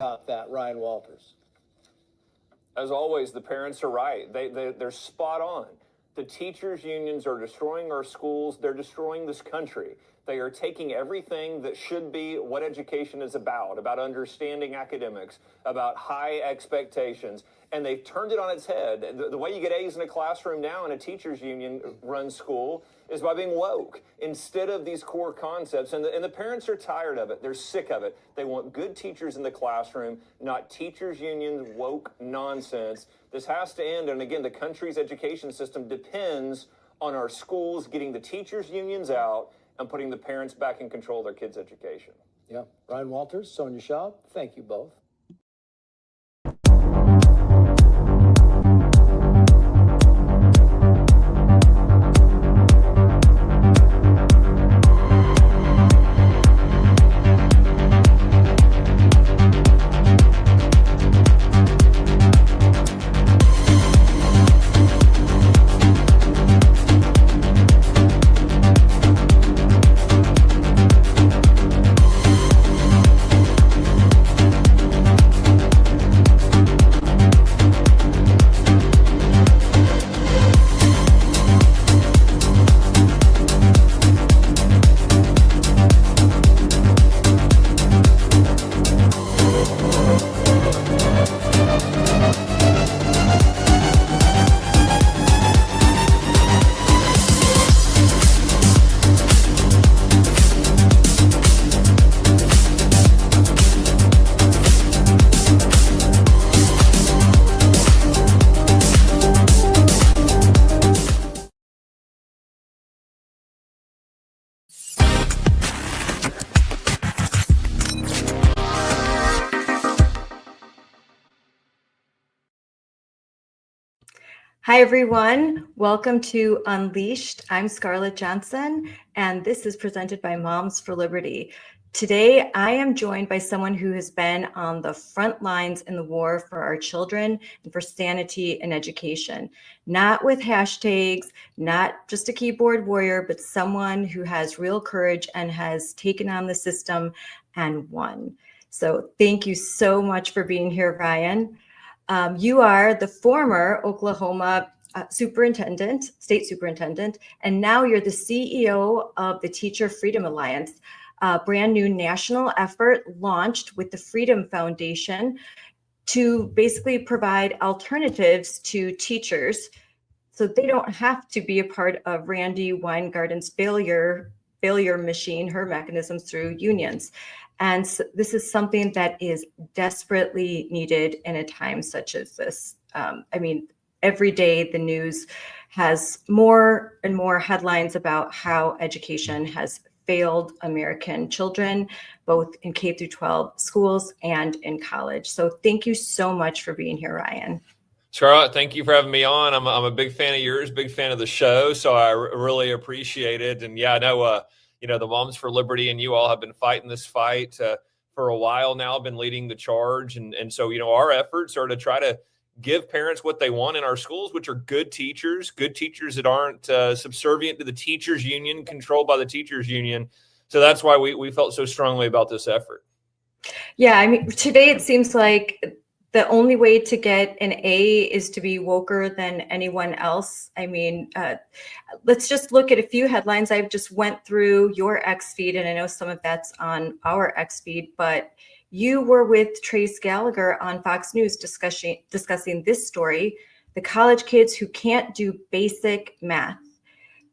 top that, Ryan Walters. As always, the parents are right. They're spot on. The teachers' unions are destroying our schools. They're destroying this country. They are taking everything that should be what education is about understanding academics, about high expectations, and they've turned it on its head. The way you get A's in a classroom now in a teachers' union-run school is by being woke instead of these core concepts. And the parents are tired of it. They're sick of it. They want good teachers in the classroom, not teachers' unions, woke nonsense. This has to end. And again, the country's education system depends on our schools getting the teachers' unions out and putting the parents back in control of their kids' education. Yeah. Ryan Walters, Sonia Shaw, thank you both. Hi, everyone. Welcome to Unleashed. I'm Scarlett Johnson, and this is presented by Moms for Liberty. Today, I am joined by someone who has been on the front lines in the war for our children and for sanity in education. Not with hashtags, not just a keyboard warrior, but someone who has real courage and has taken on the system and won. So thank you so much for being here, Ryan. You are the former Oklahoma state superintendent, and now you're the CEO of the Teacher Freedom Alliance, a brand new national effort launched with the Freedom Foundation to basically provide alternatives to teachers so they don't have to be a part of Randi Weingarten's failure machine, her mechanisms through unions. And so this is something that is desperately needed in a time such as this. Every day the news has more and more headlines about how education has failed American children, both in K through 12 schools and in college. So thank you so much for being here, Ryan. Scarlett, thank you for having me on. I'm a big fan of yours, big fan of the show, so I really appreciate it. And yeah, I know the Moms for Liberty and you all have been fighting this fight for a while now, been leading the charge. And so, our efforts are to try to give parents what they want in our schools, which are good teachers that aren't subservient to the teachers union, controlled by the teachers union. So that's why we felt so strongly about this effort. Yeah, today it seems like the only way to get an A is to be woker than anyone else. Let's just look at a few headlines. I've just went through your X feed, and I know some of that's on our X feed, but you were with Trace Gallagher on Fox News discussing this story, the college kids who can't do basic math.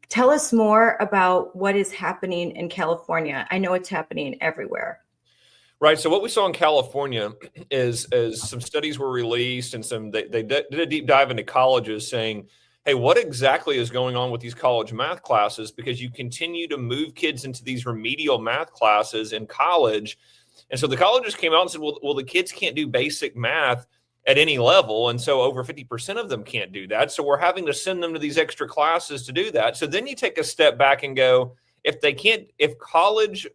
Tell us more about what is happening in California. I know it's happening everywhere. Right. So what we saw in California is some studies were released and they did a deep dive into colleges saying, hey, what exactly is going on with these college math classes? Because you continue to move kids into these remedial math classes in college. And so the colleges came out and said, well, the kids can't do basic math at any level. And so over 50% of them can't do that. So we're having to send them to these extra classes to do that. So then you take a step back and go, if college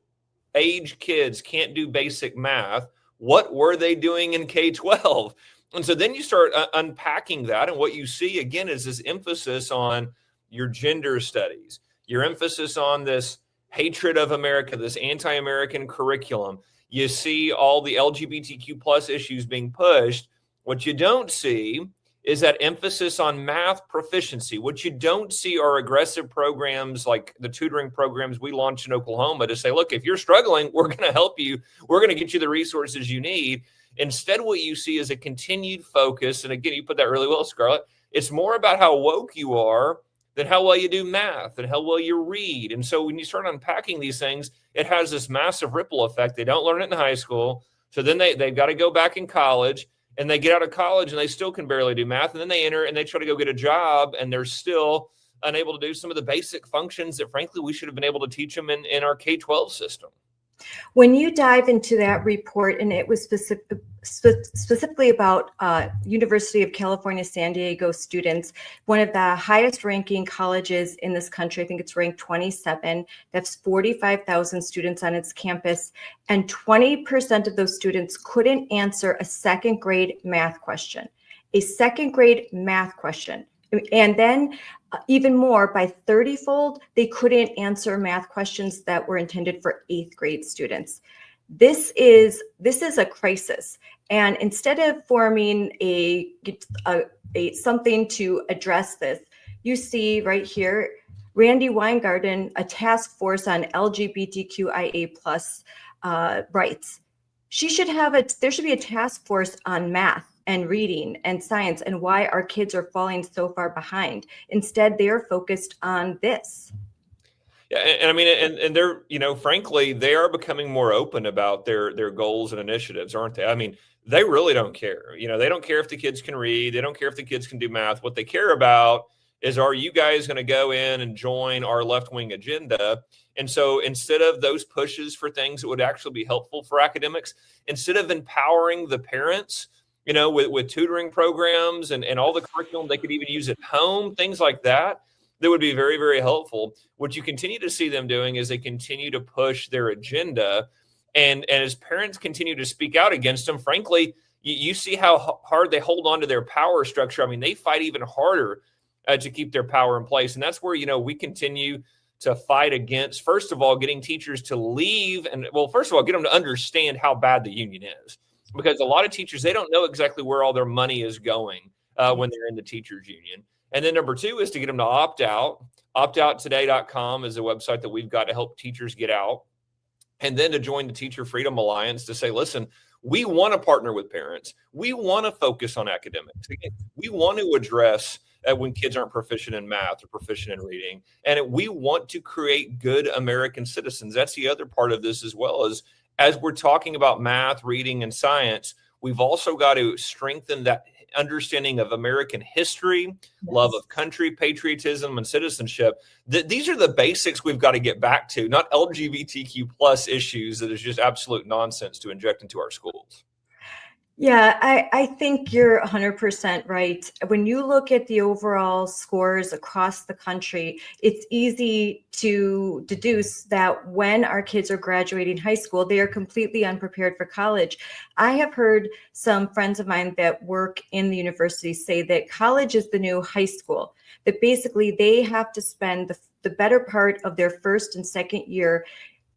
age kids can't do basic math, what were they doing in K-12? And so then you start unpacking that. And what you see again is this emphasis on your gender studies, your emphasis on this hatred of America, this anti-American curriculum. You see all the LGBTQ plus issues being pushed. What you don't see is that emphasis on math proficiency. What you don't see are aggressive programs like the tutoring programs we launched in Oklahoma to say, look, if you're struggling, we're going to help you. We're going to get you the resources you need. Instead, what you see is a continued focus. And again, you put that really well, Scarlett. It's more about how woke you are than how well you do math and how well you read. And so when you start unpacking these things, it has this massive ripple effect. They don't learn it in high school. So then they've got to go back in college. And they get out of college and they still can barely do math. And then they enter and they try to go get a job and they're still unable to do some of the basic functions that, frankly, we should have been able to teach them in our K-12 system. When you dive into that report, and it was specifically about University of California, San Diego students, one of the highest ranking colleges in this country, I think it's ranked 27, that's 45,000 students on its campus, and 20% of those students couldn't answer a second grade math question. A second grade math question. And then even more, by 30-fold, they couldn't answer math questions that were intended for 8th grade students. This is a crisis. And instead of forming a something to address this, you see right here, Randy Weingarten, a task force on LGBTQIA plus rights. There should be a task force on math and reading and science and why our kids are falling so far behind. Instead, they are focused on this. Yeah, and I mean, and they're, frankly, they are becoming more open about their goals and initiatives, aren't they? I mean, they really don't care. They don't care if the kids can read. They don't care if the kids can do math. What they care about is, are you guys going to go in and join our left-wing agenda? And so instead of those pushes for things that would actually be helpful for academics, instead of empowering the parents, with tutoring programs and all the curriculum they could even use at home, things like that would be very, very helpful. What you continue to see them doing is they continue to push their agenda. And as parents continue to speak out against them, frankly, you see how hard they hold on to their power structure. I mean, they fight even harder to keep their power in place. And that's where, we continue to fight against, first of all, getting teachers to leave. And first of all, get them to understand how bad the union is. Because a lot of teachers, they don't know exactly where all their money is going when they're in the teachers union. And then number two is to get them to opt out. Optouttoday.com is a website that we've got to help teachers get out. And then to join the Teacher Freedom Alliance to say, listen, we want to partner with parents. We want to focus on academics. Again, we want to address when kids aren't proficient in math or proficient in reading. And we want to create good American citizens. That's the other part of this as well, as we're talking about math, reading, and science, we've also got to strengthen that understanding of American history, yes, love of country, patriotism, and citizenship. These are the basics we've got to get back to, not LGBTQ plus issues that is just absolute nonsense to inject into our schools. Yeah, I think you're 100% right. When you look at the overall scores across the country, it's easy to deduce that when our kids are graduating high school, they are completely unprepared for college. I have heard some friends of mine that work in the university say that college is the new high school, that basically they have to spend the better part of their first and second year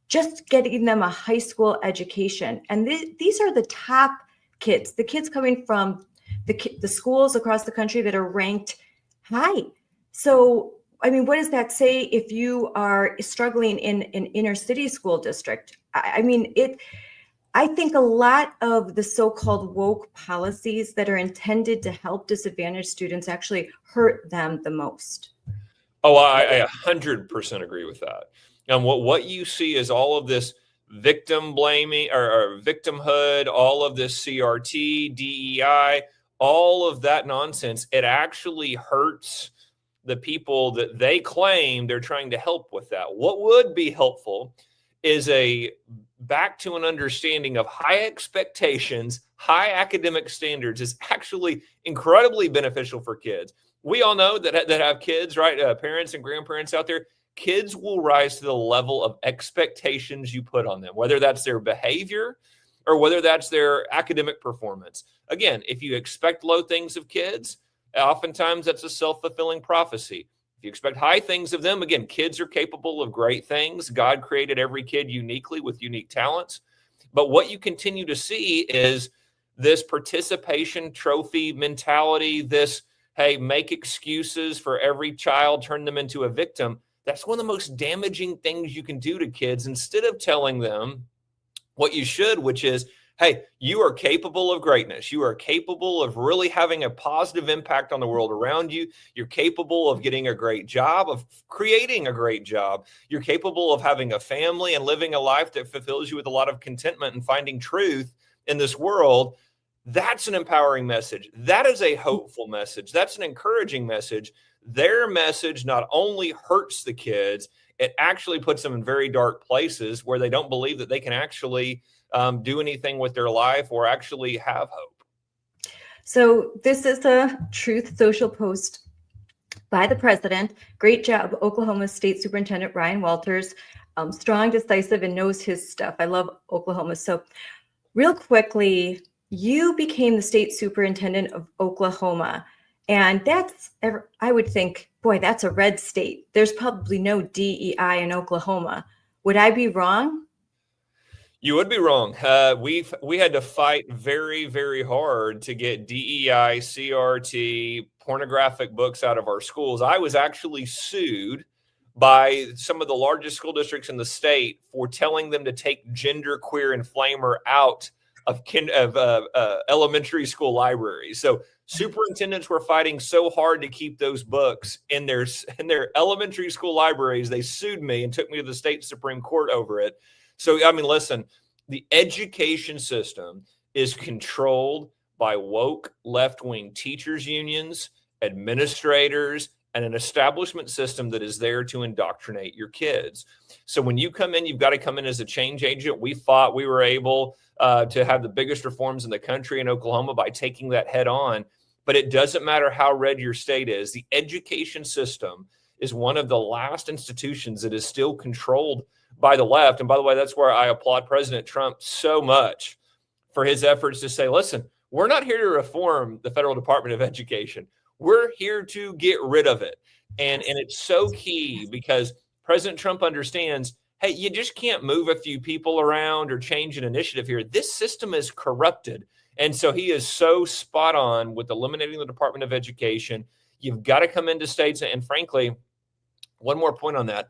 just getting them a high school education. And these are the top kids, the kids coming from the schools across the country that are ranked high. So, I mean, what does that say if you are struggling in an inner city school district? I think a lot of the so-called woke policies that are intended to help disadvantaged students actually hurt them the most. Oh, I 100% agree with that. And what you see is all of this victim blaming or victimhood, all of this CRT, DEI, all of that nonsense. It actually hurts the people that they claim they're trying to help with that. What would be helpful is back to an understanding of high expectations, high academic standards is actually incredibly beneficial for kids. We all know that have kids, right? Parents and grandparents out there. Kids will rise to the level of expectations you put on them, whether that's their behavior or whether that's their academic performance. Again, if you expect low things of kids, oftentimes that's a self-fulfilling prophecy. If you expect high things of them, again, kids are capable of great things. God created every kid uniquely with unique talents. But what you continue to see is this participation trophy mentality, this, hey, make excuses for every child, turn them into a victim. That's one of the most damaging things you can do to kids, instead of telling them what you should, which is, hey, you are capable of greatness. You are capable of really having a positive impact on the world around you. You're capable of getting a great job, of creating a great job. You're capable of having a family and living a life that fulfills you with a lot of contentment and finding truth in this world. That's an empowering message. That is a hopeful message. That's an encouraging message. Their message not only hurts the kids, it actually puts them in very dark places where they don't believe that they can actually do anything with their life or actually have hope. So this is a Truth Social post by the president. Great job, Oklahoma State Superintendent Ryan Walters. Strong, decisive, and knows his stuff. I love Oklahoma. So real quickly, you became the state superintendent of Oklahoma. And that's, I would think, boy, that's a red state. There's probably no DEI in Oklahoma. Would I be wrong? You would be wrong. We had to fight very, very hard to get DEI, CRT, pornographic books out of our schools. I was actually sued by some of the largest school districts in the state for telling them to take gender queer and flamer out of elementary school libraries. So superintendents were fighting so hard to keep those books in their elementary school libraries. They sued me and took me to the state Supreme Court over it. So, I mean, listen, the education system is controlled by woke left-wing teachers unions, administrators, and an establishment system that is there to indoctrinate your kids. So when you come in, you've got to come in as a change agent. We fought. We were able to have the biggest reforms in the country in Oklahoma by taking that head on. But it doesn't matter how red your state is. The education system is one of the last institutions that is still controlled by the left. And by the way, that's where I applaud President Trump so much for his efforts to say, listen, we're not here to reform the federal Department of Education. We're here to get rid of it. And it's so key because President Trump understands, hey, you just can't move a few people around or change an initiative here. This system is corrupted. And so he is so spot on with eliminating the Department of Education. You've got to come into states. And frankly, one more point on that.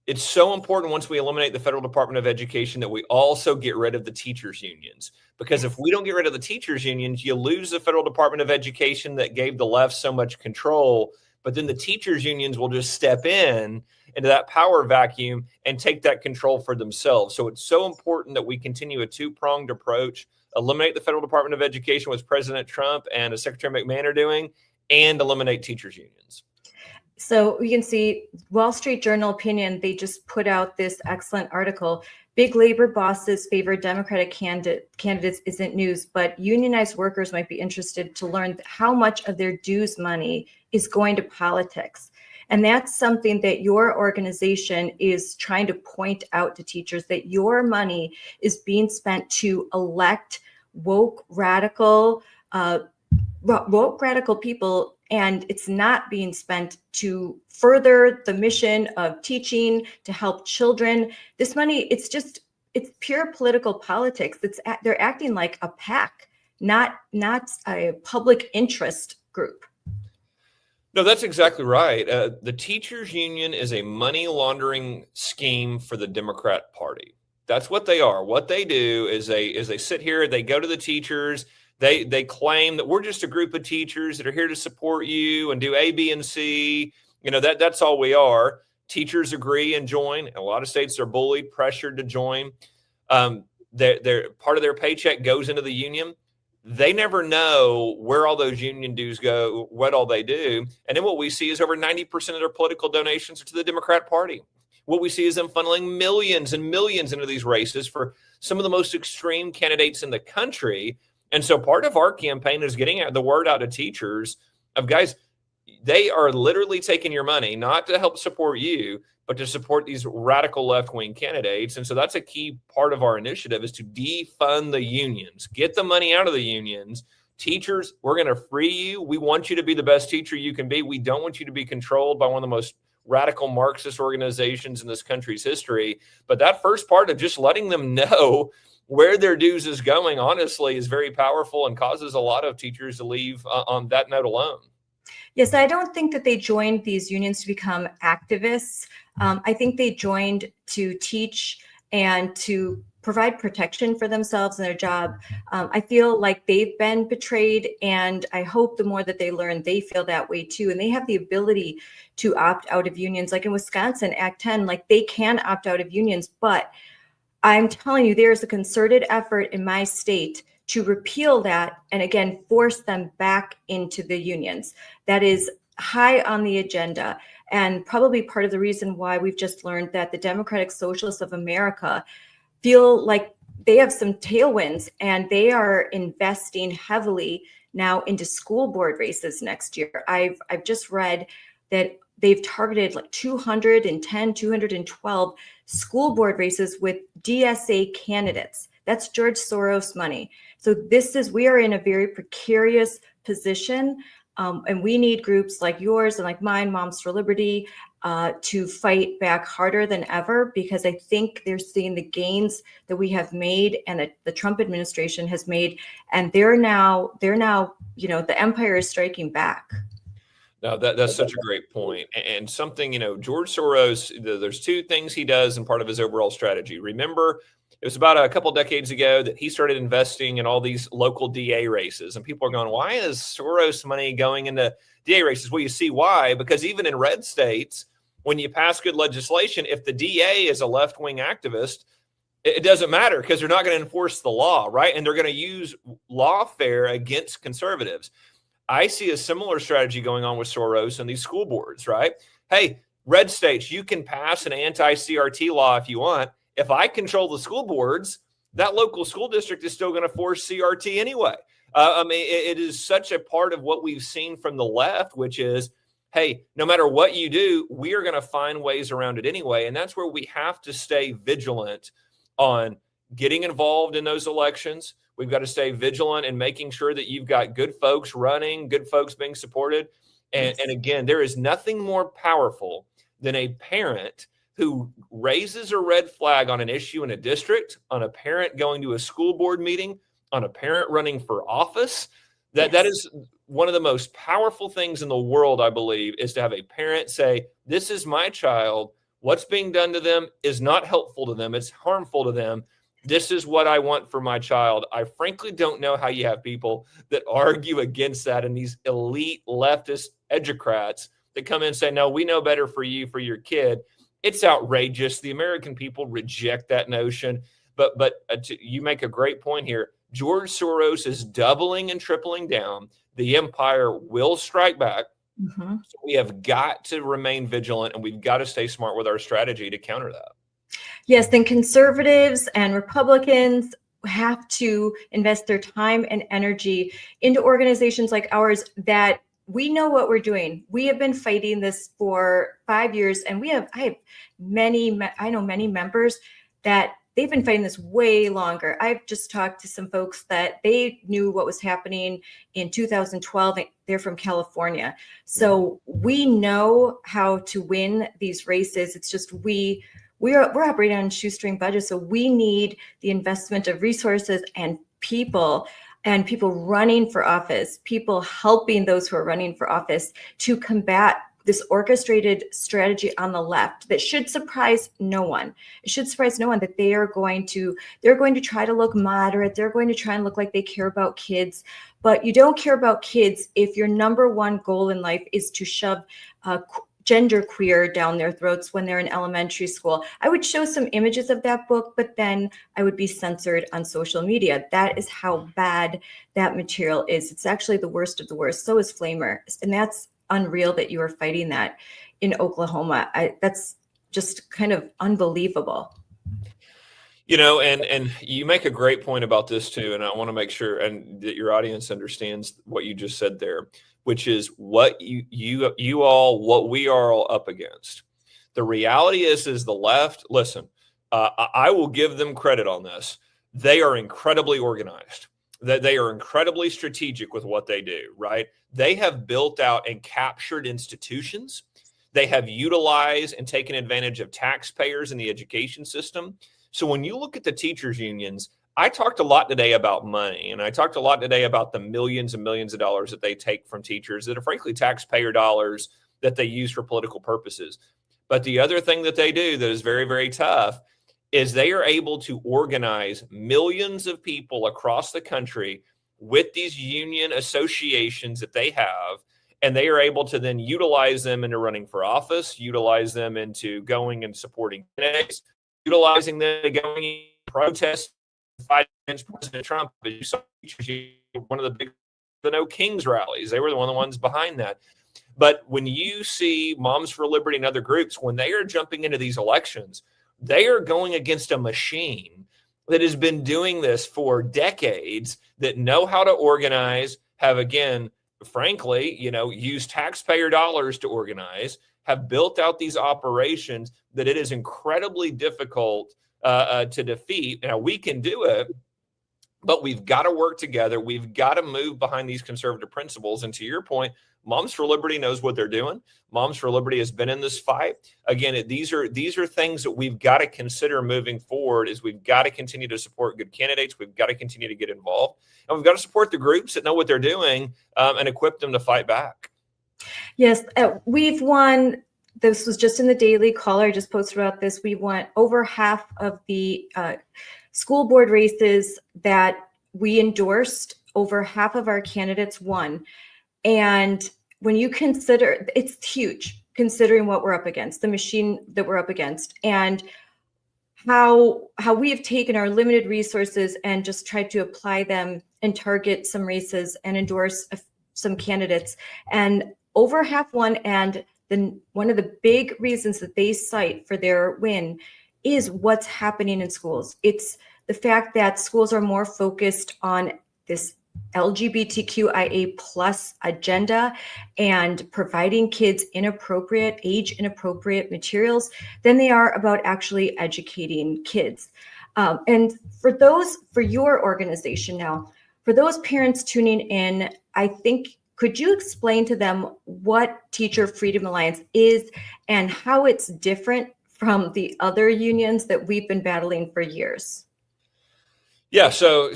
It's so important once we eliminate the federal Department of Education that we also get rid of the teachers unions. Because if we don't get rid of the teachers unions, you lose the federal Department of Education that gave the left so much control. But then the teachers unions will just step into that power vacuum and take that control for themselves. So it's so important that we continue a two-pronged approach, eliminate the federal Department of Education, which President Trump and Secretary McMahon are doing, and eliminate teachers unions. So you can see Wall Street Journal opinion, they just put out this excellent article. Big labor bosses favor Democratic candidates isn't news, but unionized workers might be interested to learn how much of their dues money is going to politics. And that's something that your organization is trying to point out to teachers, that your money is being spent to elect woke radical people, and it's not being spent to further the mission of teaching, to help children. This money, it's pure political politics. They're acting like a PAC, not a public interest group. No, that's exactly right. The teachers union is a money laundering scheme for the Democrat Party. That's what they are. What they do is they sit here, they go to the teachers, they claim that we're just a group of teachers that are here to support you and do A, B, and C. You know, that's all we are. Teachers agree and join. A lot of states are bullied, pressured to join. They're part of their paycheck goes into the union. They never know where all those union dues go, what all they do. And then what we see is over 90% of their political donations are to the Democrat Party. What we see is them funneling millions and millions into these races for some of the most extreme candidates in the country. And so part of our campaign is getting the word out to teachers of, guys, they are literally taking your money, not to help support you, but to support these radical left-wing candidates. And so that's a key part of our initiative, is to defund the unions, get the money out of the unions, teachers, we're going to free you. We want you to be the best teacher you can be. We don't want you to be controlled by one of the most radical Marxist organizations in this country's history. But that first part of just letting them know where their dues is going, honestly, is very powerful and causes a lot of teachers to leave on that note alone. Yes, I don't think that they joined these unions to become activists. I think they joined to teach and to provide protection for themselves and their job. I feel like they've been betrayed, and I hope the more that they learn, they feel that way too. And they have the ability to opt out of unions. Like in Wisconsin, Act 10, like they can opt out of unions, but I'm telling you, there's a concerted effort in my state to repeal that and again, force them back into the unions. That is high on the agenda, and probably part of the reason why we've just learned that the Democratic Socialists of America feel like they have some tailwinds, and they are investing heavily now into school board races next year. I've just read that they've targeted like 210, 212 school board races with DSA candidates. That's George Soros money. So we are in a very precarious position. And we need groups like yours and like mine, Moms for Liberty, to fight back harder than ever, because I think they're seeing the gains that we have made and that the Trump administration has made. And they're now, the empire is striking back. No, that's such a great point. And something, George Soros, there's two things he does in part of his overall strategy. Remember, it was about a couple decades ago that he started investing in all these local DA races. And people are going, why is Soros money going into DA races? Well, you see why. Because even in red states, when you pass good legislation, if the DA is a left-wing activist, it doesn't matter because they're not going to enforce the law, right? And they're going to use lawfare against conservatives. I see a similar strategy going on with Soros and these school boards, right? Hey, red states, you can pass an anti-CRT law if you want. If I control the school boards, that local school district is still going to force CRT anyway. It is such a part of what we've seen from the left, which is, hey, no matter what you do, we are going to find ways around it anyway. And that's where we have to stay vigilant on getting involved in those elections. We've got to stay vigilant in making sure that you've got good folks running, good folks being supported. And again, there is nothing more powerful than a parent who raises a red flag on an issue in a district, on a parent going to a school board meeting, on a parent running for office. That is one of the most powerful things in the world, I believe, is to have a parent say, this is my child. What's being done to them is not helpful to them. It's harmful to them. This is what I want for my child. I frankly don't know how you have people that argue against that, and these elite leftist educrats that come in and say, no, we know better for you, for your kid. It's outrageous. The American people reject that notion. But you make a great point here. George Soros is doubling and tripling down. The empire will strike back. Mm-hmm. So we have got to remain vigilant, and we've got to stay smart with our strategy to counter that. Yes, then conservatives and Republicans have to invest their time and energy into organizations like ours that we know what we're doing. We have been fighting this for 5 years, and I know many members that they've been fighting this way longer. I've just talked to some folks that they knew what was happening in 2012. They're from California. So we know how to win these races. It's just we're operating on shoestring budgets. So we need the investment of resources and people running for office, people helping those who are running for office to combat this orchestrated strategy on the left that should surprise no one. It should surprise no one that they're going to try to look moderate. They're going to try and look like they care about kids, but you don't care about kids if your number one goal in life is to shove genderqueer down their throats when they're in elementary school. I would show some images of that book, but then I would be censored on social media. That is how bad that material is. It's actually the worst of the worst. So is Flamer. And that's unreal that you are fighting that in Oklahoma. That's just kind of unbelievable. And you make a great point about this too. And I want to make sure and that your audience understands what you just said there, which is what what we are all up against. The reality is the left, listen, I will give them credit on this. They are incredibly organized. that they are incredibly strategic with what they do, right? They have built out and captured institutions. They have utilized and taken advantage of taxpayers in the education system. So when you look at the teachers unions, I talked a lot today about money, and I talked a lot today about the millions and millions of dollars that they take from teachers that are frankly taxpayer dollars that they use for political purposes. But the other thing that they do that is very, very tough is they are able to organize millions of people across the country with these union associations that they have, and they are able to then utilize them into running for office, utilize them into going and supporting candidates, utilizing them to going and protest, fight against President Trump. But you saw one of the big the No Kings rallies. They were one of the ones behind that. But when you see Moms for Liberty and other groups, when they are jumping into these elections, they are going against a machine that has been doing this for decades, that know how to organize, have, again, frankly, used taxpayer dollars to organize, have built out these operations that it is incredibly difficult to defeat. Now, we can do it, but we've got to work together. We've got to move behind these conservative principles. And to your point, Moms for Liberty knows what they're doing. Moms for Liberty has been in this fight. Again, these are things that we've got to consider moving forward. Is we've got to continue to support good candidates. We've got to continue to get involved, and we've got to support the groups that know what they're doing and equip them to fight back. Yes, we've won. This was just in the Daily Caller. I just posted about this. We won over half of the school board races that we endorsed. Over half of our candidates won. And when you consider, it's huge considering what we're up against, the machine that we're up against, and how we have taken our limited resources and just tried to apply them and target some races and endorse some candidates. And over half won. And then one of the big reasons that they cite for their win is what's happening in schools. It's the fact that schools are more focused on this LGBTQIA plus agenda and providing kids age inappropriate materials than they are about actually educating kids. And for your organization now, for those parents tuning in, I think, could you explain to them what Teacher Freedom Alliance is and how it's different from the other unions that we've been battling for years? Yeah, so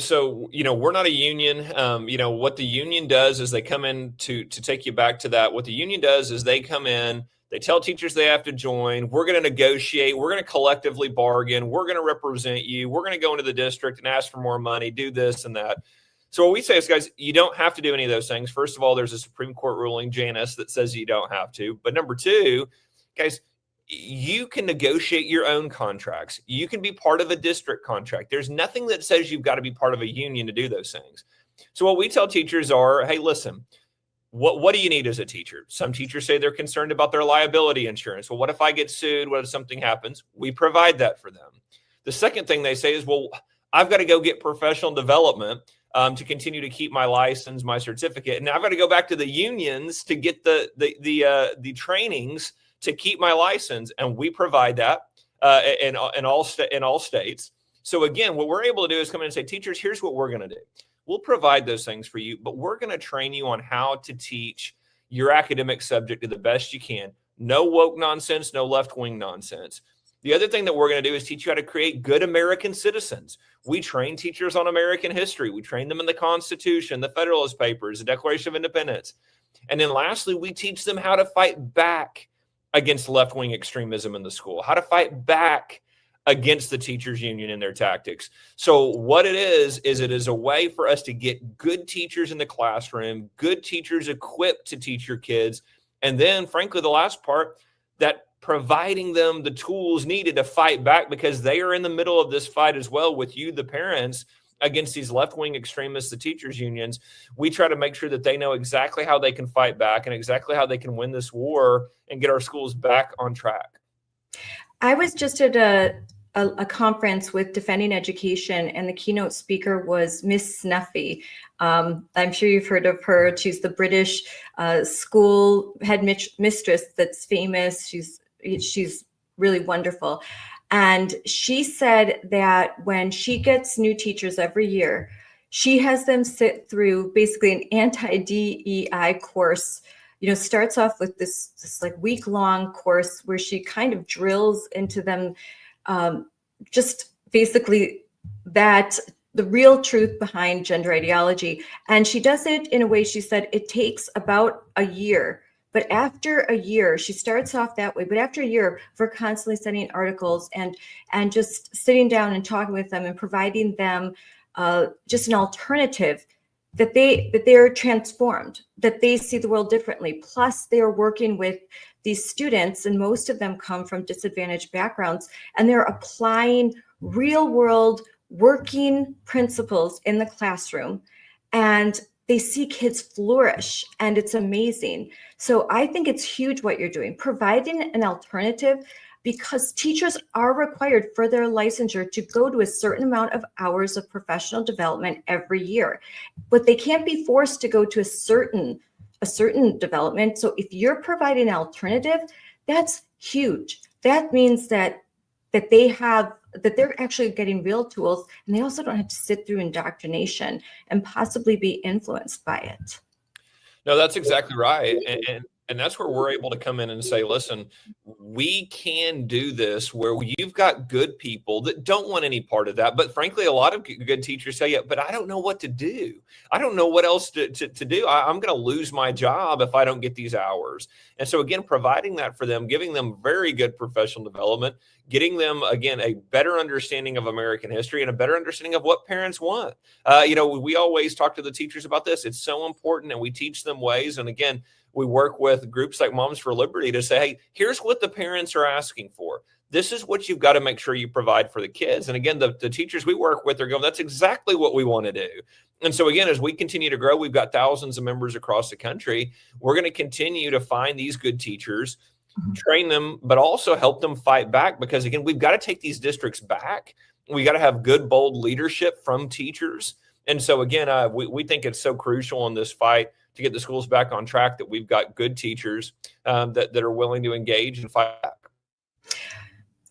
we're not a union. What the union does is they come in to take you back to that. What the union does is they come in, they tell teachers they have to join. We're going to negotiate. We're going to collectively bargain. We're going to represent you. We're going to go into the district and ask for more money, do this and that. So what we say is, guys, you don't have to do any of those things. First of all, there's a Supreme Court ruling, Janus, that says you don't have to. But number two, guys, you can negotiate your own contracts. You can be part of a district contract. There's nothing that says you've got to be part of a union to do those things. So what we tell teachers are, hey, listen, what do you need as a teacher? Some teachers say they're concerned about their liability insurance. Well, what if I get sued? What if something happens? We provide that for them. The second thing they say is, well, I've got to go get professional development to continue to keep my license, my certificate. And I've got to go back to the unions to get the trainings to keep my license, and we provide that in all states. So again, what we're able to do is come in and say, teachers, here's what we're going to do. We'll provide those things for you, but we're going to train you on how to teach your academic subject to the best you can. No woke nonsense, no left-wing nonsense. The other thing that we're going to do is teach you how to create good American citizens. We train teachers on American history. We train them in the Constitution, the Federalist Papers, the Declaration of Independence. And then lastly, we teach them how to fight back against left-wing extremism in the school, how to fight back against the teachers union and their tactics. So what it is it is a way for us to get good teachers in the classroom, good teachers equipped to teach your kids. And then frankly, the last part, that providing them the tools needed to fight back, because they are in the middle of this fight as well with you, the parents, against these left-wing extremists, the teachers unions. We try to make sure that they know exactly how they can fight back and exactly how they can win this war and get our schools back on track. I was just at a conference with Defending Education, and the keynote speaker was Miss Snuffy. I'm sure you've heard of her. She's the British school head mistress that's famous. She's really wonderful. And she said that when she gets new teachers every year, she has them sit through basically an anti-DEI course. Starts off with this like week-long course where she kind of drills into them just basically that the real truth behind gender ideology. And she does it in a way, she said, it takes about a year. But after a year, she starts off that way. But after a year, we're constantly sending articles and just sitting down and talking with them and providing them just an alternative, that they're transformed, that they see the world differently. Plus, they are working with these students, and most of them come from disadvantaged backgrounds, and they're applying real world working principles in the classroom, and they see kids flourish, and it's amazing. So I think it's huge what you're doing, providing an alternative, because teachers are required for their licensure to go to a certain amount of hours of professional development every year, but they can't be forced to go to a certain development. So if you're providing an alternative, that's huge. That means that they're actually getting real tools, and they also don't have to sit through indoctrination and possibly be influenced by it. No, that's exactly right. And that's where we're able to come in and say, listen, we can do this where you've got good people that don't want any part of that. But frankly, a lot of good teachers say, yeah, but I don't know what to do. I don't know what else to do. I'm going to lose my job if I don't get these hours. And so again, providing that for them, giving them very good professional development, getting them, again, a better understanding of American history and a better understanding of what parents want. We always talk to the teachers about this. It's so important, and we teach them ways. And again, we work with groups like Moms for Liberty to say, hey, here's what the parents are asking for. This is what you've got to make sure you provide for the kids. And again, the teachers we work with are going, that's exactly what we want to do. And so again, as we continue to grow, we've got thousands of members across the country. We're going to continue to find these good teachers, train them, but also help them fight back, because again, we've got to take these districts back. We got to have good, bold leadership from teachers. And so again, we think it's so crucial in this fight to get the schools back on track that we've got good teachers that are willing to engage and fight back.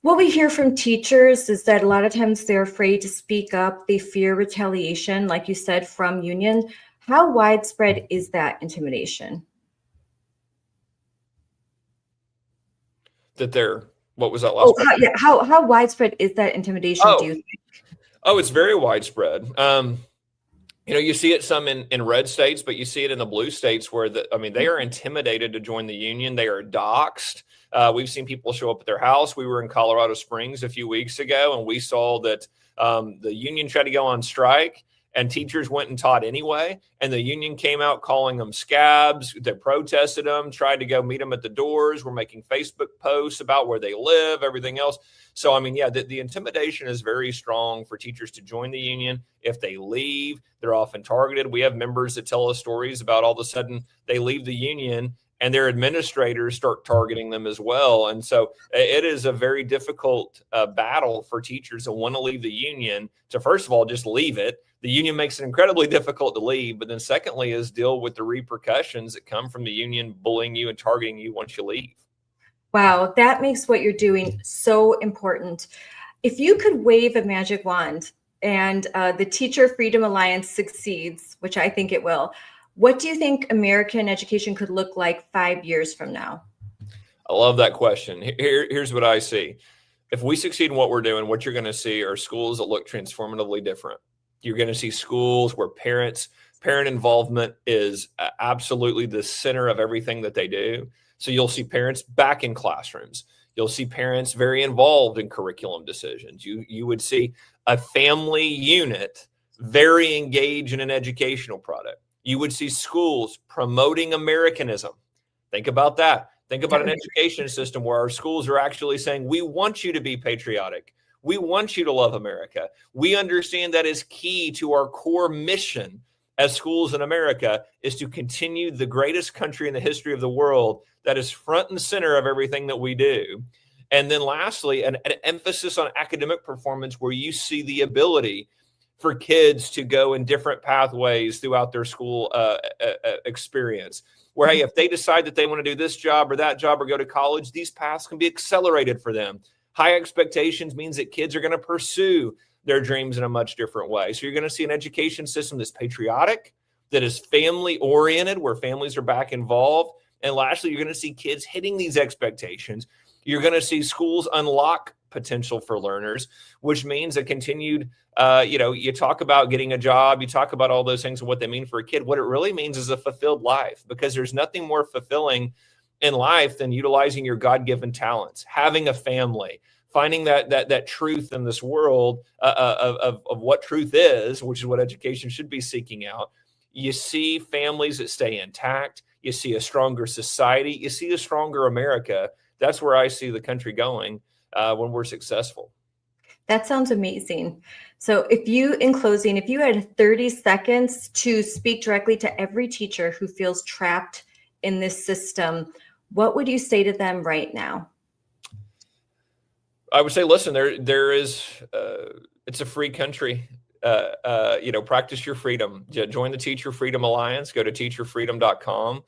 What we hear from teachers is that a lot of times they're afraid to speak up. They fear retaliation, like you said, from union. How widespread is that intimidation? What was that last part? How widespread is that intimidation, do you think? Oh, it's very widespread. You see it some in red states, but you see it in the blue states where they are intimidated to join the union. They are doxxed. We've seen people show up at their house. We were in Colorado Springs a few weeks ago, and we saw that the union tried to go on strike, and teachers went and taught anyway. And the union came out calling them scabs. They protested them, tried to go meet them at the doors. We're making Facebook posts about where they live, everything else. So, the intimidation is very strong for teachers to join the union. If they leave, they're often targeted. We have members that tell us stories about all of a sudden they leave the union and their administrators start targeting them as well. And so it is a very difficult battle for teachers that want to leave the union to, first of all, just leave it. The union makes it incredibly difficult to leave. But then secondly is deal with the repercussions that come from the union bullying you and targeting you once you leave. Wow, that makes what you're doing so important. If you could wave a magic wand and the Teacher Freedom Alliance succeeds, which I think it will, what do you think American education could look like 5 years from now? I love that question. Here's what I see. If we succeed in what we're doing, what you're going to see are schools that look transformatively different. You're going to see schools where parent involvement is absolutely the center of everything that they do. So you'll see parents back in classrooms. You'll see parents very involved in curriculum decisions. You would see a family unit very engaged in an educational product. You would see schools promoting Americanism. Think about that. Think about an education system where our schools are actually saying, we want you to be patriotic. We want you to love America. We understand that is key to our core mission as schools in America is to continue the greatest country in the history of the world that is front and center of everything that we do. And then lastly, an emphasis on academic performance where you see the ability for kids to go in different pathways throughout their school experience. Where, hey, if they decide that they want to do this job or that job or go to college, these paths can be accelerated for them. High expectations means that kids are going to pursue their dreams in a much different way. So you're going to see an education system that's patriotic, that is family oriented, where families are back involved. And lastly, you're going to see kids hitting these expectations. You're going to see schools unlock potential for learners, which means a continued, you talk about getting a job, you talk about all those things and what they mean for a kid. What it really means is a fulfilled life, because there's nothing more fulfilling in life than utilizing your God-given talents, having a family, finding that truth in this world of what truth is, which is what education should be seeking out. You see families that stay intact. You see a stronger society. You see a stronger America. That's where I see the country going when we're successful. That sounds amazing. So in closing, if you had 30 seconds to speak directly to every teacher who feels trapped in this system, what would you say to them right now? I would say, listen, there is, it's a free country. Practice your freedom. Join the Teacher Freedom Alliance. Go to teacherfreedom.com.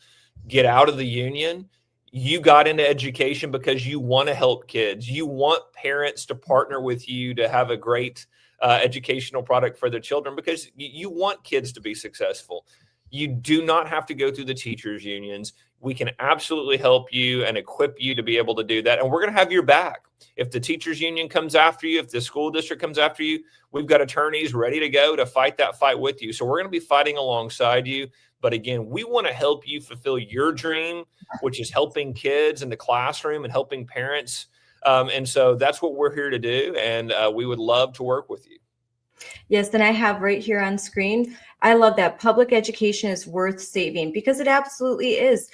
Get out of the union. You got into education because you want to help kids. You want parents to partner with you to have a great educational product for their children, because you want kids to be successful. You do not have to go through the teachers unions. We can absolutely help you and equip you to be able to do that. And we're going to have your back. If the teachers union comes after you, if the school district comes after you, we've got attorneys ready to go to fight that fight with you. So we're going to be fighting alongside you. But again, we want to help you fulfill your dream, which is helping kids in the classroom and helping parents. And so that's what we're here to do. And we would love to work with you. Yes, and I have right here on screen. I love that public education is worth saving, because it absolutely is.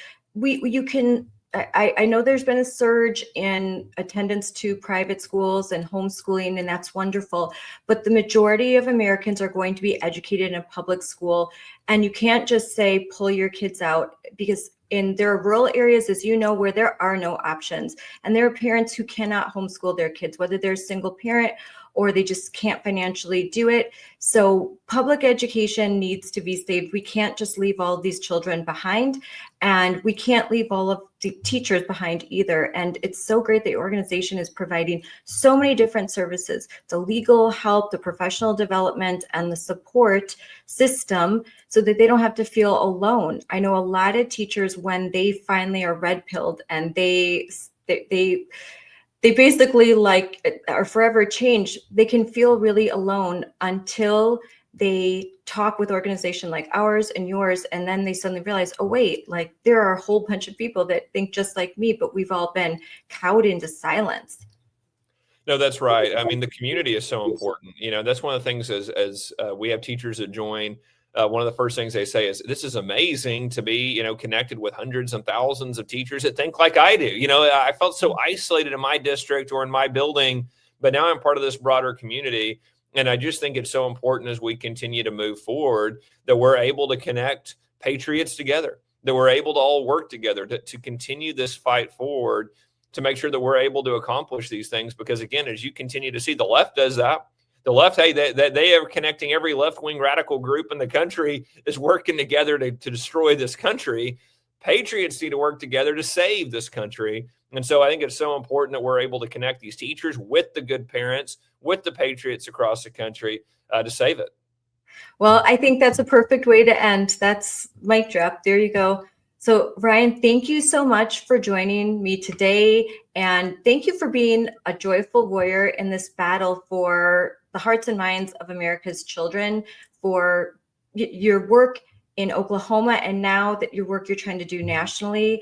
I know there's been a surge in attendance to private schools and homeschooling, and that's wonderful. But the majority of Americans are going to be educated in a public school. And you can't just say, pull your kids out, because there are rural areas, as you know, where there are no options. And there are parents who cannot homeschool their kids, whether they're a single parent or they just can't financially do it. So public education needs to be saved. We can't just leave all of these children behind, and we can't leave all of the teachers behind either. And it's so great the organization is providing so many different services: the legal help, the professional development, and the support system, so that they don't have to feel alone. I know a lot of teachers, when they finally are red-pilled and they basically are forever changed, they can feel really alone until they talk with organizations like ours and yours. And then they suddenly realize, oh, wait, there are a whole bunch of people that think just like me, but we've all been cowed into silence. No, that's right. I mean, the community is so important. That's one of the things as we have teachers that join. One of the first things they say is, this is amazing to be, connected with hundreds and thousands of teachers that think like I do. I felt so isolated in my district or in my building, but now I'm part of this broader community. And I just think it's so important, as we continue to move forward, that we're able to connect patriots together, that we're able to all work together to continue this fight forward, to make sure that we're able to accomplish these things. Because again, as you continue to see, the left does that. The left, hey, they are connecting every left-wing radical group in the country is working together to destroy this country. Patriots need to work together to save this country. And so I think it's so important that we're able to connect these teachers with the good parents, with the patriots across the country to save it. Well, I think that's a perfect way to end. That's mic drop. There you go. So Ryan, thank you so much for joining me today. And thank you for being a joyful warrior in this battle for the hearts and minds of America's children, for your work in Oklahoma, and now that your work you're trying to do nationally.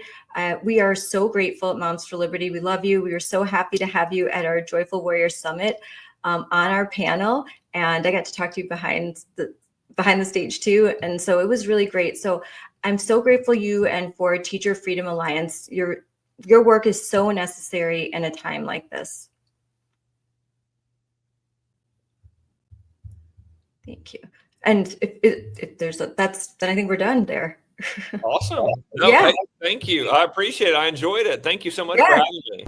We are so grateful at Moms for Liberty. We love you. We are so happy to have you at our Joyful Warrior Summit on our panel. And I got to talk to you behind the stage too. And so it was really great. So I'm so grateful you and for Teacher Freedom Alliance. Your work is so necessary in a time like this. Thank you. And if there's then I think we're done there. Awesome. No, yeah. Thank you. I appreciate it. I enjoyed it. Thank you so much for having me.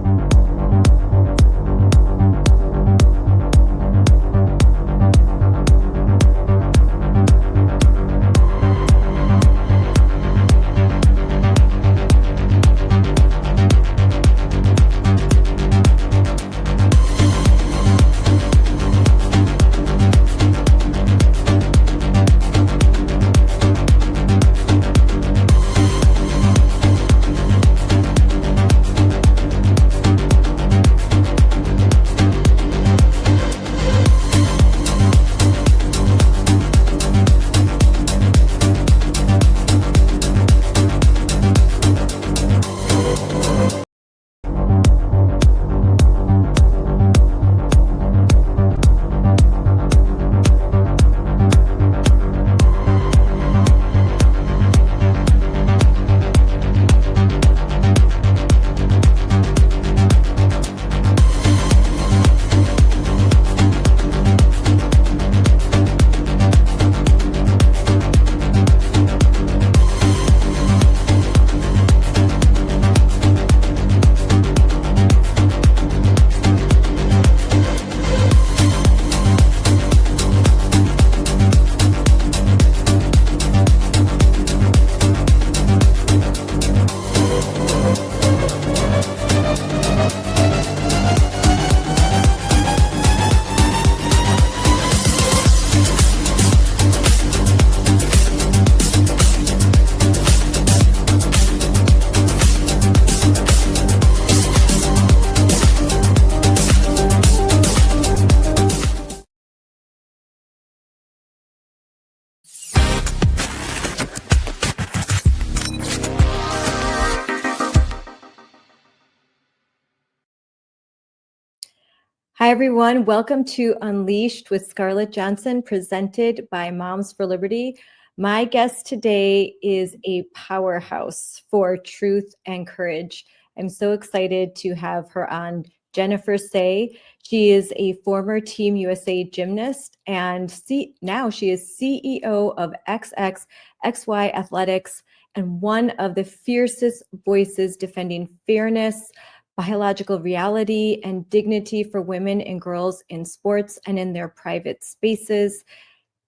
Hi, everyone. Welcome to Unleashed with Scarlett Johnson, presented by Moms for Liberty. My guest today is a powerhouse for truth and courage. I'm so excited to have her on. Jennifer Say. She is a former Team USA gymnast, and now she is CEO of XXXY Athletics and one of the fiercest voices defending fairness, biological reality, and dignity for women and girls in sports and in their private spaces.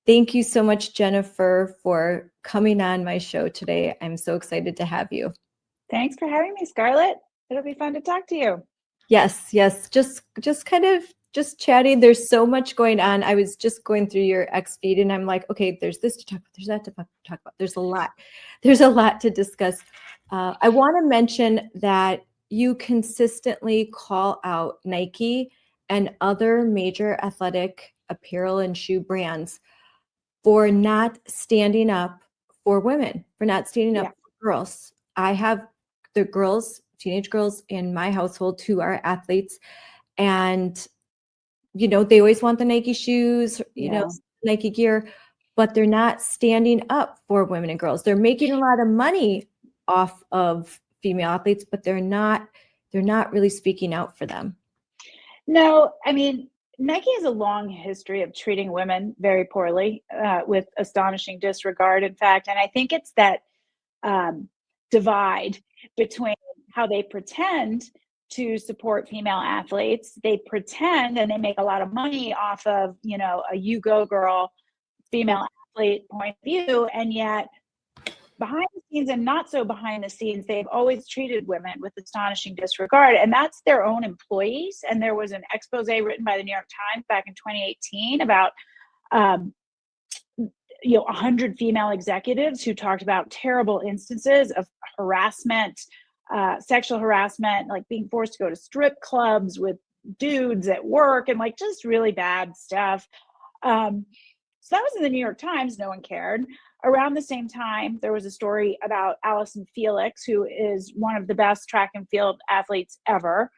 Thank you so much, Jennifer, for coming on my show today. I'm so excited to have you. Thanks for having me, Scarlett. It'll be fun to talk to you. Yes. Just kind of just chatting. There's so much going on. I was just going through your X feed and I'm like, okay, there's this to talk about, there's that to talk about. There's a lot to discuss. I want to mention that you consistently call out Nike and other major athletic apparel and shoe brands for not standing up for women, for not standing up for girls. I have the girls, teenage girls in my household who are athletes, and they always want the Nike shoes, Nike gear, but they're not standing up for women and girls. They're making a lot of money off of female athletes, but they're not really speaking out for them. No, I mean, Nike has a long history of treating women very poorly, with astonishing disregard, in fact. And I think it's that divide between how they pretend to support female athletes. They pretend and they make a lot of money off of, a you go girl female athlete point of view. And yet behind the scenes and not so behind the scenes, they've always treated women with astonishing disregard. And that's their own employees. And there was an expose written by the New York Times back in 2018 about 100 female executives who talked about terrible instances of harassment, sexual harassment, like being forced to go to strip clubs with dudes at work and like just really bad stuff. So that was in the New York Times. No one cared. Around the same time, there was a story about Allison Felix, who is one of the best track and field athletes ever.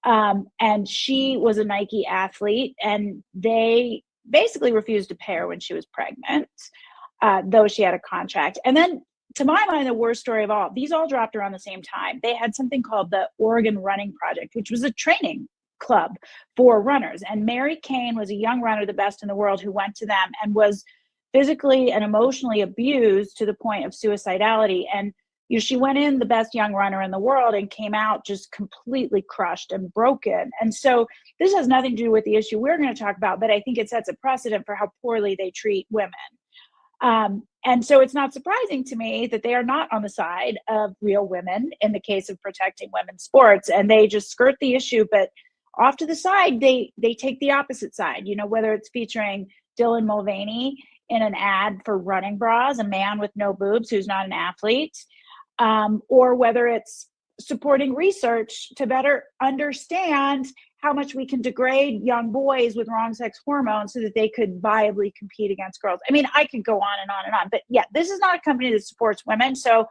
And she was a Nike athlete, and they basically refused to pay her when she was pregnant, though she had a contract. And then, to my mind, the worst story of all, these all dropped around the same time. They had something called the Oregon Running Project, which was a training club for runners. And Mary Kane was a young runner, the best in the world, who went to them and was physically and emotionally abused to the point of suicidality. And she went in the best young runner in the world and came out just completely crushed and broken. And so this has nothing to do with the issue we're going to talk about, but I think it sets a precedent for how poorly they treat women. And so it's not surprising to me that they are not on the side of real women in the case of protecting women's sports, and they just skirt the issue, but off to the side, they take the opposite side, whether it's featuring Dylan Mulvaney in an ad for running bras, a man with no boobs who's not an athlete, or whether it's supporting research to better understand how much we can degrade young boys with wrong sex hormones so that they could viably compete against girls. I mean, I could go on and on and on, but yeah, this is not a company that supports women. So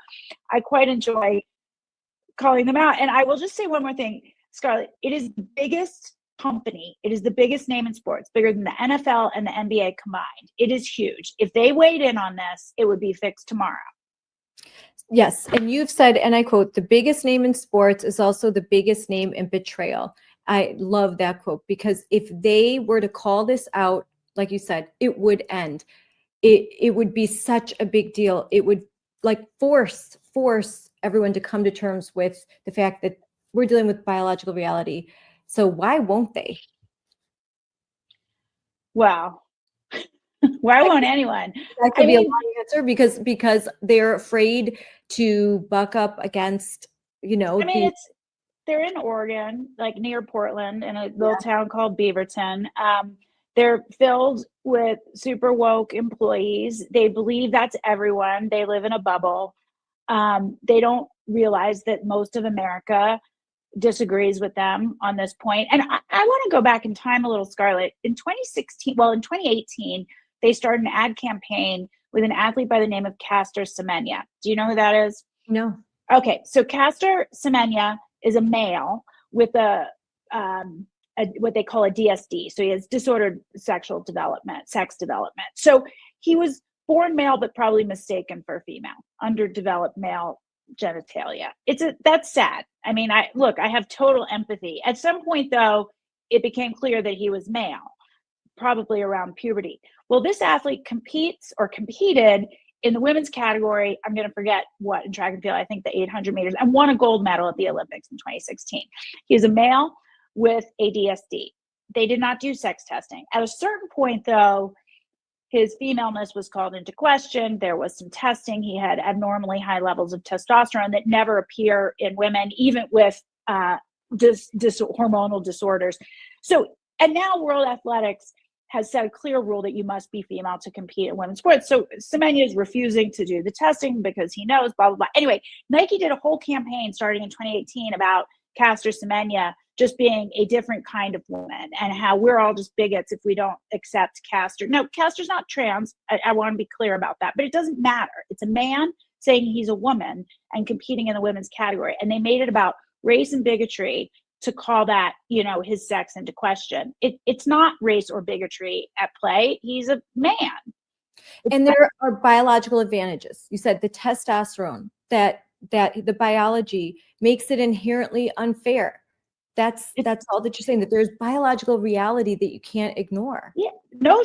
I quite enjoy calling them out. And I will just say one more thing, Scarlett, it is the biggest company. It is the biggest name in sports, bigger than the NFL and the NBA combined. It is huge. If they weighed in on this, it would be fixed tomorrow. Yes. And you've said, and I quote, the biggest name in sports is also the biggest name in betrayal. I love that quote, because if they were to call this out, like you said, it would end. It would be such a big deal. It would like force everyone to come to terms with the fact that we're dealing with biological reality. So why won't they? Well, why won't anyone? That could be a long answer because they're afraid to buck up against, they're in Oregon, like near Portland, in a little town called Beaverton. They're filled with super woke employees. They believe that's everyone. They live in a bubble. They don't realize that most of America disagrees with them on this point. And I want to go back in time a little, Scarlett. In 2018, they started an ad campaign with an athlete by the name of Caster Semenya. Do you know who that is? No. Okay, so Caster Semenya is a male with what they call a DSD. So he has disordered sexual development, sex development. So he was born male, but probably mistaken for female, underdeveloped male genitalia. That's sad. I mean, I have total empathy. At some point though, it became clear that he was male, probably around puberty. Well, this athlete competed in the women's category. I'm going to forget what in track and field, I think the 800 meters, and won a gold medal at the Olympics in 2016. He is a male with ADSD. They did not do sex testing. At a certain point though, his femaleness was called into question. There was some testing. He had abnormally high levels of testosterone that never appear in women, even with hormonal disorders. So, and now World Athletics has set a clear rule that you must be female to compete in women's sports. So Semenya is refusing to do the testing because he knows, blah, blah, blah. Anyway, Nike did a whole campaign starting in 2018 about Caster Semenya just being a different kind of woman and how we're all just bigots if we don't accept Caster. No, Caster's not trans. I want to be clear about that, but it doesn't matter. It's a man saying he's a woman and competing in the women's category. And they made it about race and bigotry to call that, his sex into question. It's not race or bigotry at play. He's a man. And there are biological advantages. You said the testosterone, that the biology makes it inherently unfair. That's all that you're saying, that there's biological reality that you can't ignore. Yeah, no,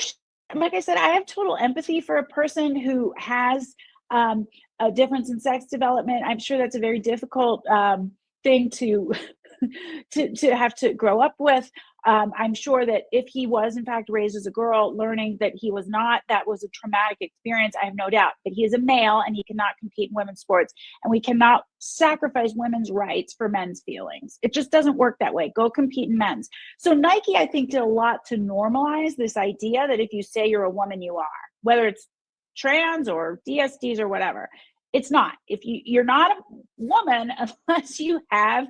like I said, I have total empathy for a person who has a difference in sex development. I'm sure that's a very difficult thing to have to grow up with. I'm sure that if he was in fact raised as a girl, learning that he was not, that was a traumatic experience. I have no doubt. But he is a male and he cannot compete in women's sports, and we cannot sacrifice women's rights for men's feelings. It just doesn't work that way. Go compete in men's. So Nike, I think, did a lot to normalize this idea that if you say you're a woman, you are, whether it's trans or DSDs or whatever. It's not. If you're not a woman unless you have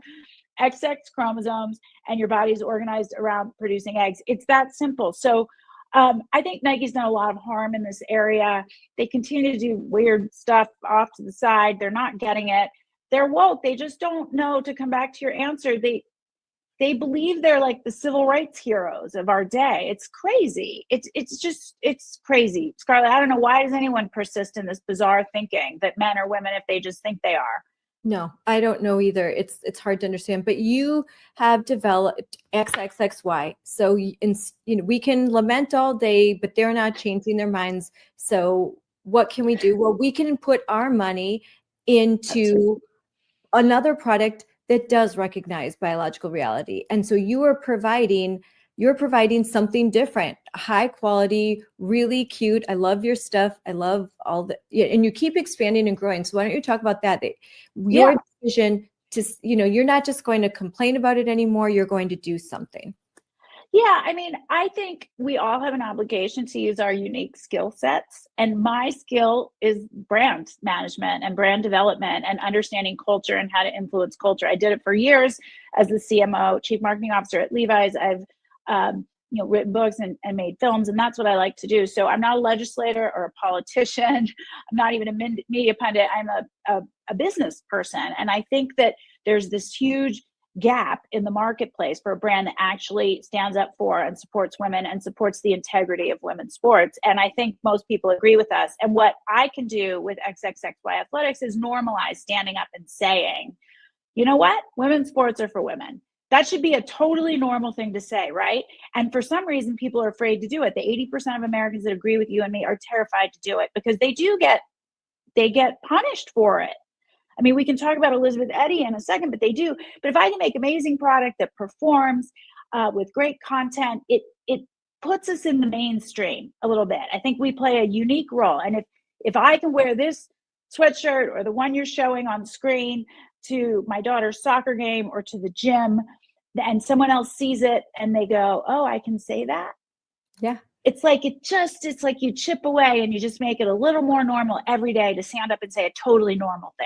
XX chromosomes and your body's organized around producing eggs. It's that simple. So I think Nike's done a lot of harm in this area. They continue to do weird stuff off to the side. They're not getting it. They're woke. They just don't know, to come back to your answer. They believe they're like the civil rights heroes of our day. It's crazy. It's crazy. Scarlett, I don't know, why does anyone persist in this bizarre thinking that men are women if they just think they are? No, I don't know either. It's hard to understand. But you have developed XXXY. So we can lament all day, but they're not changing their minds. So what can we do? Well, we can put our money into another product that does recognize biological reality. And so you're providing something different, high quality, really cute. I love your stuff. I love all the, and you keep expanding and growing. So why don't you talk about that? Your decision to, you're not just going to complain about it anymore. You're going to do something. Yeah, I mean, I think we all have an obligation to use our unique skill sets. And my skill is brand management and brand development and understanding culture and how to influence culture. I did it for years as the CMO, Chief Marketing Officer at Levi's. I've written books and made films, and that's what I like to do. So I'm not a legislator or a politician. I'm not even a media pundit. I'm a business person. And I think that there's this huge gap in the marketplace for a brand that actually stands up for and supports women and supports the integrity of women's sports. And I think most people agree with us. And what I can do with XXXY Athletics is normalize standing up and saying, you know what? Women's sports are for women. That should be a totally normal thing to say, right? And for some reason, people are afraid to do it. The 80% of Americans that agree with you and me are terrified to do it because they get punished for it. I mean, we can talk about Elizabeth Eddy in a second, but they do. But if I can make amazing product that performs with great content, it puts us in the mainstream a little bit. I think we play a unique role. And if I can wear this sweatshirt or the one you're showing on screen to my daughter's soccer game or to the gym, and someone else sees it and they go, oh, I can say that. Yeah. It's like you chip away and you just make it a little more normal every day to stand up and say a totally normal thing.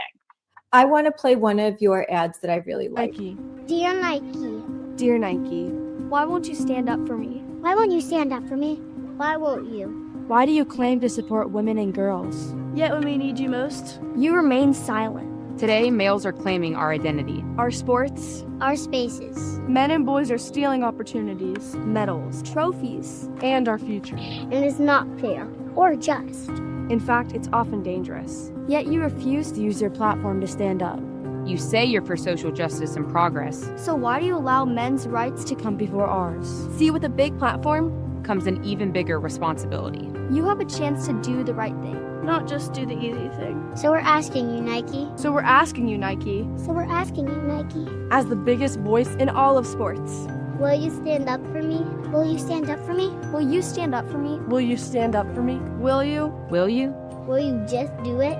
I want to play one of your ads that I really like. Nike. Dear Nike. Dear Nike, why won't you stand up for me? Why won't you stand up for me? Why won't you? Why do you claim to support women and girls? Yet when we need you most, You remain silent. Today, males are claiming our identity. Our sports, Our spaces. men and boys are stealing opportunities, medals, trophies, and our future. And it's not fair or just. In fact, it's often dangerous. Yet you refuse to use your platform to stand up. You say you're for social justice and progress. So why do you allow men's rights to come before ours? See, with a big platform, Comes an even bigger responsibility. you have a chance to do the right thing, not just do the easy thing. So we're asking you, Nike. So we're asking you, Nike, So we're asking you, Nike. as the biggest voice in all of sports, Will you stand up for me? Will you stand up for me? will you stand up for me? Will you stand up for me? Will you? Will you? Will you just do it?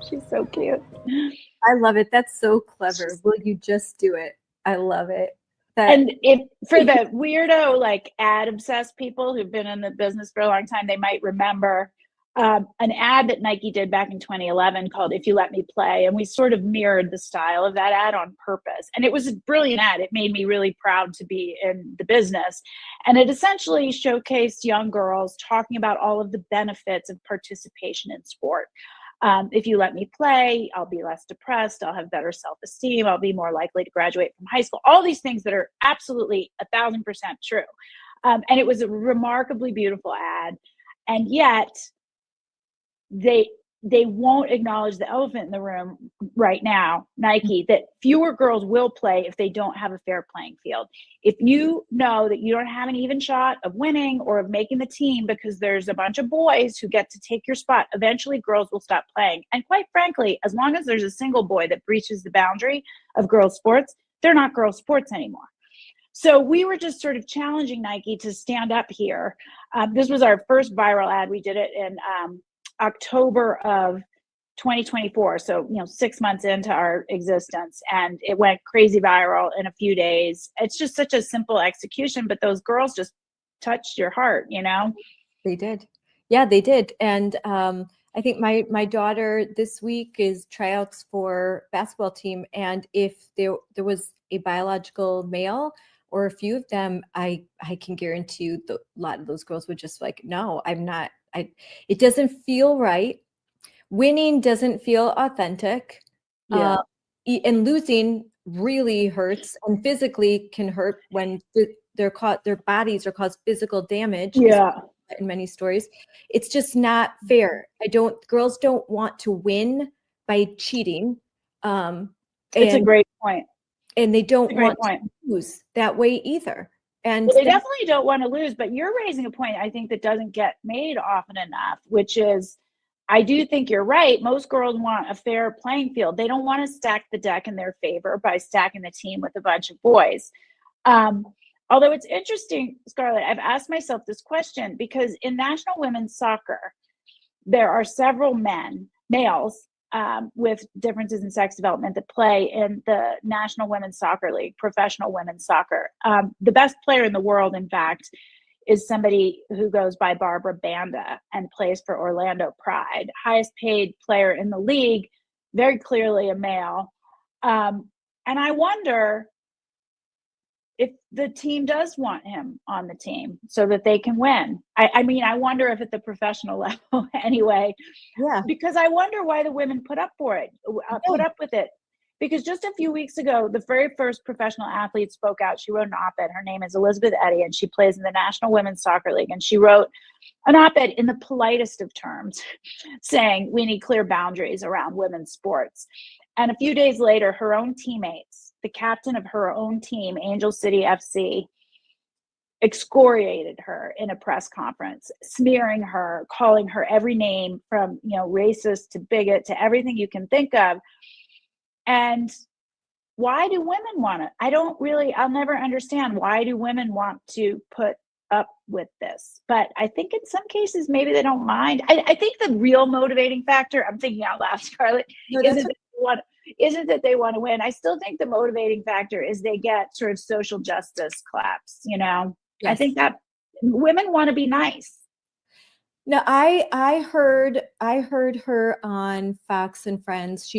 She's so cute. I love it. That's so clever. Will you just do it? I love it. That And if for the weirdo, like ad obsessed people who've been in the business for a long time, they might remember an ad that Nike did back in 2011 called "If You Let Me Play," and we sort of mirrored the style of that ad on purpose. And it was a brilliant ad. It made me really proud to be in the business, and it essentially showcased young girls talking about all of the benefits of participation in sport. If you let me play, I'll be less depressed. I'll have better self-esteem. I'll be more likely to graduate from high school. All these things that are absolutely 1,000% true. And it was a remarkably beautiful ad. And yet they won't acknowledge the elephant in the room right now, Nike, that fewer girls will play if they don't have a fair playing field. If you know that you don't have an even shot of winning or of making the team because there's a bunch of boys who get to take your spot, eventually girls will stop playing. And quite frankly, as long as there's a single boy that breaches the boundary of girls' sports, they're not girls' sports anymore. So we were just sort of challenging Nike to stand up here. This was our first viral ad. We did it in October of 2024, so 6 months into our existence, and it went crazy viral in a few days. It's just such a simple execution, but those girls just touched your heart. they did. Yeah, they did. And I think my daughter this week is tryouts for basketball team, and if there was a biological male or a few of them, I can guarantee you a lot of those girls would just like, no, I'm not. It doesn't feel right. Winning doesn't feel authentic. Yeah. And losing really hurts, and physically can hurt when their bodies are caused physical damage. Yeah. In many stories, it's just not fair. Girls don't want to win by cheating. It's a great point. And they don't want point. to lose that way either. And Well, they definitely don't want to lose, but you're raising a point I think that doesn't get made often enough, which is, I do think you're right. Most girls want a fair playing field. They don't want to stack the deck in their favor by stacking the team with a bunch of boys. Although it's interesting, Scarlett, I've asked myself this question because in National Women's Soccer, there are several males, with differences in sex development that play in the National Women's Soccer League, professional women's soccer. The best player in the world, in fact, is somebody who goes by Barbara Banda and plays for Orlando Pride. Highest paid player in the league, very clearly a male. And I wonder if the team does want him on the team so that they can win. I mean, I wonder if at the professional level anyway, because I wonder why the women put up with it. Because just a few weeks ago, the very first professional athlete spoke out. She wrote an op-ed. Her name is Elizabeth Eddy, and she plays in the National Women's Soccer League. And she wrote an op-ed in the politest of terms saying we need clear boundaries around women's sports. And a few days later, her own teammates, the captain of her own team, Angel City FC, excoriated her in a press conference, smearing her, calling her every name from, racist to bigot to everything you can think of. And why do women want to? I'll never understand, why do women want to put up with this? But I think in some cases, maybe they don't mind. I think the real motivating factor, I'm thinking out loud, Scarlett, isn't that they want to win. I still think the motivating factor is they get sort of social justice claps, Yes. I think that women want to be nice. No, I heard her on Fox and Friends.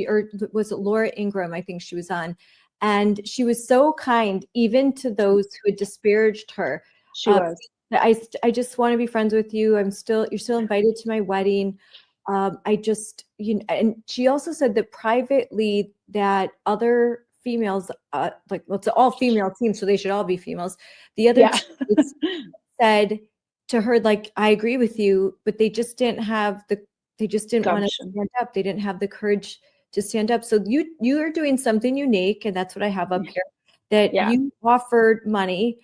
Was it Laura Ingraham? I think she was on, and she was so kind, even to those who had disparaged her. She was. I just want to be friends with you. You're still invited to my wedding. I just, and she also said that privately that other females, well, it's an all female team, so they should all be females. The other Yeah. teammates said to her, like, I agree with you, but they just didn't want to Gumption. stand up. They didn't have the courage to stand up. So you are doing something unique, and that's what I have up here, that Yeah. you offered money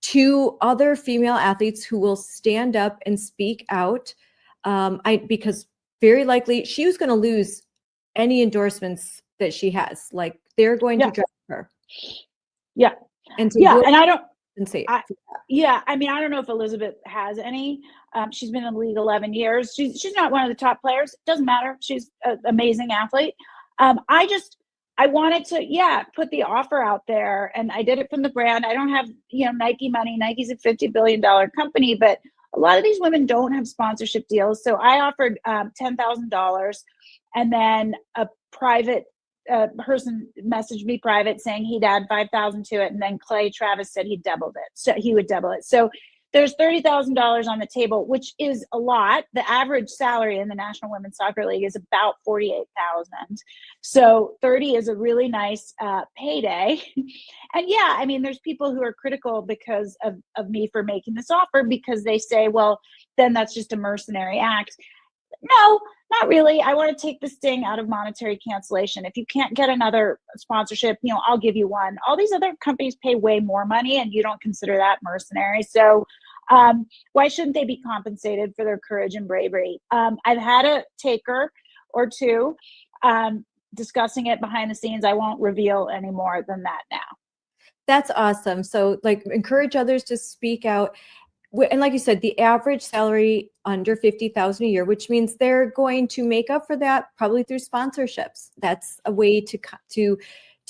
to other female athletes who will stand up and speak out. Because very likely she was going to lose any endorsements that she has. Like, they're going to drop her. Yeah. And so Yeah. And I don't, compensate I- for that. yeah, I mean, I don't know if Elizabeth has any. She's been in the league 11 years. She's not one of the top players. Doesn't matter. She's an amazing athlete. I wanted to, put the offer out there, and I did it from the brand. I don't have, Nike money. Nike's a $50 billion company, but a lot of these women don't have sponsorship deals. So I offered $10,000, and then a private person messaged me private saying he'd add 5,000 to it, and then Clay Travis said he would double it. So there's $30,000 on the table, which is a lot. The average salary in the National Women's Soccer League is about $48,000. So 30 is a really nice payday. And yeah, I mean, there's people who are critical because of me for making this offer, because they say, well, then that's just a mercenary act. No, not really. I want to take the sting out of monetary cancellation. If you can't get another sponsorship, I'll give you one. All these other companies pay way more money, and you don't consider that mercenary. So why shouldn't they be compensated for their courage and bravery? I've had a taker or two discussing it behind the scenes. I won't reveal any more than that now. That's awesome. So, like, encourage others to speak out. And like you said, the average salary under $50,000 a year, which means they're going to make up for that probably through sponsorships. That's a way to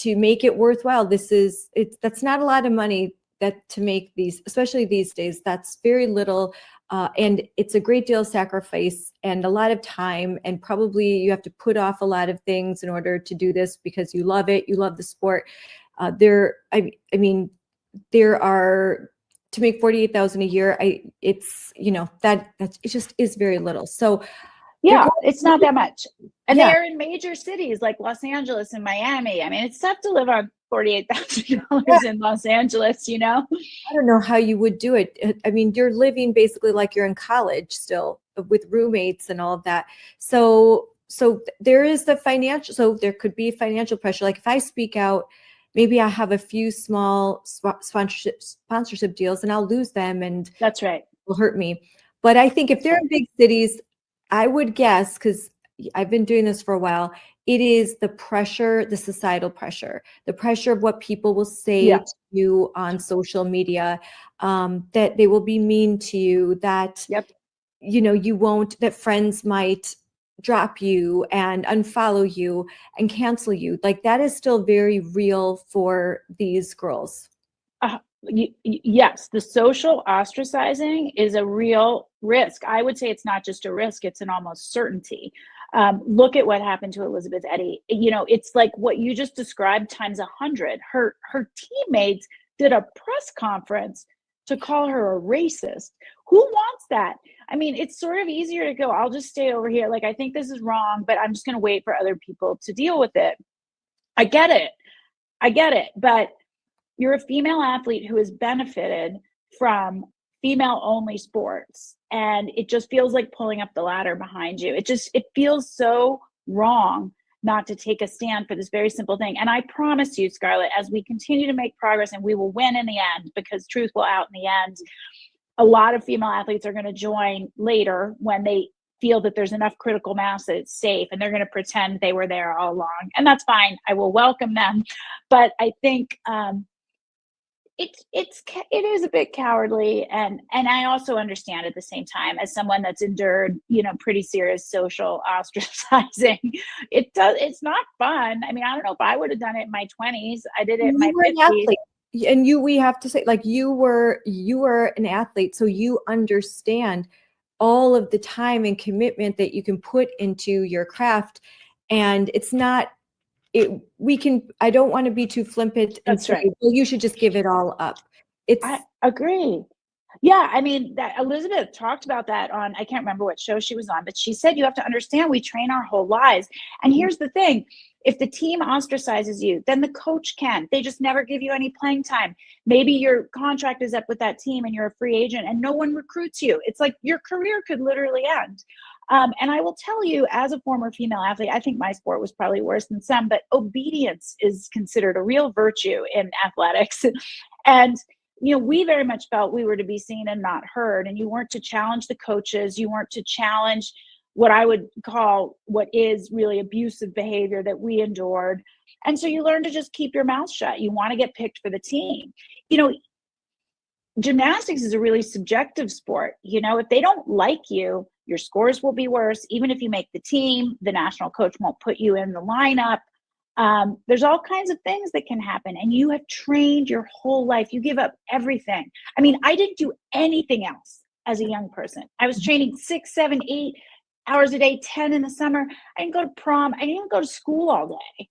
make it worthwhile. That's not a lot of money to make these, especially these days. That's very little, and it's a great deal of sacrifice and a lot of time. And probably you have to put off a lot of things in order to do this because you love it. You love the sport. There are. To make $48,000 a year, it just is very little. So yeah, it's not that much. And Yeah. they're in major cities like Los Angeles and Miami. I mean, it's tough to live on $48,000 in Los Angeles, I don't know how you would do it. I mean, you're living basically like you're in college still with roommates and all of that. So there is the financial, so there could be financial pressure. Like, if I speak out, maybe I have a few small sponsorship deals and I'll lose them, and that's right. It will hurt me. But I think if they're in big cities, I would guess, because I've been doing this for a while, it is the pressure, the societal pressure, the pressure of what people will say to you on social media, that they will be mean to you, that, you won't, that friends might drop you and unfollow you and cancel you. Like, that is still very real for these girls. Yes, the social ostracizing is a real risk. I would say it's not just a risk, it's an almost certainty. Look at what happened to Elizabeth Eddy. It's like what you just described times 100. Her teammates did a press conference to call her a racist. Who wants that? I mean, it's sort of easier to go, I'll just stay over here. Like, I think this is wrong, but I'm just going to wait for other people to deal with it. I get it. But you're a female athlete who has benefited from female only sports. And it just feels like pulling up the ladder behind you. It feels so wrong not to take a stand for this very simple thing. And I promise you, Scarlett, as we continue to make progress, and we will win in the end, because truth will out in the end, a lot of female athletes are going to join later when they feel that there's enough critical mass that it's safe, and they're going to pretend they were there all along. And that's fine. I will welcome them. But I think it is a bit cowardly, and I also understand at the same time, as someone that's endured pretty serious social ostracizing, it's not fun. I mean, I don't know if I would have done it in my 20s. I did it in my 50s. And we have to say, like, you were an athlete, so you understand all of the time and commitment that you can put into your craft. And it's not, I don't want to be too flippant and say, well, you should just give it all up. I agree. Yeah, I mean, that Elizabeth talked about that on, I can't remember what show she was on, but she said you have to understand we train our whole lives. And here's the thing, if the team ostracizes you, then the coach can. They just never give you any playing time. Maybe your contract is up with that team and you're a free agent and no one recruits you. It's like your career could literally end. And I will tell you, as a former female athlete, I think my sport was probably worse than some, but obedience is considered a real virtue in athletics. And we very much felt we were to be seen and not heard. And you weren't to challenge the coaches. You weren't to challenge what I would call what is really abusive behavior that we endured. And so you learn to just keep your mouth shut. You want to get picked for the team. Gymnastics is a really subjective sport. If they don't like you, your scores will be worse. Even if you make the team, the national coach won't put you in the lineup. There's all kinds of things that can happen, and you have trained your whole life. You give up everything. I mean, I didn't do anything else as a young person. I was training 6, 7, 8 hours a day, 10 in the summer. I didn't go to prom. I didn't even go to school all day.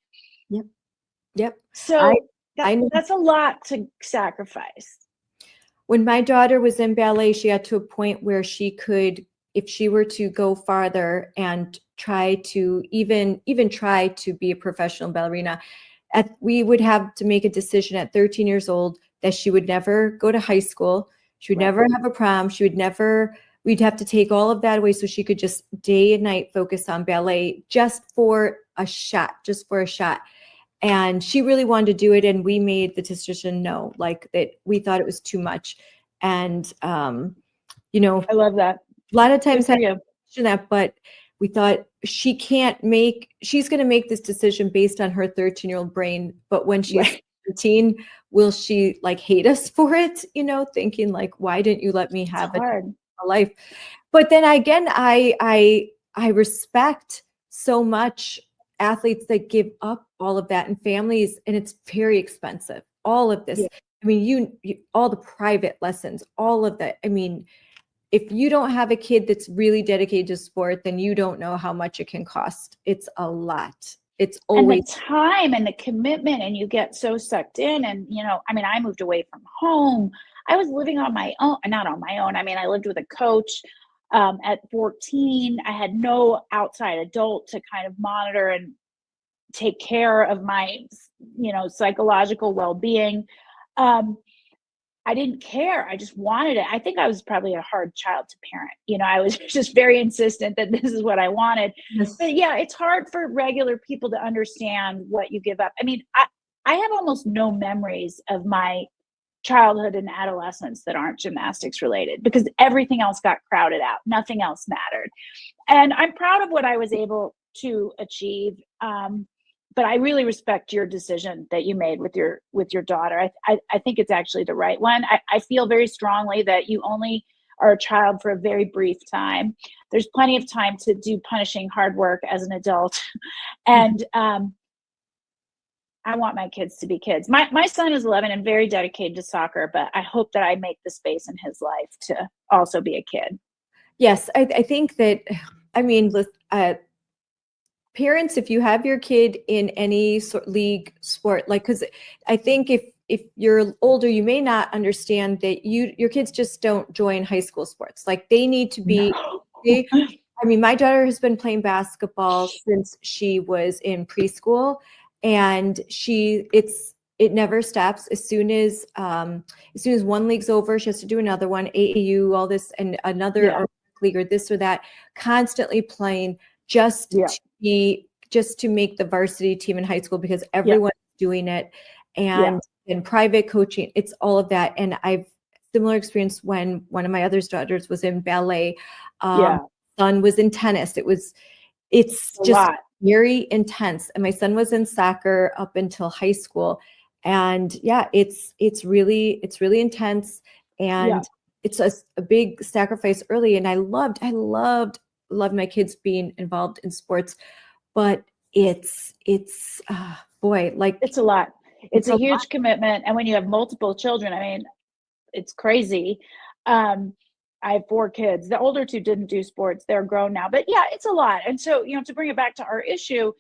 Yep. So I know. that's a lot to sacrifice. When my daughter was in ballet, she got to a point where she could, if she were to go farther and try to even try to be a professional ballerina, we would have to make a decision at 13 years old that she would never go to high school. She would never have a prom. We'd have to take all of that away so she could just day and night focus on ballet just for a shot. And she really wanted to do it. And we made the decision, no, like that we thought it was too much. And, I love that. A lot of times Good for you. that, but we thought she's going to make this decision based on her 13-year-old brain. But when she's 13, will she like hate us for it? Thinking like, why didn't you let me have a life? But then again, I respect so much athletes that give up all of that and families, and it's very expensive. All of this. Yeah. I mean, you all the private lessons, all of that. I mean, if you don't have a kid that's really dedicated to sport, then you don't know how much it can cost. It's a lot. It's always and the time and the commitment, and you get so sucked in. And I moved away from home. I was living on my own, not on my own. I mean, I lived with a coach at 14. I had no outside adult to kind of monitor and take care of my, psychological well-being. I didn't care. I just wanted it. I think I was probably a hard child to parent. I was just very insistent that this is what I wanted. Yes. But yeah, it's hard for regular people to understand what you give up. I mean, I have almost no memories of my childhood and adolescence that aren't gymnastics related because everything else got crowded out. Nothing else mattered. And I'm proud of what I was able to achieve. But I really respect your decision that you made with your daughter. I think it's actually the right one. I feel very strongly that you only are a child for a very brief time. There's plenty of time to do punishing hard work as an adult. And I want my kids to be kids. My son is 11 and very dedicated to soccer, but I hope that I make the space in his life to also be a kid. Yes, I think that, parents, if you have your kid in any league sport, because I think if you're older, you may not understand that your kids just don't join high school sports. Like they need to be. No. My daughter has been playing basketball since she was in preschool, and it never stops. As soon as one league's over, she has to do another one, AAU, all this, and another league or this or that, constantly playing just to make the varsity team in high school because everyone's doing it. And in private coaching, it's all of that. And I've similar experience when one of my other daughters was in ballet. Son was in tennis. It's just very intense. And my son was in soccer up until high school. And it's really intense. And it's a big sacrifice early. And I loved my kids being involved in sports, but it's a lot. It's a huge commitment. And when you have multiple children, it's crazy. I have 4 kids. The older 2 didn't do sports. They're grown now, but it's a lot. And so, to bring it back to our issue,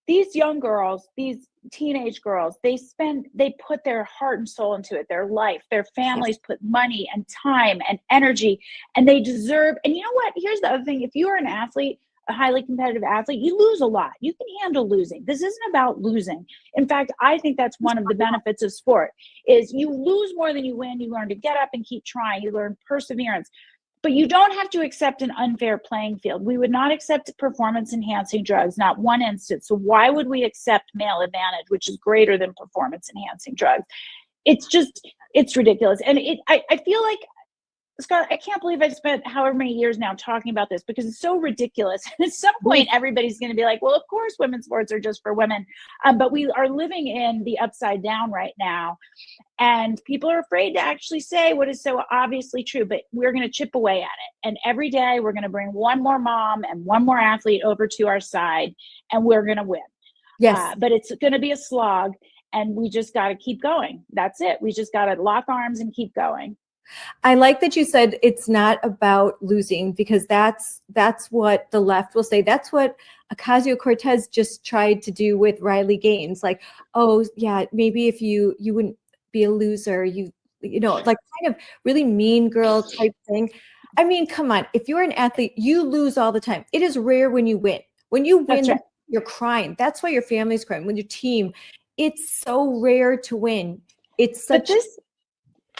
these young girls, these teenage girls, they put their heart and soul into it, their life, their families put money and time and energy, and they deserve. And you know what? Here's the other thing. If you are an athlete, a highly competitive athlete, you lose a lot. You can handle losing. This isn't about losing. In fact, I think that's one of the benefits of sport is you lose more than you win. You learn to get up and keep trying. You learn perseverance. But you don't have to accept an unfair playing field. We would not accept performance-enhancing drugs, not one instance. So why would we accept male advantage, which is greater than performance-enhancing drugs? It's ridiculous. And I feel like, Scott, I can't believe I spent however many years now talking about this because it's so ridiculous. At some point, everybody's going to be like, well, of course, women's sports are just for women. But we are living in the upside down right now. And people are afraid to actually say what is so obviously true, but we're going to chip away at it. And every day we're going to bring one more mom and one more athlete over to our side, and we're going to win. Yes. But it's going to be a slog, and we just got to keep going. That's it. We just got to lock arms and keep going. I like that you said it's not about losing, because that's what the left will say. That's what Ocasio-Cortez just tried to do with Riley Gaines. Like, oh yeah, maybe if you wouldn't be a loser, you know, like kind of really mean girl type thing. I mean, come on, if you're an athlete, you lose all the time. It is rare when you win. When you win, right. You're crying. That's why your family's crying. When your team, it's so rare to win. It's such.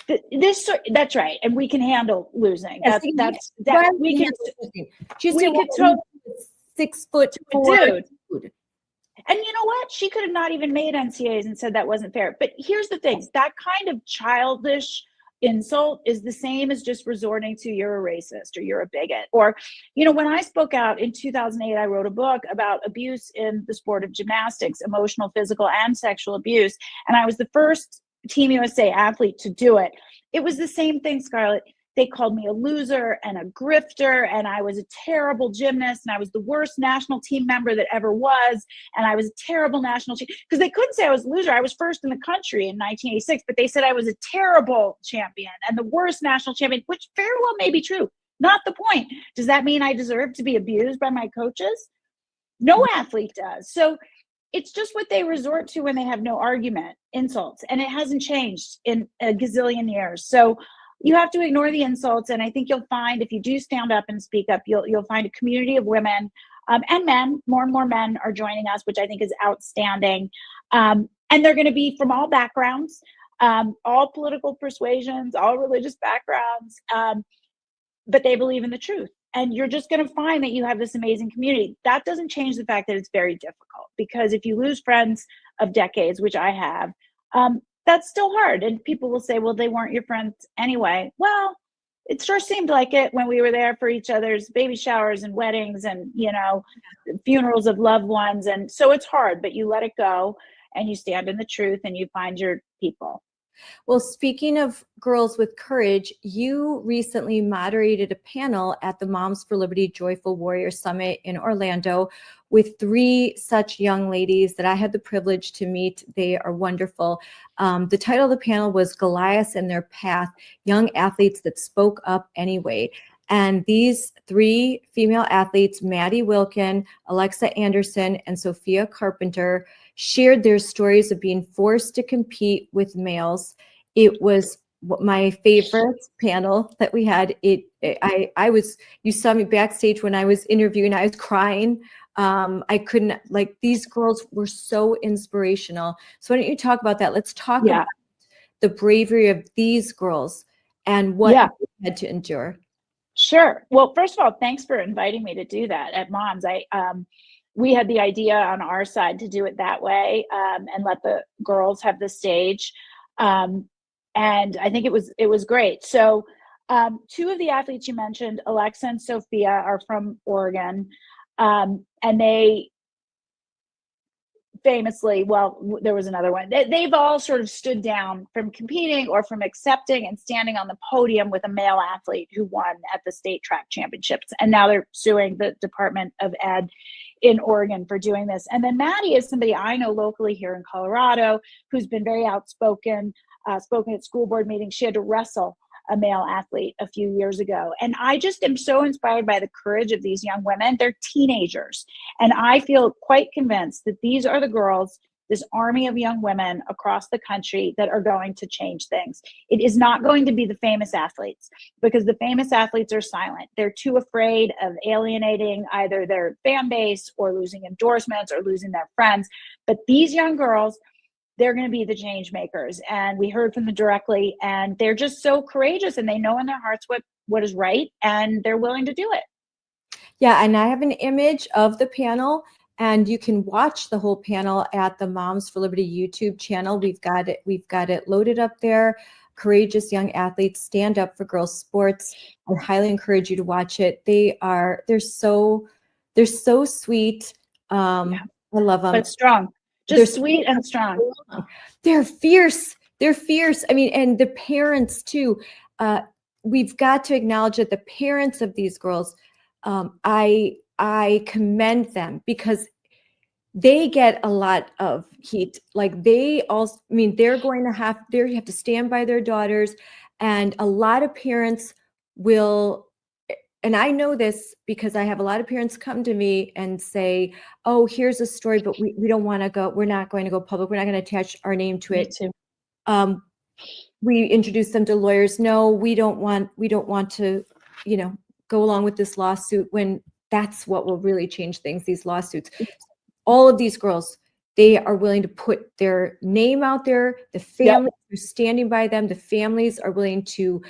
That's right, and we can handle losing. Yes, We can. Just we could totally 6'4" dude. And you know what? She could have not even made NCAAs and said that wasn't fair. But here's the thing: that kind of childish insult is the same as just resorting to "you're a racist" or "you're a bigot." Or, you know, when I spoke out in 2008, I wrote a book about abuse in the sport of gymnastics, emotional, physical, and sexual abuse, and I was the first Team USA athlete to do it. It was the same thing, Scarlett. They called me a loser and a grifter, and I was a terrible gymnast, and I was the worst national team member that ever was, and I was a terrible national team, because they couldn't say I was a loser. I was first in the country in 1986, but they said I was a terrible champion and the worst national champion, which very well may be true. Not the point. Does that mean I deserve to be abused by my coaches? No athlete does. So it's just what they resort to when they have no argument, insults, and it hasn't changed in a gazillion years. So you have to ignore the insults, and I think you'll find if you do stand up and speak up, you'll find a community of women and men. More and more men are joining us, which I think is outstanding. And they're going to be from all backgrounds, all political persuasions, all religious backgrounds, but they believe in the truth. And you're just going to find that you have this amazing community. That doesn't change the fact that it's very difficult, because if you lose friends of decades, which I have, that's still hard. And people will say, well, they weren't your friends anyway. Well, it sure seemed like it when we were there for each other's baby showers and weddings and, you know, funerals of loved ones. And so it's hard, but you let it go and you stand in the truth and you find your people. Well, speaking of girls with courage, you recently moderated a panel at the Moms for Liberty Joyful Warrior Summit in Orlando with 3 such young ladies that I had the privilege to meet. They are wonderful. The title of the panel was Goliaths in Their Path, Young Athletes That Spoke Up Anyway. And these 3 female athletes, Maddie Wilkin, Alexa Anderson, and Sophia Carpenter, shared their stories of being forced to compete with males. It was my favorite panel that we had. I was, you saw me backstage when I was interviewing, I was crying. I couldn't, like, these girls were so inspirational. So why don't you talk about that? Let's talk about the bravery of these girls and what they had to endure. Sure. Well, first of all, thanks for inviting me to do that at Moms. We had the idea on our side to do it that way, and let the girls have the stage. And I think it was great. So 2 of the athletes you mentioned, Alexa and Sophia, are from Oregon. And they famously, well, there was another one. They've all sort of stood down from competing or from accepting and standing on the podium with a male athlete who won at the state track championships. And now they're suing the Department of Ed in Oregon for doing this. And then Maddie is somebody I know locally here in Colorado who's been very outspoken, spoken at school board meetings. She had to wrestle a male athlete a few years ago. And I just am so inspired by the courage of these young women. They're teenagers. And I feel quite convinced that these are the girls, this army of young women across the country that are going to change things. It is not going to be the famous athletes, because the famous athletes are silent. They're too afraid of alienating either their fan base or losing endorsements or losing their friends. But these young girls, they're going to be the change makers. And we heard from them directly, and they're just so courageous, and they know in their hearts what is right, and they're willing to do it. Yeah, and I have an image of the panel, and you can watch the whole panel at the Moms for Liberty YouTube channel. We've got it loaded up there. Courageous young athletes stand up for girls sports. I highly encourage you to watch it. They're so sweet. I love them. But strong. They're sweet and strong. They're fierce. I mean, and the parents too. We've got to acknowledge that the parents of these girls, I commend them, because they get a lot of heat. Like they also, I mean, they have to stand by their daughters, and a lot of parents will. And I know this because I have a lot of parents come to me and say, "Oh, here's a story, but we don't want to go. We're not going to go public. We're not going to attach our name to it." We introduce them to lawyers. No, we don't want to, go along with this lawsuit, when that's what will really change things. These lawsuits. All of these girls, they are willing to put their name out there. The families are standing by them. The families are willing to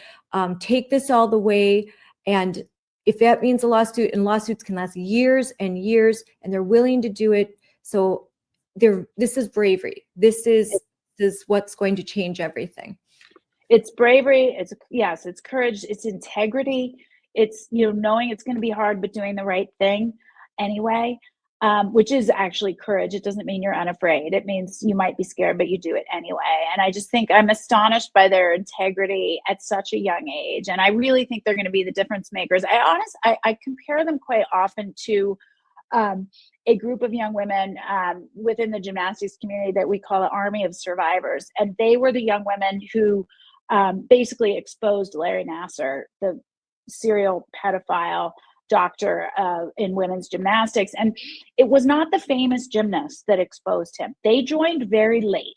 take this all the way. And if that means a lawsuit, and lawsuits can last years and years, and they're willing to do it. So this is bravery. This is what's going to change everything. It's bravery. It's courage. It's integrity. It's, knowing it's going to be hard, but doing the right thing anyway, which is actually courage. It doesn't mean you're unafraid. It means you might be scared, but you do it anyway. And I just think I'm astonished by their integrity at such a young age. And I really think they're going to be the difference makers. I compare them quite often to a group of young women within the gymnastics community that we call the Army of Survivors. And they were the young women who basically exposed Larry Nassar, the serial pedophile doctor in women's gymnastics. And it was not the famous gymnasts that exposed him. They joined very late.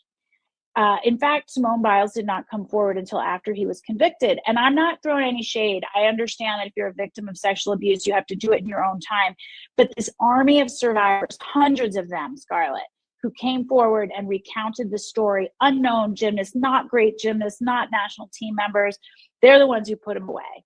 In fact, Simone Biles did not come forward until after he was convicted. And I'm not throwing any shade. I understand that if you're a victim of sexual abuse, you have to do it in your own time. But this army of survivors, hundreds of them, Scarlett, who came forward and recounted the story, unknown gymnasts, not great gymnasts, not national team members, they're the ones who put him away.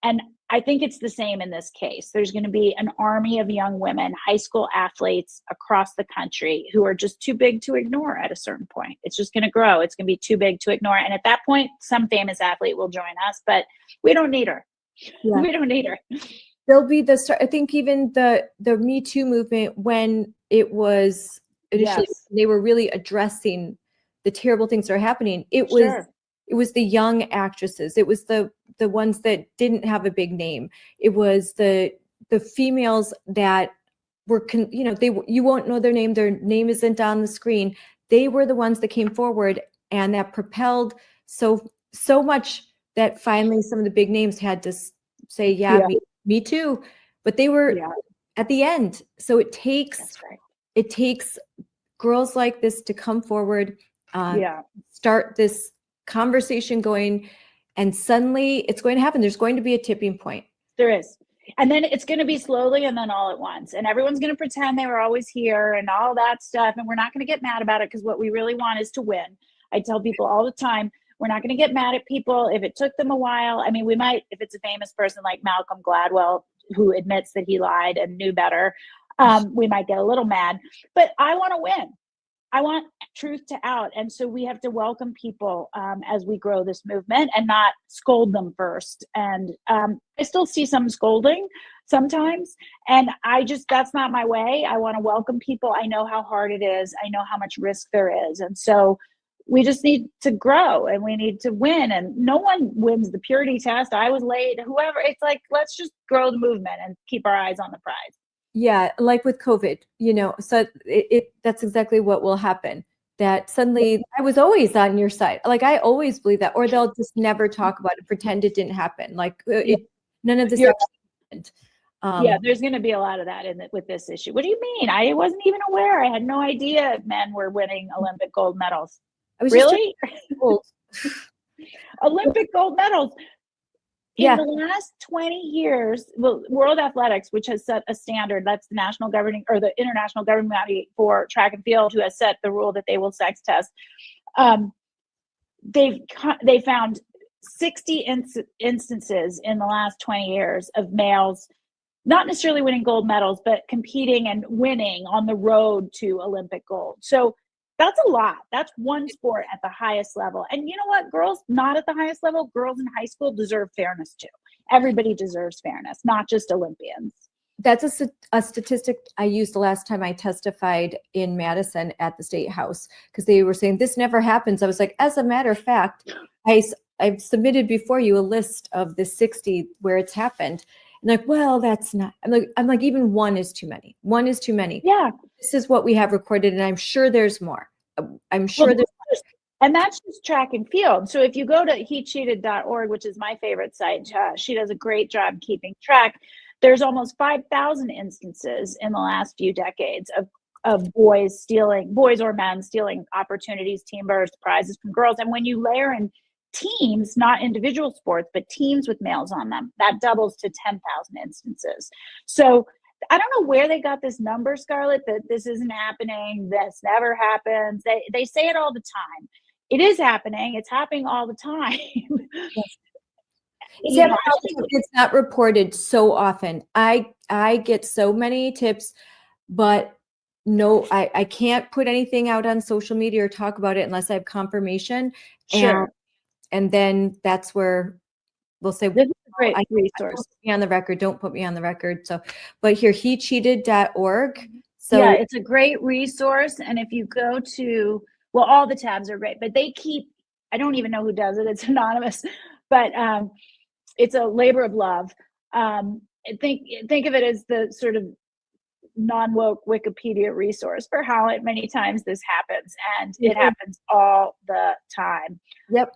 And I think it's the same in this case. There's going to be an army of young women, high school athletes across the country who are just too big to ignore at a certain point. It's just going to grow. It's going to be too big to ignore. And at that point, some famous athlete will join us, but we don't need her. Yeah. We don't need her. There'll be I think even the Me Too movement, when it was initially, they were really addressing the terrible things that are happening. It was the young actresses. It was the ones that didn't have a big name. It was the females that were, you won't know their name. Their name isn't on the screen. They were the ones that came forward, and that propelled so much that finally some of the big names had to say, me too. But they were at the end. So it takes girls like this to come forward, start this conversation going, and suddenly it's going to happen. There's going to be a tipping point. There is. And then it's going to be slowly and then all at once. And everyone's going to pretend they were always here and all that stuff. And we're not going to get mad about it, because what we really want is to win. I tell people all the time, we're not going to get mad at people if it took them a while. I mean, we might, if it's a famous person like Malcolm Gladwell, who admits that he lied and knew better, we might get a little mad. But I want to win. I want truth to out. And so we have to welcome people as we grow this movement, and not scold them first. And I still see some scolding sometimes. And that's not my way. I want to welcome people. I know how hard it is. I know how much risk there is. And so we just need to grow, and we need to win. And no one wins the purity test. I was late, whoever. It's like, let's just grow the movement and keep our eyes on the prize. Yeah, like with COVID, so that's exactly what will happen. that suddenly I was always on your side. Like I always believe that, or they'll just never talk about it, pretend it didn't happen. Like none of this You're- actually happened. Yeah, there's going to be a lot of that with this issue. What do you mean? I wasn't even aware. I had no idea men were winning Olympic gold medals. I was Really? Old. Olympic gold medals. Yeah. In the last 20 years, well, World Athletics, which has set a standard, that's the national governing or the international governing body for track and field, who has set the rule that they will sex test. They found 60 instances in the last 20 years of males not necessarily winning gold medals, but competing and winning on the road to Olympic gold. So that's a lot. That's one sport at the highest level. And you know what? Girls not at the highest level, girls in high school deserve fairness too. Everybody deserves fairness, not just Olympians. That's a statistic I used the last time I testified in Madison at the State House, because they were saying this never happens. I was like, as a matter of fact, I've submitted before you a list of the 60 where it's happened. And like, well, that's not. I'm like, even one is too many. One is too many. Yeah, this is what we have recorded, and I'm sure there's more. I'm sure there's. And that's just track and field. So if you go to hecheated.org, which is my favorite site, she does a great job keeping track. There's almost 5,000 instances in the last few decades of boys or men stealing opportunities, team births, prizes from girls. And when you layer in teams, not individual sports, but teams with males on them, that doubles to 10,000 instances. So I don't know where they got this number, Scarlett, that this isn't happening, this never happens. They say it all the time. It is happening. It's happening all the time. It's not reported so often. I get so many tips, but no, I can't put anything out on social media or talk about it unless I have confirmation. Sure. And then that's where they'll say, this is a great resource. Put me on the record. Don't put me on the record. So, but here, hecheated.org. So yeah, it's a great resource. And if you go to, well, all the tabs are great, but they keep, I don't even know who does it. It's anonymous, but it's a labor of love. Think of it as the sort of non-woke Wikipedia resource for how many times this happens. And it happens all the time. Yep.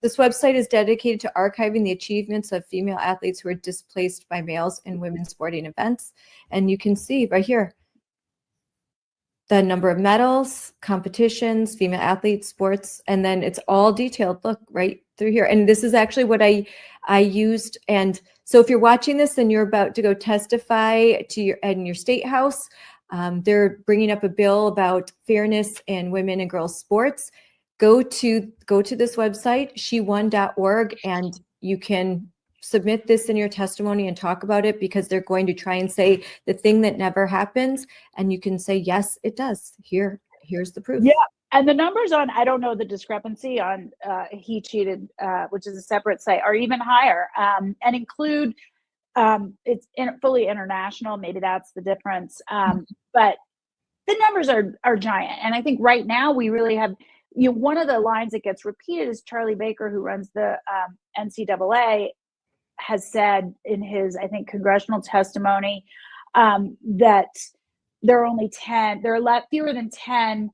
This website is dedicated to archiving the achievements of female athletes who are displaced by males in women's sporting events. And you can see right here the number of medals, competitions, female athletes, sports, and then it's all detailed. Look right through here. And this is actually what I used. And so if you're watching this and you're about to go testify in your state house, they're bringing up a bill about fairness in women and girls sports. Go to this website, shewon.org, and you can submit this in your testimony and talk about it, because they're going to try and say the thing that never happens, and you can say, yes, it does. Here's the proof. Yeah. And the numbers on, I don't know the discrepancy on He Cheated, which is a separate site, are even higher, and include, it's fully international. Maybe that's the difference. But the numbers are giant. And I think right now we really have, one of the lines that gets repeated is Charlie Baker, who runs the NCAA, has said in his, I think, congressional testimony that there are fewer than 10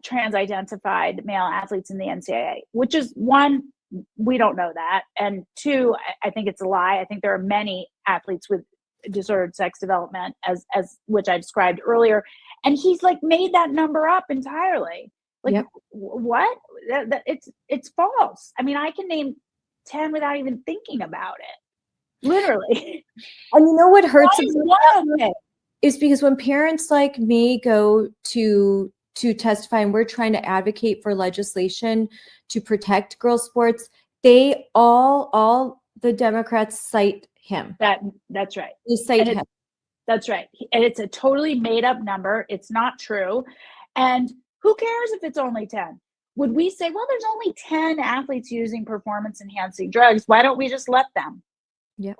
trans-identified male athletes in the NCAA, which is one, we don't know that. And two, I think it's a lie. I think there are many athletes with disordered sex development, as which I described earlier. And he's like made that number up entirely. Like, yep. What? It's false. I mean, I can name 10 without even thinking about it. Literally. And you know what hurts is because when parents like me go to testify and we're trying to advocate for legislation to protect girls' sports, they all the Democrats cite him. That's right. They cite him. That's right. And it's a totally made up number. It's not true. And who cares if it's only 10? Would we say, well, there's only 10 athletes using performance enhancing drugs. Why don't we just let them? Yeah.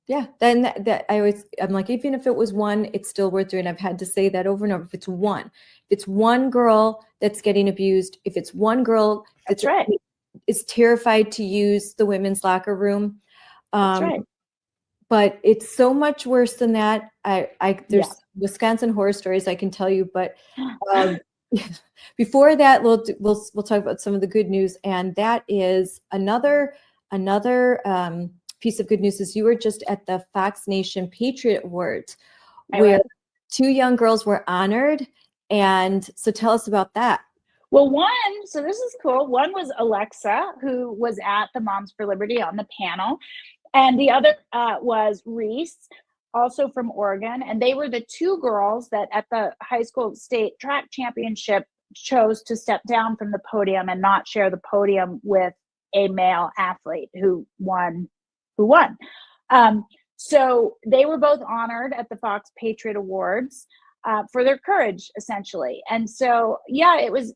Yeah. Then I'm like, even if it was one, it's still worth doing. I've had to say that over and over. If it's one girl that's getting abused, if it's one girl that's right, is terrified to use the women's locker room. That's right. But it's so much worse than that. There's Wisconsin horror stories I can tell you, but before that, we'll talk about some of the good news, and that is another piece of good news is you were just at the Fox Nation Patriot Awards, where 2 young girls were honored, and so tell us about that. Well, so this is cool. One was Alexa, who was at the Moms for Liberty on the panel, and the other was Reese, also from Oregon, and they were the 2 girls that at the high school state track championship chose to step down from the podium and not share the podium with a male athlete who won. So they were both honored at the Fox Patriot Awards for their courage, essentially. And so, yeah, it was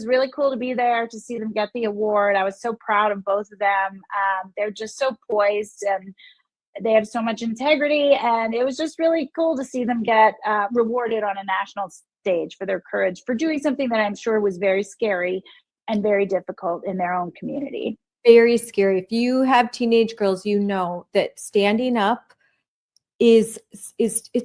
really cool to be there to see them get the award. I was so proud of both of them. They're just so poised and they have so much integrity. And it was just really cool to see them get rewarded on a national stage for their courage, for doing something that I'm sure was very scary and very difficult in their own community. Very scary. If you have teenage girls, you know that standing up it's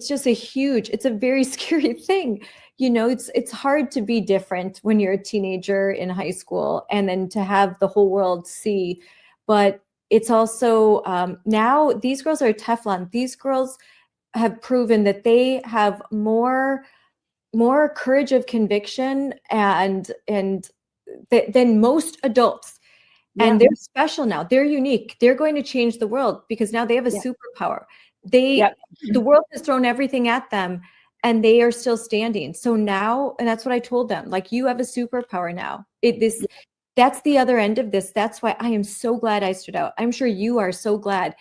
just it's a very scary thing. You know, it's hard to be different when you're a teenager in high school and then to have the whole world see. But it's also now these girls are Teflon. These girls have proven that they have more courage of conviction and than most adults. Yeah. And they're special now. They're unique. They're going to change the world because now they have a superpower. The world has thrown everything at them and they are still standing. So now, and that's what I told them, like, you have a superpower now. That's the other end of this. That's why I am so glad I stood out. I'm sure you are so glad.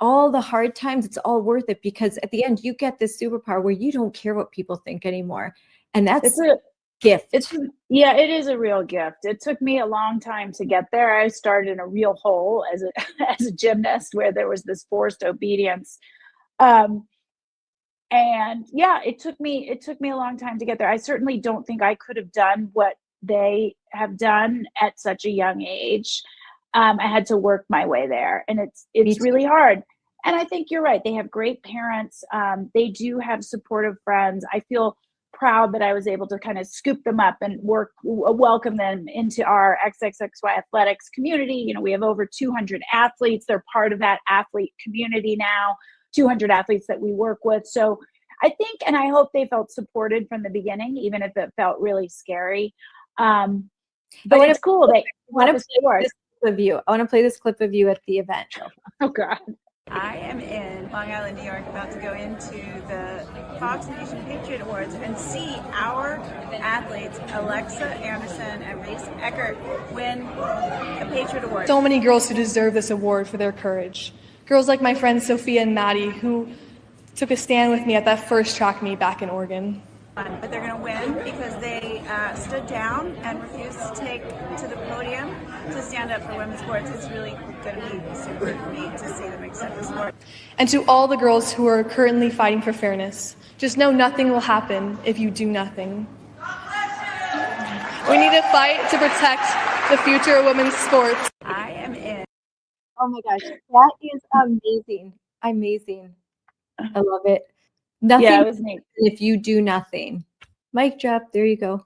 All the hard times, it's all worth it because at the end you get this superpower where you don't care what people think anymore. And that's a gift. It is a real gift. It took me a long time to get there. I started in a real hole as a gymnast where there was this forced obedience. And yeah, it took me a long time to get there. I certainly don't think I could have done what they have done at such a young age. I had to work my way there, and it's really hard. And I think you're right. They have great parents. They do have supportive friends. I feel proud that I was able to kind of scoop them up and welcome them into our XXXY Athletics community. You know, we have over 200 athletes. They're part of that athlete community now, 200 athletes that we work with. So I think, and I hope they felt supported from the beginning, even if it felt really scary. But it's cool. I want to play this clip of you at the event. Oh God. I am in Long Island, New York, about to go into the Fox Nation Patriot Awards and see our athletes, Alexa Anderson and Reese Eckert, win a Patriot Award. So many girls who deserve this award for their courage. Girls like my friends Sophia and Maddie, who took a stand with me at that first track meet back in Oregon. But they're going to win because they stood down and refused to take to the podium to stand up for women's sports. It's really going to be super neat to see them accept this award. And to all the girls who are currently fighting for fairness, just know nothing will happen if you do nothing. We need to fight to protect the future of women's sports. I am in. Oh my gosh, that is amazing. Amazing. I love it. Nothing it was neat. If you do nothing. Mic drop. There you go.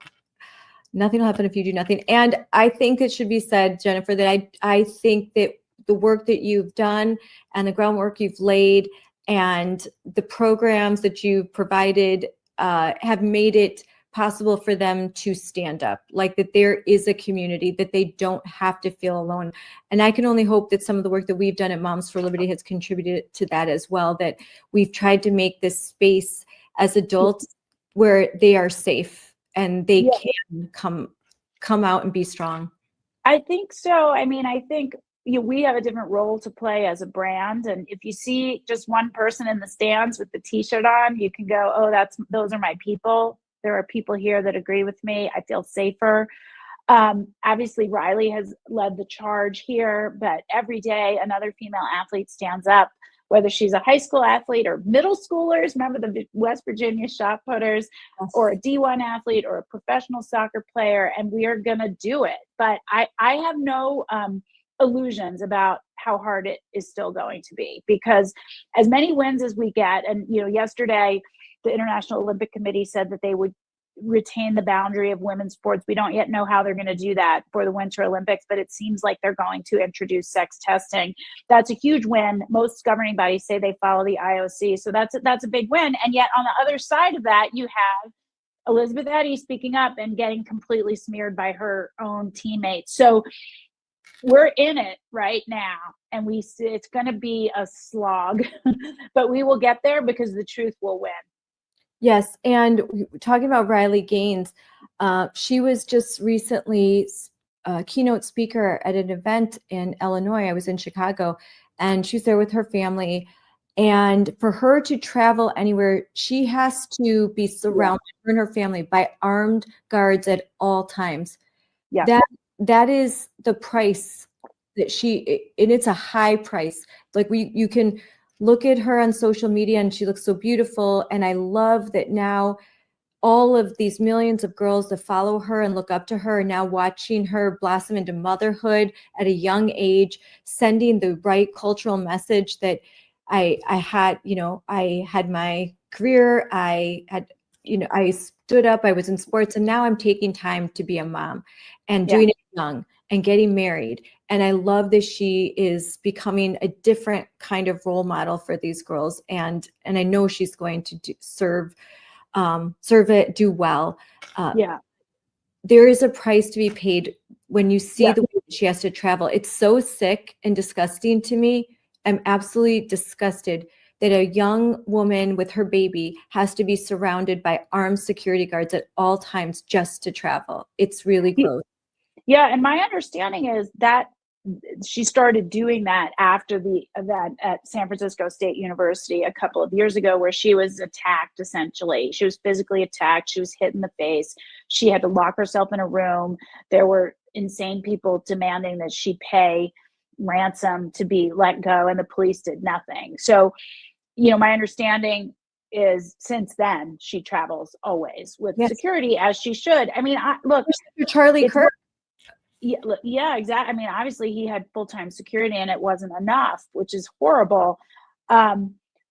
Nothing will happen if you do nothing. And I think it should be said, Jennifer, that I think that the work that you've done and the groundwork you've laid and the programs that you've provided have made it possible for them to stand up, like that there is a community, that they don't have to feel alone. And I can only hope that some of the work that we've done at Moms for Liberty has contributed to that as well, that we've tried to make this space as adults where they are safe and they can come out and be strong. I think so. I mean, I think we have a different role to play as a brand. And if you see just one person in the stands with the t-shirt on, you can go, oh, those are my people. There are people here that agree with me. I feel safer. Obviously, Riley has led the charge here, but every day another female athlete stands up, whether she's a high school athlete or middle schoolers, remember the West Virginia shot putters, or a D1 athlete or a professional soccer player, and we are going to do it. But I have no illusions about how hard it is still going to be, because as many wins as we get, and yesterday, the International Olympic Committee said that they would retain the boundary of women's sports. We don't yet know how they're going to do that for the Winter Olympics, but it seems like they're going to introduce sex testing. That's a huge win. Most governing bodies say they follow the IOC, so that's a big win. And yet on the other side of that, you have Elizabeth Eddy speaking up and getting completely smeared by her own teammates. So we're in it right now, and it's going to be a slog, but we will get there because the truth will win. Yes, and talking about Riley Gaines, she was just recently a keynote speaker at an event in Illinois. I was in Chicago, and she's there with her family. And for her to travel anywhere, she has to be surrounded, her and her family, by armed guards at all times. Yeah. That is the price that and it's a high price. Like you can look at her on social media and she looks so beautiful. And I love that now all of these millions of girls that follow her and look up to her are now watching her blossom into motherhood at a young age, sending the right cultural message that I had my career, I stood up, I was in sports, and now I'm taking time to be a mom and doing it young and getting married. And I love that she is becoming a different kind of role model for these girls. And I know she's going to serve it, do well. There is a price to be paid when you see the way that she has to travel. It's so sick and disgusting to me. I'm absolutely disgusted that a young woman with her baby has to be surrounded by armed security guards at all times just to travel. It's really gross. Yeah, and my understanding is that she started doing that after the event at San Francisco State University a couple of years ago, where she was attacked. Essentially, she was physically attacked. She was hit in the face. She had to lock herself in a room. There were insane people demanding that she pay ransom to be let go, and the police did nothing. So, my understanding is since then she travels always with security, as she should. I mean, look, Charlie Kirk. Yeah, exactly. I mean, obviously he had full-time security and it wasn't enough, which is horrible.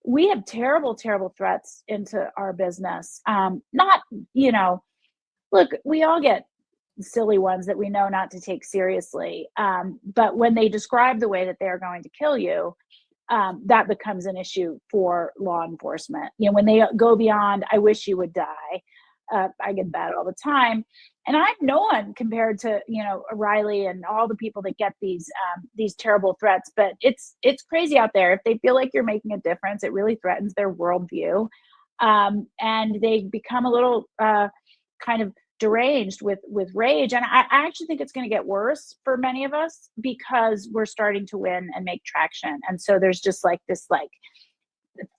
We have terrible, terrible threats into our business. Look, we all get silly ones that we know not to take seriously. But when they describe the way that they're going to kill you, that becomes an issue for law enforcement. When they go beyond, I wish you would die. I get that all the time. And I'm no one compared to, Riley and all the people that get these terrible threats. But it's crazy out there. If they feel like you're making a difference, it really threatens their worldview. And they become a little kind of deranged with rage. And I actually think it's going to get worse for many of us because we're starting to win and make traction. And so there's just this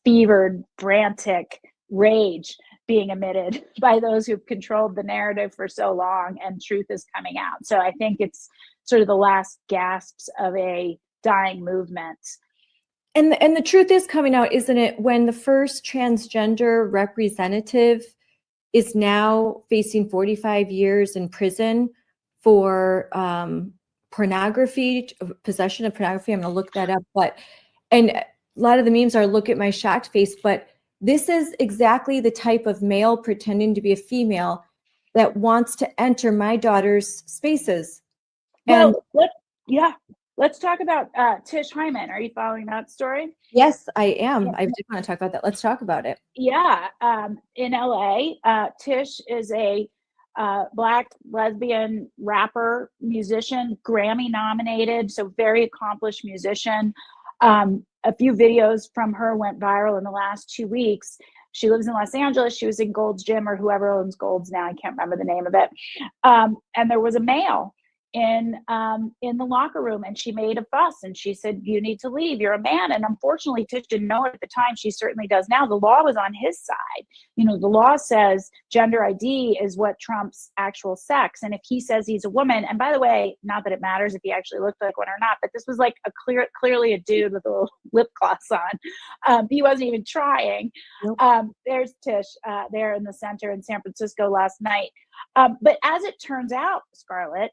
fevered, frantic rage being emitted by those who've controlled the narrative for so long, and truth is coming out. So I think it's sort of the last gasps of a dying movement. And the truth is coming out, isn't it? When the first transgender representative is now facing 45 years in prison for pornography, possession of pornography. I'm going to look that up. And a lot of the memes are, look at my shocked face, but this is exactly the type of male pretending to be a female that wants to enter my daughter's spaces. Well, let's talk about Tish Hyman. Are you following that story? Yes, I am. I did want to talk about that. Let's talk about it. Yeah. In LA, Tish is a Black lesbian rapper, musician, Grammy nominated, so very accomplished musician. A few videos from her went viral in the last 2 weeks. She lives in Los Angeles. She was in Gold's Gym, or whoever owns Gold's now. I can't remember the name of it. And there was a male in the locker room, and she made a fuss, and she said, "You need to leave. You're a man." And unfortunately, Tish didn't know it at the time. She certainly does now. The law was on his side. The law says gender ID is what trumps actual sex. And if he says he's a woman, and by the way, not that it matters if he actually looked like one or not, but this was like clearly a dude with a little lip gloss on. He wasn't even trying. Nope. There's Tish there in the center in San Francisco last night. But as it turns out, Scarlett,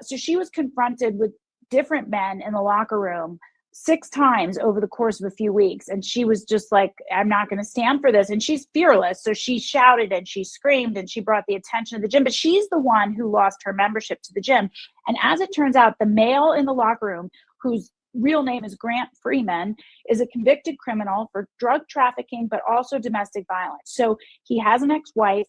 so she was confronted with different men in the locker room 6 times over the course of a few weeks. And she was just like, I'm not going to stand for this. And she's fearless. So she shouted and she screamed and she brought the attention of the gym. But she's the one who lost her membership to the gym. And as it turns out, the male in the locker room, whose real name is Grant Freeman, is a convicted criminal for drug trafficking, but also domestic violence. So he has an ex-wife.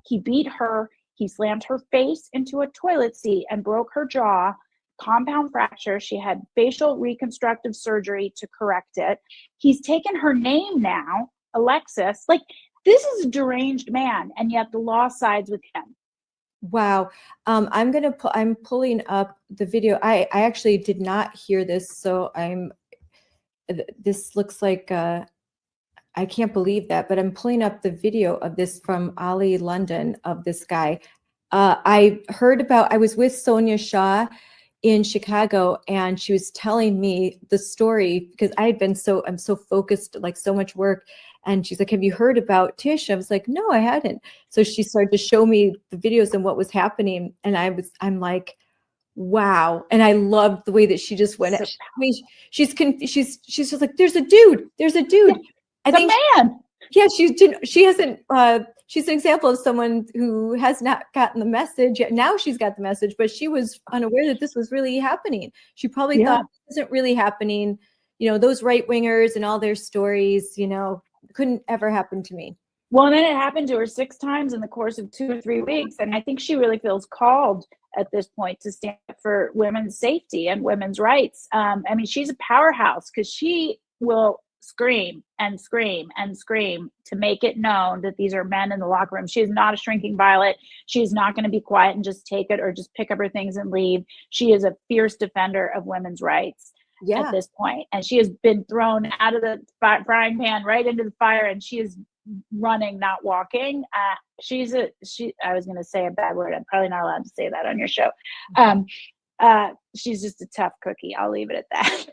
He beat her. He slammed her face into a toilet seat and broke her jaw. Compound fracture. She had facial reconstructive surgery to correct it. He's taken her name now, Alexis. Like, this is a deranged man, and yet the law sides with him. Wow. I'm pulling up the video. I actually did not hear this. So this looks like, I can't believe that, but I'm pulling up the video of this from Ali London of this guy. I was with Sonia Shaw in Chicago, and she was telling me the story because I'm so focused, like so much work. And she's like, have you heard about Tish? I was like, no, I hadn't. So she started to show me the videos and what was happening. And I'm like, wow. And I loved the way that she just went. She's just like, there's a dude. I think man. Yeah, she hasn't, she's an example of someone who has not gotten the message yet. Now she's got the message, but she was unaware that this was really happening. She probably thought it isn't really happening. Those right wingers and all their stories, couldn't ever happen to me. Well, and then it happened to her 6 times in the course of 2 or 3 weeks. And I think she really feels called at this point to stand up for women's safety and women's rights. She's a powerhouse because she will scream and scream and scream to make it known that these are men in the locker room. She is not a shrinking violet. She is not going to be quiet and just take it or just pick up her things and leave. She is a fierce defender of women's rights at this point. And she has been thrown out of the frying pan right into the fire, and she is running, not walking. I was going to say a bad word. I'm probably not allowed to say that on your show. She's just a tough cookie. I'll leave it at that.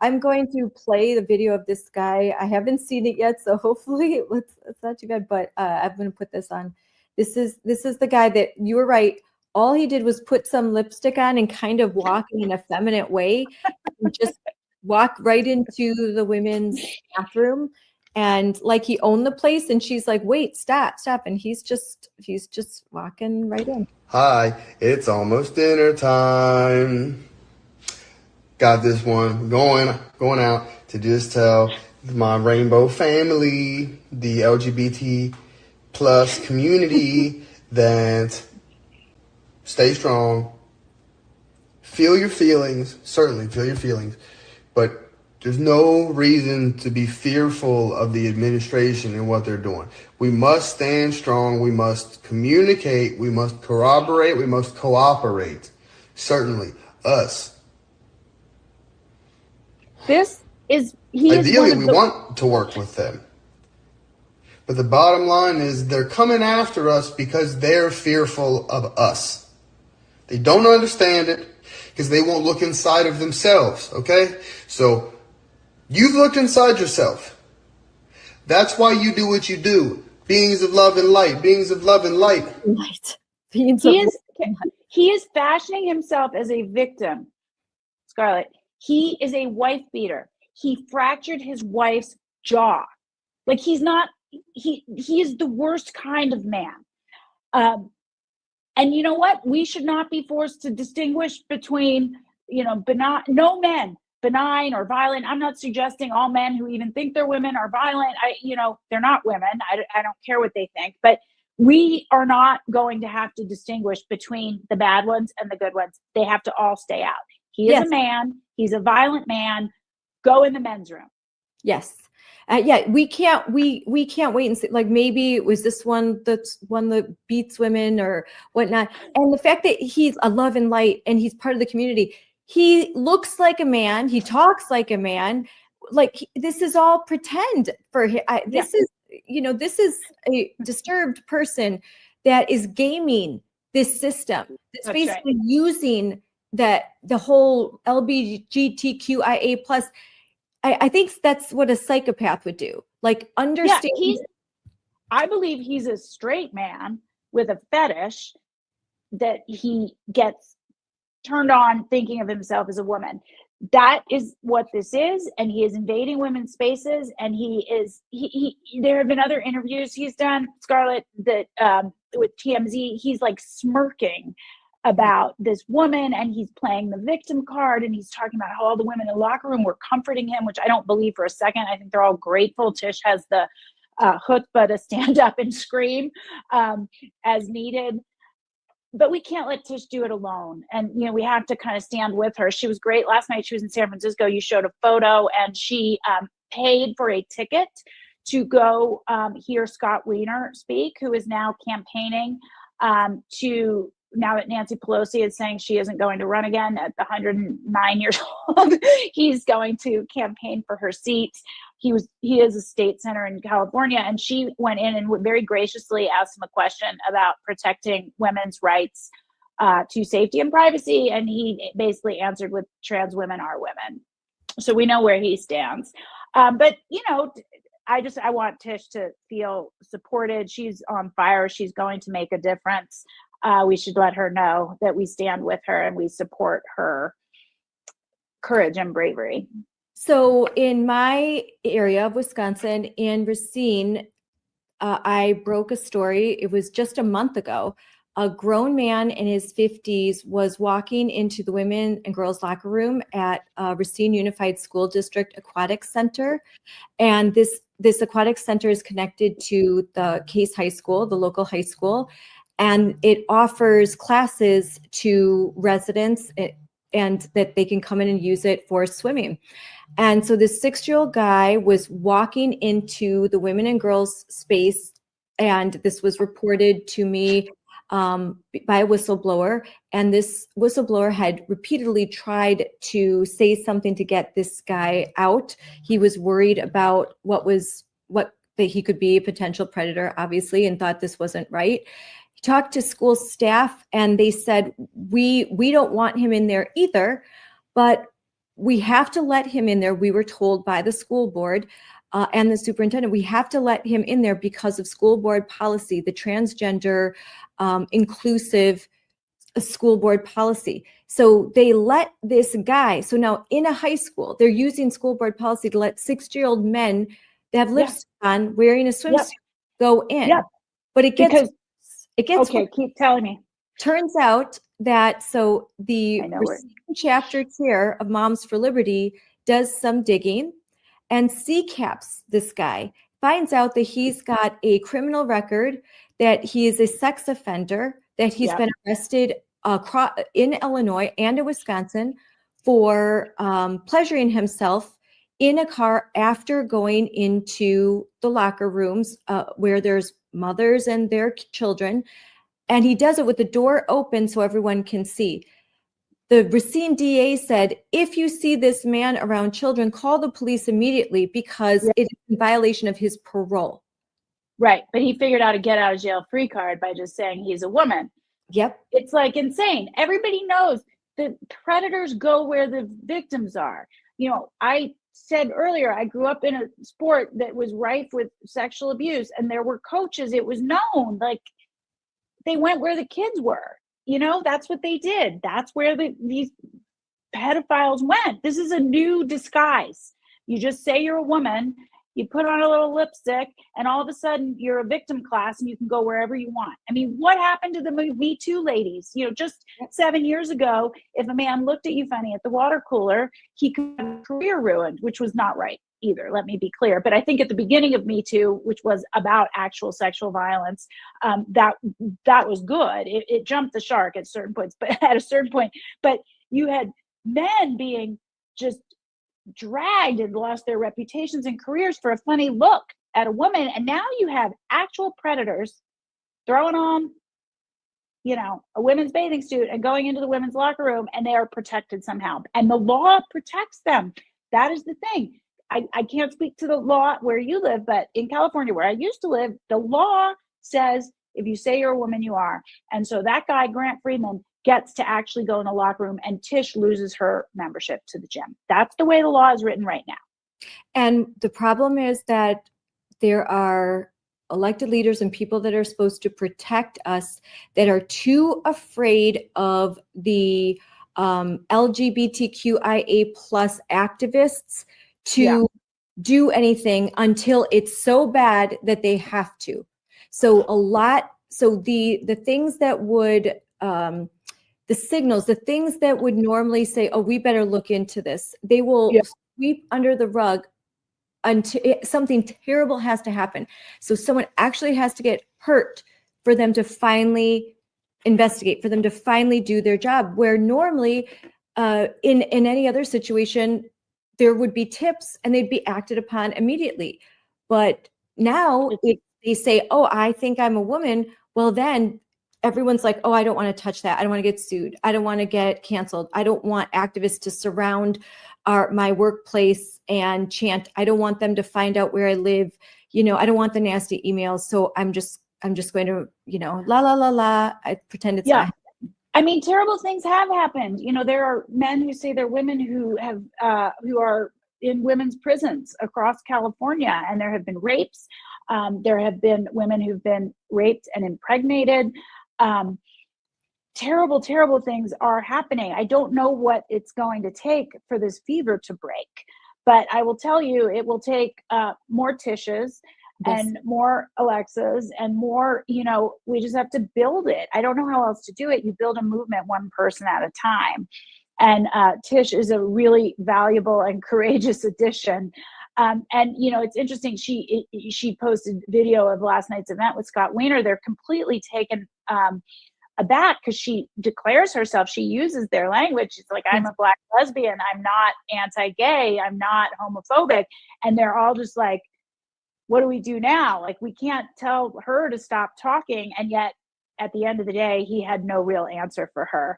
I'm going to play the video of this guy. I haven't seen it yet, so hopefully it's not too bad, but I'm going to put this on. This is the guy that, you were right, all he did was put some lipstick on and kind of walk in an effeminate way and just walk right into the women's bathroom, and like he owned the place, and she's like, wait, stop, and he's just walking right in. Hi, it's almost dinner time. Got this one going out to just tell my rainbow family, the LGBT plus community, that stay strong. Feel your feelings, certainly feel your feelings, but there's no reason to be fearful of the administration and what they're doing. We must stand strong. We must communicate. We must corroborate. We must cooperate. Certainly, us. Ideally, we want to work with them. But the bottom line is they're coming after us because they're fearful of us. They don't understand it because they won't look inside of themselves, okay? So you've looked inside yourself. That's why you do what you do. Beings of love and light, beings of love and light. He is fashioning himself as a victim, Scarlett. He is a wife beater. He fractured his wife's jaw. Like, he is the worst kind of man. And you know what? We should not be forced to distinguish between, no men, benign or violent. I'm not suggesting all men who even think they're women are violent. They're not women. I don't care what they think, but we are not going to have to distinguish between the bad ones and the good ones. They have to all stay out. He is a man. He's a violent man. Go in the men's room. Yes. We can't wait and see, like, maybe it was this one that's one that beats women or whatnot. And the fact that he's a love and light and he's part of the community, he looks like a man, he talks like a man, like this is all pretend for him. This is a disturbed person that is gaming this system. That's basically using the whole LGBTQIA plus. I think that's what a psychopath would do. Like, understand. I believe he's a straight man with a fetish that he gets turned on thinking of himself as a woman. That is what this is, and he is invading women's spaces. And there have been other interviews he's done, Scarlett, that with TMZ, he's like smirking about this woman, and he's playing the victim card, and he's talking about how all the women in the locker room were comforting him, which I don't believe for a second. I think they're all grateful Tish has the chutzpah to stand up and scream as needed. But we can't let Tish do it alone. And, we have to kind of stand with her. She was great. Last night, she was in San Francisco. You showed a photo, and she paid for a ticket to go hear Scott Wiener speak, who is now campaigning now that Nancy Pelosi is saying she isn't going to run again at 109 years old, he's going to campaign for her seat. He is a state senator in California, and she went in and very graciously asked him a question about protecting women's rights to safety and privacy, and he basically answered with trans women are women. So we know where he stands. But I want Tish to feel supported. She's on fire. She's going to make a difference. We should let her know that we stand with her and we support her courage and bravery. So in my area of Wisconsin, in Racine, I broke a story. It was just a month ago. A grown man in his 50s was walking into the women and girls locker room at Racine Unified School District Aquatic Center. And this aquatic center is connected to the Case High School, the local high school. And it offers classes to residents and that they can come in and use it for swimming. And so this 6-year-old guy was walking into the women and girls space, and this was reported to me by a whistleblower. And this whistleblower had repeatedly tried to say something to get this guy out. He was worried about that he could be a potential predator, obviously, and thought this wasn't right. Talked to school staff, and they said, we don't want him in there either, but we have to let him in there. We were told by the school board and the superintendent, we have to let him in there because of school board policy, the transgender inclusive school board policy. So they let this guy, so now in a high school, they're using school board policy to let 60-year-old men that have lipstick on wearing a swimsuit go in. But it gets okay, keep telling me. Turns out that the chapter chair of Moms for Liberty does some digging and CCAPs this guy, finds out that he's got a criminal record, that he is a sex offender, that he's been arrested in Illinois and in Wisconsin for pleasuring himself in a car after going into the locker rooms where there's mothers and their children. And he does it with the door open so everyone can see. The Racine DA said, if you see this man around children, call the police immediately because it is in violation of his parole. Right. But he figured out a get out of jail free card by just saying he's a woman. Yep. It's like insane. Everybody knows that predators go where the victims are. I said earlier, I grew up in a sport that was rife with sexual abuse, and there were coaches. It was known, like they went where the kids were. That's what they did. That's where these pedophiles went. This is a new disguise. You just say you're a woman, you put on a little lipstick, and all of a sudden you're a victim class and you can go wherever you want. I mean, what happened to the Me Too ladies? Just 7 years ago, if a man looked at you funny at the water cooler, he could have a career ruined, which was not right either. Let me be clear. But I think at the beginning of Me Too, which was about actual sexual violence, that was good. It jumped the shark at certain points, but at a certain point, but you had men being just dragged and lost their reputations and careers for a funny look at a woman. And now you have actual predators throwing on, a women's bathing suit and going into the women's locker room, and they are protected somehow. And the law protects them. That is the thing. I can't speak to the law where you live, but in California, where I used to live, the law says if you say you're a woman, you are. And so that guy, Grant Freeman, gets to actually go in the locker room, and Tish loses her membership to the gym. That's the way the law is written right now. And the problem is that there are elected leaders and people that are supposed to protect us that are too afraid of the LGBTQIA plus activists to do anything until it's so bad that they have to. So the things that would, the signals, the things that would normally say, oh, we better look into this, they will sweep under the rug until something terrible has to happen. So someone actually has to get hurt for them to finally investigate, for them to finally do their job, where normally in any other situation, there would be tips and they'd be acted upon immediately. But now if they say, oh, I think I'm a woman, well, then everyone's like, oh, I don't want to touch that. I don't want to get sued. I don't want to get canceled. I don't want activists to surround my workplace and chant. I don't want them to find out where I live. I don't want the nasty emails. So I'm just going to, la, la, la, la. I pretend it's not. I mean, terrible things have happened. There are men who say they're women who are in women's prisons across California, and there have been rapes. There have been women who've been raped and impregnated. Terrible, terrible things are happening. I don't know what it's going to take for this fever to break, but I will tell you, it will take more Tishes and more Alexas and more, we just have to build it. I don't know how else to do it. You build a movement one person at a time. And Tish is a really valuable and courageous addition. And it's interesting. She posted video of last night's event with Scott Wiener. They're completely taken aback because she declares herself. She uses their language. She's like, I'm a Black lesbian. I'm not anti-gay. I'm not homophobic. And they're all just like, what do we do now? Like, we can't tell her to stop talking. And yet at the end of the day, he had no real answer for her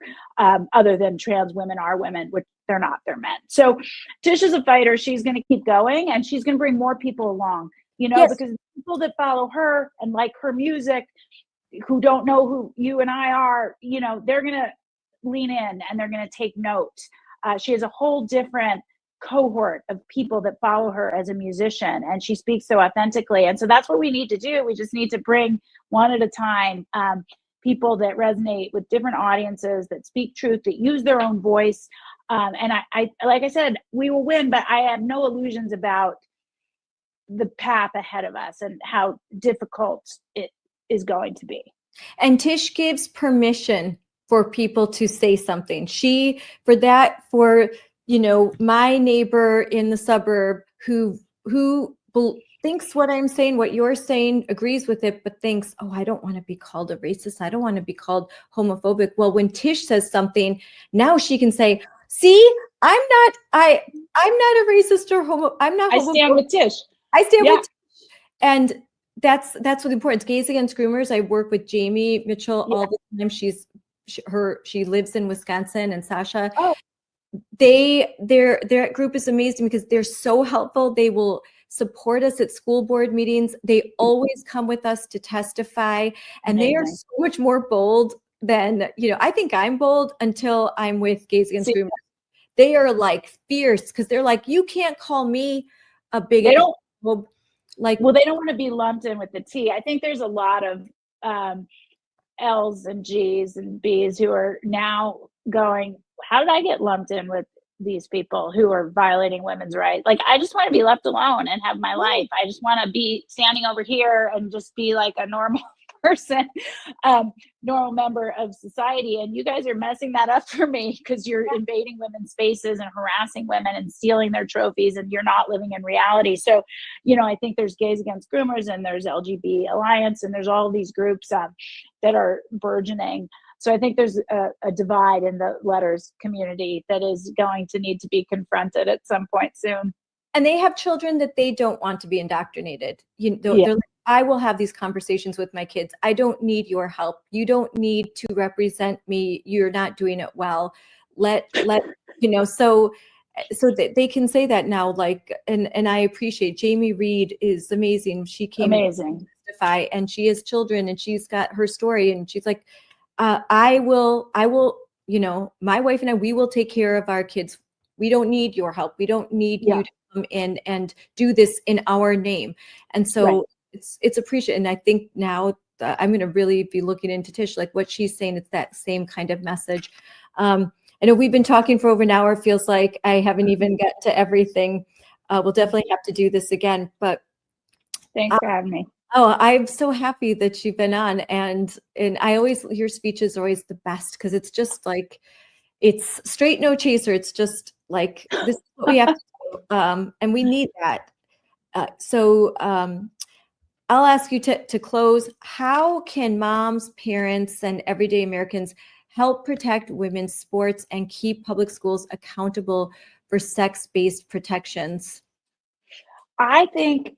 other than trans women are women, which they're not, they're men. So Tish is a fighter. She's going to keep going, and she's going to bring more people along, because people that follow her and like her music, who don't know who you and I are, they're going to lean in and they're going to take note. She has a whole different cohort of people that follow her as a musician, and she speaks so authentically. And so that's what we need to do. We just need to bring one at a time people that resonate with different audiences, that speak truth, that use their own voice. And I like I said, we will win, but I have no illusions about the path ahead of us and how difficult it is going to be. And Tish gives permission for people to say something. My neighbor in the suburb who thinks what I'm saying, what you're saying, agrees with it, but thinks, oh, I don't want to be called a racist. I don't want to be called homophobic. Well, when Tish says something, now she can say, see, I'm not a racist or I'm not homophobic. I stand with Tish. I stand with Tish. And that's what's important. It's Gays Against Groomers. I work with Jamie Mitchell all the time. She lives in Wisconsin, and Sasha. Oh. Their group is amazing because they're so helpful. They will support us at school board meetings. They always come with us to testify, and they are so much more bold than, I think I'm bold until I'm with Gays Against Groomers. They are like fierce because they're like, you can't call me a bigot. They don't they don't want to be lumped in with the T. I think there's a lot of L's and G's and B's who are now going, how did I get lumped in with these people who are violating women's rights? Like, I just want to be left alone and have my life. I just want to be standing over here and just be like a normal person, normal member of society. And you guys are messing that up for me because you're invading women's spaces and harassing women and stealing their trophies, and you're not living in reality. So, I think there's Gays Against Groomers, and there's LGBT Alliance, and there's all these groups that are burgeoning. So I think there's a divide in the letters community that is going to need to be confronted at some point soon. And they have children that they don't want to be indoctrinated. They're like, I will have these conversations with my kids. I don't need your help. You don't need to represent me. You're not doing it well. So they can say that now. And I appreciate Jamie Reed is amazing. She came amazing to testify, and she has children, and she's got her story, and she's like, I will, my wife and I, we will take care of our kids. We don't need your help. We don't need you to come in and do this in our name. And so it's appreciated. And I think now I'm going to really be looking into Tish, like what she's saying. It's that same kind of message. I know we've been talking for over an hour. Feels like I haven't even got to everything. We'll definitely have to do this again. But Thanks for having me. oh, I'm so happy that you've been on, and I always, your speech is always the best because it's just like, it's straight, no chaser. It's just like, this is what we have to do, and we need that. I'll ask you to close. How can moms, parents, and everyday Americans help protect women's sports and keep public schools accountable for sex-based protections? I think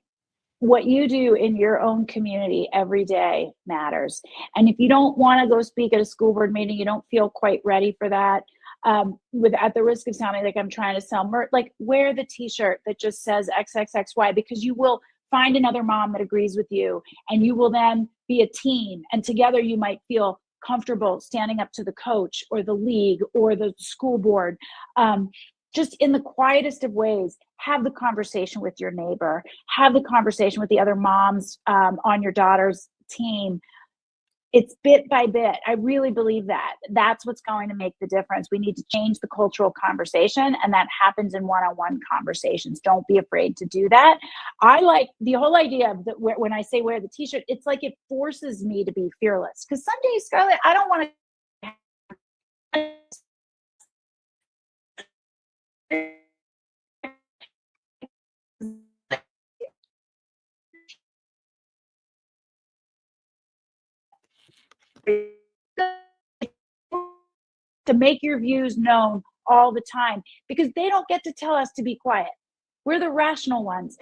what you do in your own community every day matters. And if you don't want to go speak at a school board meeting, you don't feel quite ready for that, at the risk of sounding like I'm trying to sell like wear the t-shirt that just says XXXY, because you will find another mom that agrees with you, and you will then be a team, and together you might feel comfortable standing up to the coach or the league or the school board. Just in the quietest of ways, have the conversation with your neighbor, have the conversation with the other moms on your daughter's team. It's bit by bit. I really believe that. That's what's going to make the difference. We need to change the cultural conversation, and that happens in one-on-one conversations. Don't be afraid to do that. I like the whole idea of that. When I say wear the t-shirt, it's like it forces me to be fearless. Because some days, Scarlett, I don't want to to make your views known all the time, because they don't get to tell us to be quiet. We're the rational ones.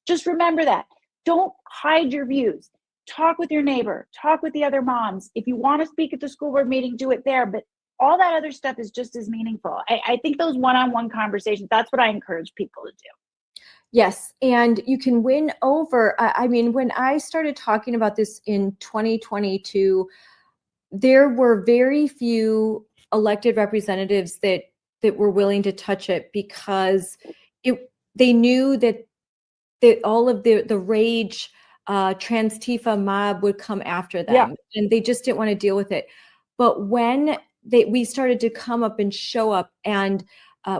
Just remember that. Don't hide your views. Talk with your neighbor. Talk with the other moms. If you want to speak at the school board meeting, do it there. But all that other stuff is just as meaningful. I think those one-on-one conversations, that's what I encourage people to do. Yes, and you can win over. I mean, when I started talking about this in 2022, there were very few elected representatives that were willing to touch it, because they knew that all of the rage trans Tifa mob would come after them, and they just didn't want to deal with it. But when we started to come up and show up, and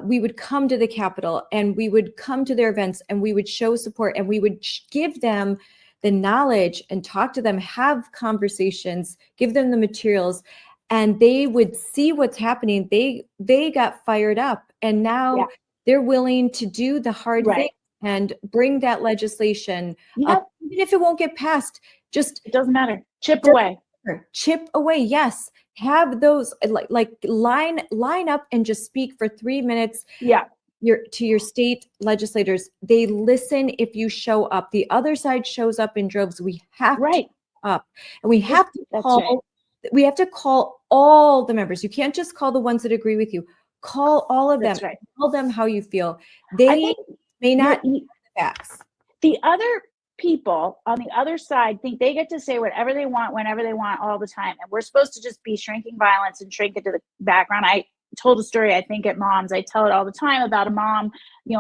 we would come to the Capitol, and we would come to their events, and we would show support, and we would give them the knowledge and talk to them, have conversations, give them the materials, and they would see what's happening. They got fired up, and now they're willing to do the hard thing and bring that legislation up, even if it won't get passed. It doesn't matter. Chip away. Yes. Have those like line up and just speak for 3 minutes. To your state legislators. They listen if you show up. The other side shows up in droves. We have to up, and we have to call. We have to call all the members. You can't just call the ones that agree with you. Call all of them. Tell them how you feel. They may not need the facts. The other people on the other side think they get to say whatever they want, whenever they want, all the time. And we're supposed to just be shrinking violence and shrink it to the background. I told a story, I think, at Moms. I tell it all the time about a mom.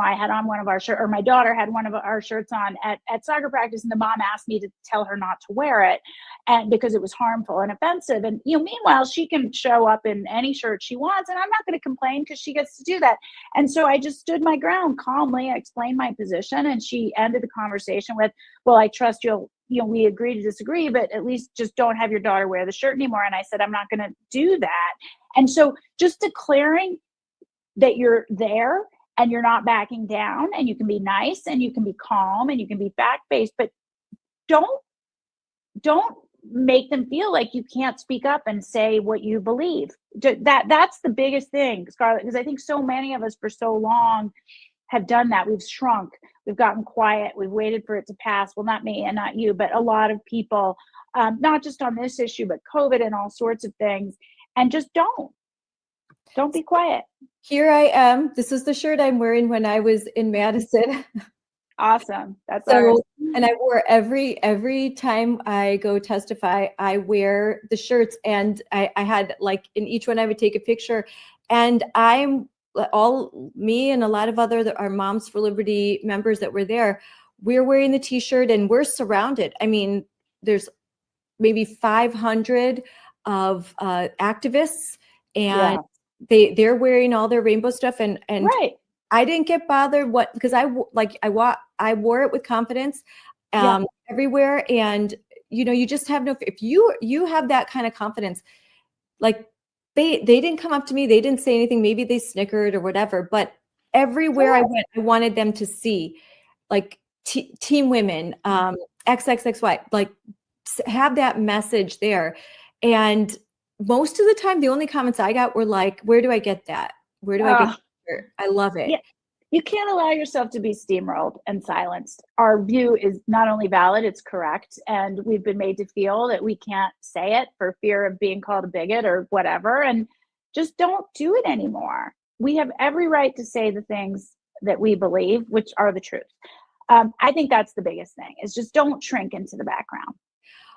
I had on one of our shirts, or my daughter had one of our shirts on at soccer practice, and the mom asked me to tell her not to wear it, and because it was harmful and offensive. And meanwhile, she can show up in any shirt she wants, and I'm not going to complain because she gets to do that. And so I just stood my ground calmly. I explained my position, and she ended the conversation with, "Well, I trust you'll." We agree to disagree, but at least just don't have your daughter wear the shirt anymore. And I said, I'm not going to do that. And so just declaring that you're there and you're not backing down, and you can be nice and you can be calm and you can be fact-based, but don't make them feel like you can't speak up and say what you believe. That's the biggest thing, Scarlett, because I think so many of us for so long have done that. We've shrunk. We've gotten quiet. We've waited for it to pass. Well, not me and not you, but a lot of people, not just on this issue, but COVID and all sorts of things. And just don't be quiet. Here I am. This is the shirt I'm wearing when I was in Madison. Awesome. That's so, and I wore every time I go testify, I wear the shirts, and I had, like, in each one I would take a picture, and me and a lot of our Moms for Liberty members that were there, we're wearing the t-shirt, and we're surrounded. I mean, there's maybe 500 of activists and they're wearing all their rainbow stuff, and Right. I didn't get bothered because I wore it with confidence everywhere, and you just have no, if you have that kind of confidence, like they didn't come up to me, they didn't say anything, maybe they snickered or whatever, but everywhere I went, I wanted them to see like Team Women, XXXY, like have that message there. And most of the time, the only comments I got were like, where do I get that? Where do I get that? I love it. Yeah. You can't allow yourself to be steamrolled and silenced. Our view is not only valid, it's correct. And we've been made to feel that we can't say it for fear of being called a bigot or whatever. And just don't do it anymore. We have every right to say the things that we believe, which are the truth. I think that's the biggest thing, is just don't shrink into the background.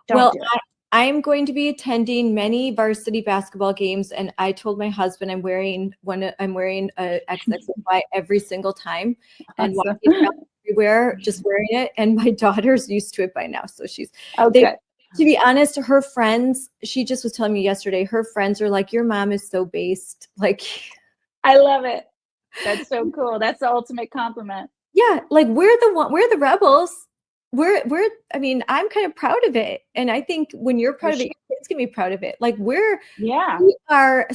Don't do it. I'm going to be attending many varsity basketball games, and I told my husband I'm wearing a XXY every single time, and walking around everywhere, just wearing it. And my daughter's used to it by now, so she's okay. To be honest, her friends, she just was telling me yesterday, her friends are like, your mom is so based. Like, I love it. That's so cool. That's the ultimate compliment. Yeah, like we're the rebels. I mean, I'm kind of proud of it. And I think when you're proud of it, your kids can be proud of it. Like we are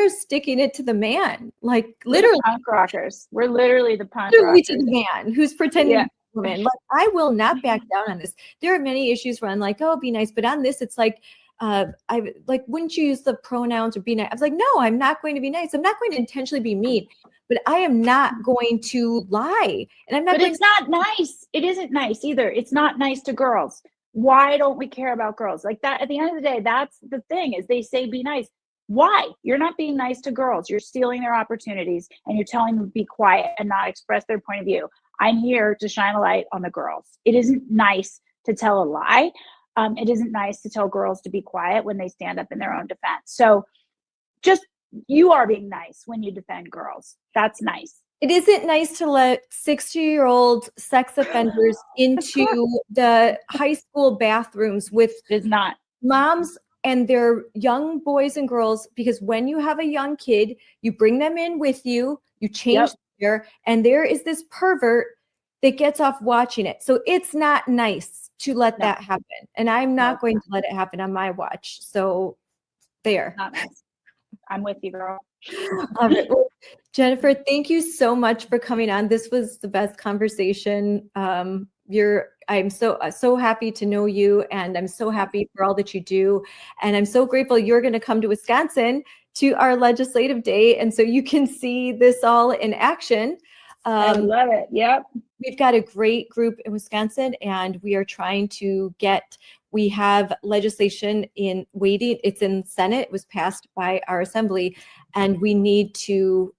sticking it to the man. Like literally punk rockers. We're literally the punk literally rockers. To the man who's pretending to be a woman. Like I will not back down on this. There are many issues where I'm like, oh, be nice. But on this, it's like, wouldn't you use the pronouns or be nice? I was like, no, I'm not going to be nice. I'm not going to intentionally be mean, but I am not going to lie. And I'm not. But it's not nice. It isn't nice either. It's not nice to girls. Why don't we care about girls like that? At the end of the day, that's the thing, is they say be nice. Why? You're not being nice to girls. You're stealing their opportunities, and you're telling them to be quiet and not express their point of view. I'm here to shine a light on the girls. It isn't nice to tell a lie. It isn't nice to tell girls to be quiet when they stand up in their own defense. So just, you are being nice when you defend girls. That's nice. It isn't nice to let 60-year-old sex offenders into the high school bathrooms with moms and their young boys and girls, because when you have a young kid, you bring them in with you, you change there, and there is this pervert that gets off watching it. So it's not nice to let that happen. And I'm not going to let it happen on my watch. So there. Not nice. I'm with you, girl. All right. Well, Jennifer, thank you so much for coming on. This was the best conversation. I'm so happy to know you, and I'm so happy for all that you do. And I'm so grateful you're going to come to Wisconsin to our legislative day. And so you can see this all in action. I love it. Yep. We've got a great group in Wisconsin, and we are trying to we have legislation in waiting. It's in Senate. It was passed by our assembly, and we need to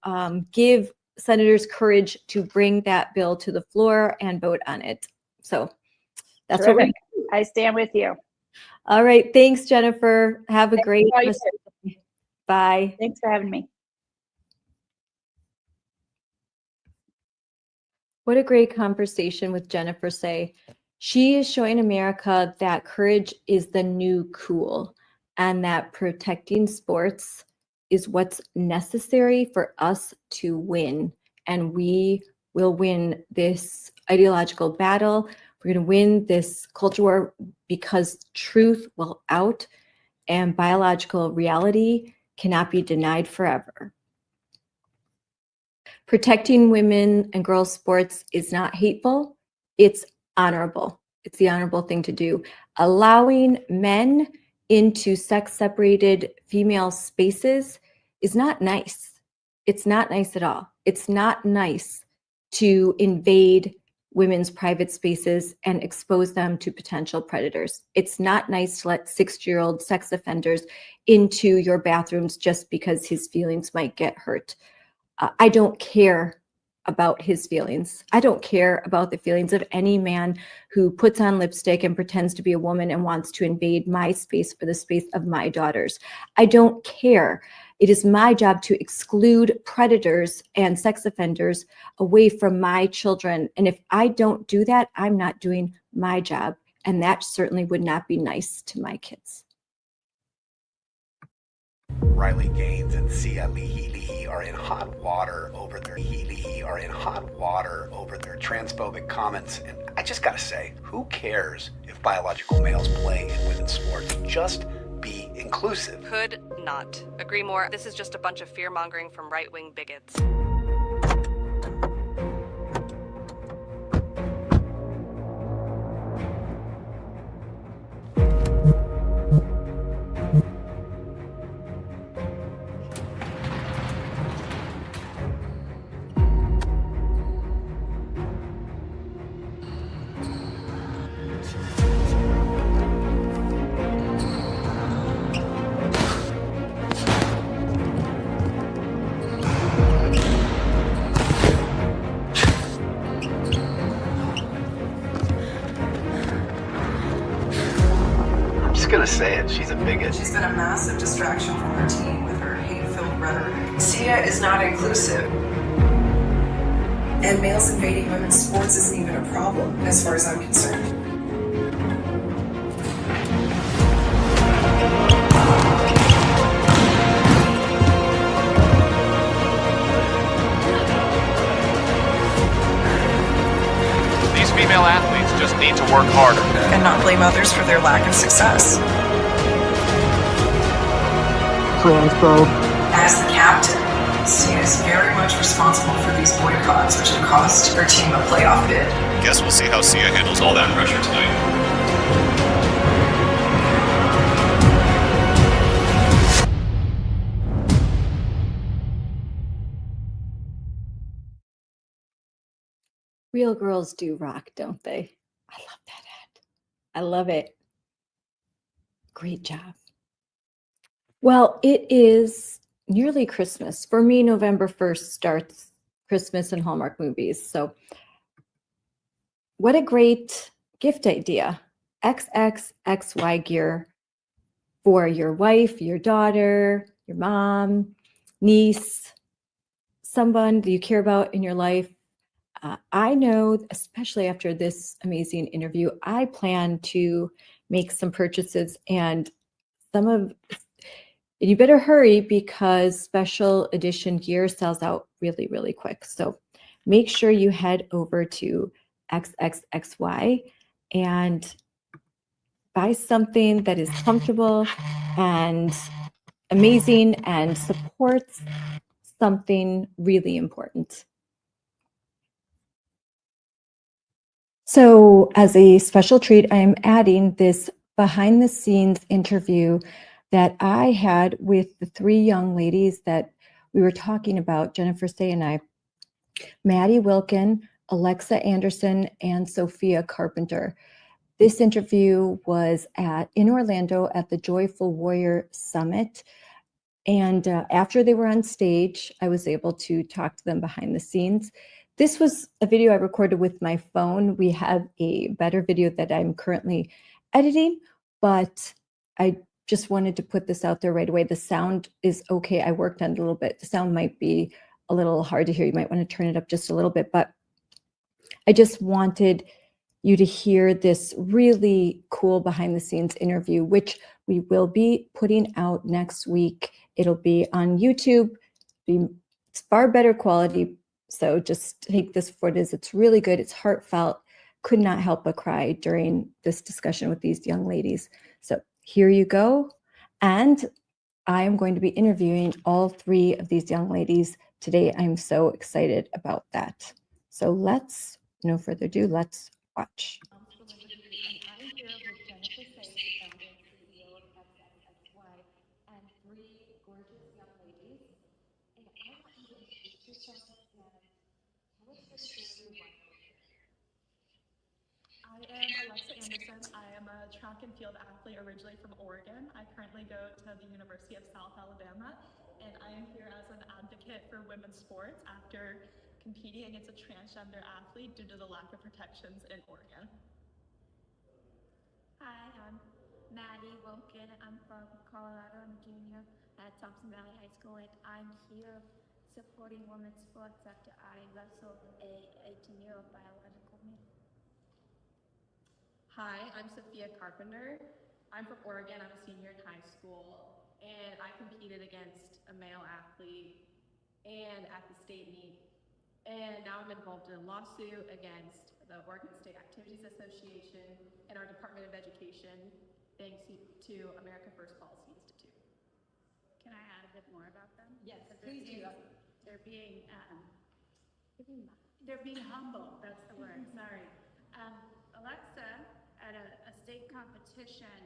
give senators courage to bring that bill to the floor and vote on it. So that's Terrific. what I stand with you. All right. Thanks, Jennifer. Have a great rest of the day. Bye. Thanks for having me. What a great conversation with Jennifer Say. She is showing America that courage is the new cool, and that protecting sports is what's necessary for us to win. And we will win this ideological battle. We're going to win this culture war because truth will out, and biological reality cannot be denied forever. Protecting women and girls' sports is not hateful, it's honorable. It's the honorable thing to do. Allowing men into sex-separated female spaces is not nice. It's not nice at all. It's not nice to invade women's private spaces and expose them to potential predators. It's not nice to let 60-year-old sex offenders into your bathrooms just because his feelings might get hurt. I don't care about his feelings. I don't care about the feelings of any man who puts on lipstick and pretends to be a woman and wants to invade my space for the space of my daughters. I don't care. It is my job to exclude predators and sex offenders away from my children. And if I don't do that, I'm not doing my job. And that certainly would not be nice to my kids. Riley Gaines and Sia Leahy are in hot water over their transphobic comments. And I just gotta say, who cares if biological males play in women's sports? Just be inclusive. Could not agree more. This is just a bunch of fear-mongering from right-wing bigots. Gonna say it, she's a bigot. She's been a massive distraction from her team with her hate-filled rhetoric. Sia is not inclusive. And males invading women's sports isn't even a problem, as far as I'm concerned. These female athletes just need to work harder. And not blame others for their lack of success. Transphobe. As the captain, Sia is very much responsible for these boycotts, which have cost her team a playoff bid. Guess we'll see how Sia handles all that pressure tonight. Real girls do rock, don't they? I love that ad. I love it. Great job. Well, it is nearly Christmas. For me, November 1st starts Christmas and Hallmark movies. So what a great gift idea. XXXY gear for your wife, your daughter, your mom, niece, someone that you care about in your life. I know, especially after this amazing interview, I plan to make some purchases, and you better hurry because special edition gear sells out really, really quick. So make sure you head over to XXXY and buy something that is comfortable and amazing and supports something really important. So as a special treat, I am adding this behind the scenes interview that I had with the three young ladies that we were talking about, Jennifer Say and I, Maddie Wilkin, Alexa Anderson, and Sophia Carpenter. This interview was in Orlando at the Joyful Warrior Summit. And after they were on stage, I was able to talk to them behind the scenes. This was a video I recorded with my phone. We have a better video that I'm currently editing, but I just wanted to put this out there right away. The sound is okay. I worked on it a little bit. The sound might be a little hard to hear. You might want to turn it up just a little bit, but I just wanted you to hear this really cool behind the scenes interview, which we will be putting out next week. It'll be on YouTube. It's far better quality. So just take this for what it is. It's really good. It's heartfelt. Could not help but cry during this discussion with these young ladies. So here you go. And I am going to be interviewing all three of these young ladies today. I'm so excited about that. So no further ado, let's watch. I am Alexa Anderson. I am a track and field athlete originally from Oregon. I currently go to the University of South Alabama, and I am here as an advocate for women's sports after competing against a transgender athlete due to the lack of protections in Oregon. Hi, I'm Maddie Wilkin. I'm from Colorado. I'm a junior at Thompson Valley High School, and I'm here supporting women's sports after I wrestled a 18-year-old biological male. Hi, I'm Sophia Carpenter. I'm from Oregon. I'm a senior in high school. and I competed against a male athlete and at the state meet. And now I'm involved in a lawsuit against the Oregon State Activities Association and our Department of Education, thanks to America First Policy Institute. Can I add a bit more about them? Yes, Because please do. They're being humble. That's the word. Sorry. Alexa, at a state competition,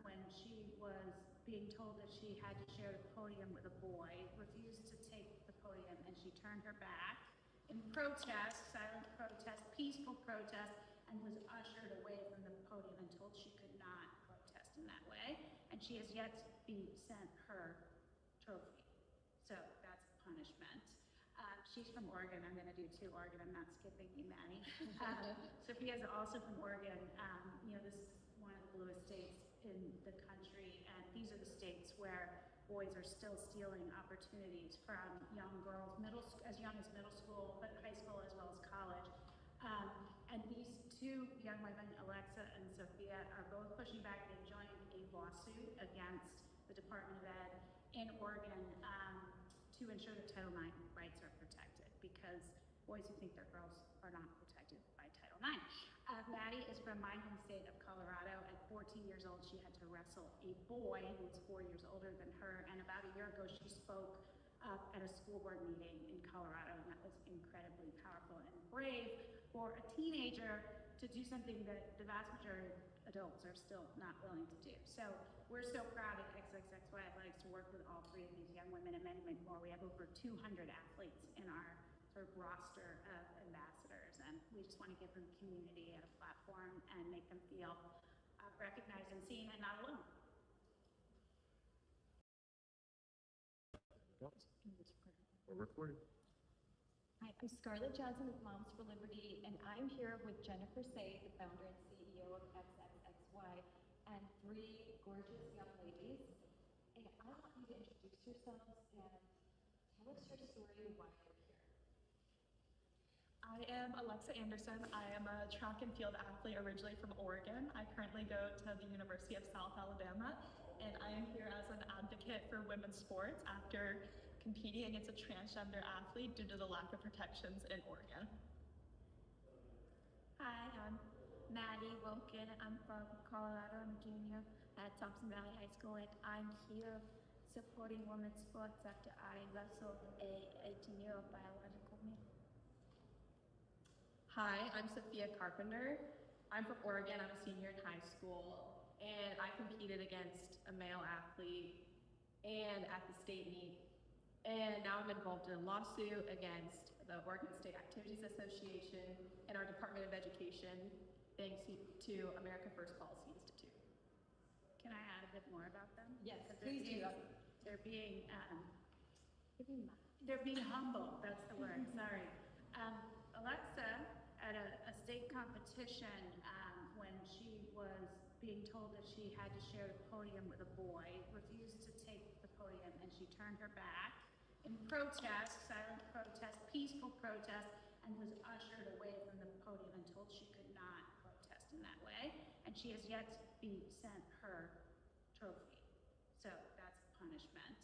when she was being told that she had to share the podium with a boy, refused to take the podium, and she turned her back in protest, silent protest, peaceful protest, and was ushered away from the podium and told she could not protest in that way. And she has yet to be sent her trophy. So that's punishment. She's from Oregon. I'm going to do 2 Oregon. I'm not skipping you, Maddie. Sophia is also from Oregon. This is one of the bluest states in the country, and these are the states where boys are still stealing opportunities from young girls, as young as middle school, but high school as well as college. And these 2 young women, Alexa and Sophia, are both pushing back. They joined a lawsuit against the Department of Ed in Oregon to ensure that Title IX rights are protected, because boys who think they're girls are not protected by Title IX. Maddie is from my home state of Colorado. At 14 years old, she had to wrestle a boy who was 4 years older than her, and about a year ago, she spoke at a school board meeting in Colorado, and that was incredibly powerful and brave for a teenager to do something that the vast majority of adults are still not willing to do. So we're so proud at XXXY Athletics to work with all 3 of these young women and many, many more. We have over 200 athletes in our sort of roster of ambassadors, and we just want to give them community and a platform and make them feel recognized and seen and not alone. We're recording. Hi, I'm Scarlett Johnson with Moms for Liberty, and I'm here with Jennifer Say, the founder and CEO of XXXY, and 3 gorgeous young ladies. And I want you to introduce yourselves and tell us your story, why you're here. I am Alexa Anderson. I am a track and field athlete originally from Oregon. I currently go to the University of South Alabama, and I am here as an advocate for women's sports after competing against a transgender athlete due to the lack of protections in Oregon. Hi, I'm Maddie Wilkin. I'm from Colorado. I'm a junior at Thompson Valley High School, and I'm here supporting women's sports after I wrestled a 18-year-old biological male. Hi, I'm Sophia Carpenter. I'm from Oregon. I'm a senior in high school, and I competed against a male athlete and at the state meet. And now I'm involved in a lawsuit against the Oregon State Activities Association and our Department of Education, thanks to America First Policy Institute. Can I add a bit more about them? Yes, Because please do. They're being humble. That's the word. Sorry. Alexa, at a state competition, when she was being told that she had to share the podium with a boy, refused to take the podium, and she turned her back in protest, silent protest, peaceful protest, and was ushered away from the podium and told she could not protest in that way. And she has yet to be sent her trophy. So that's punishment.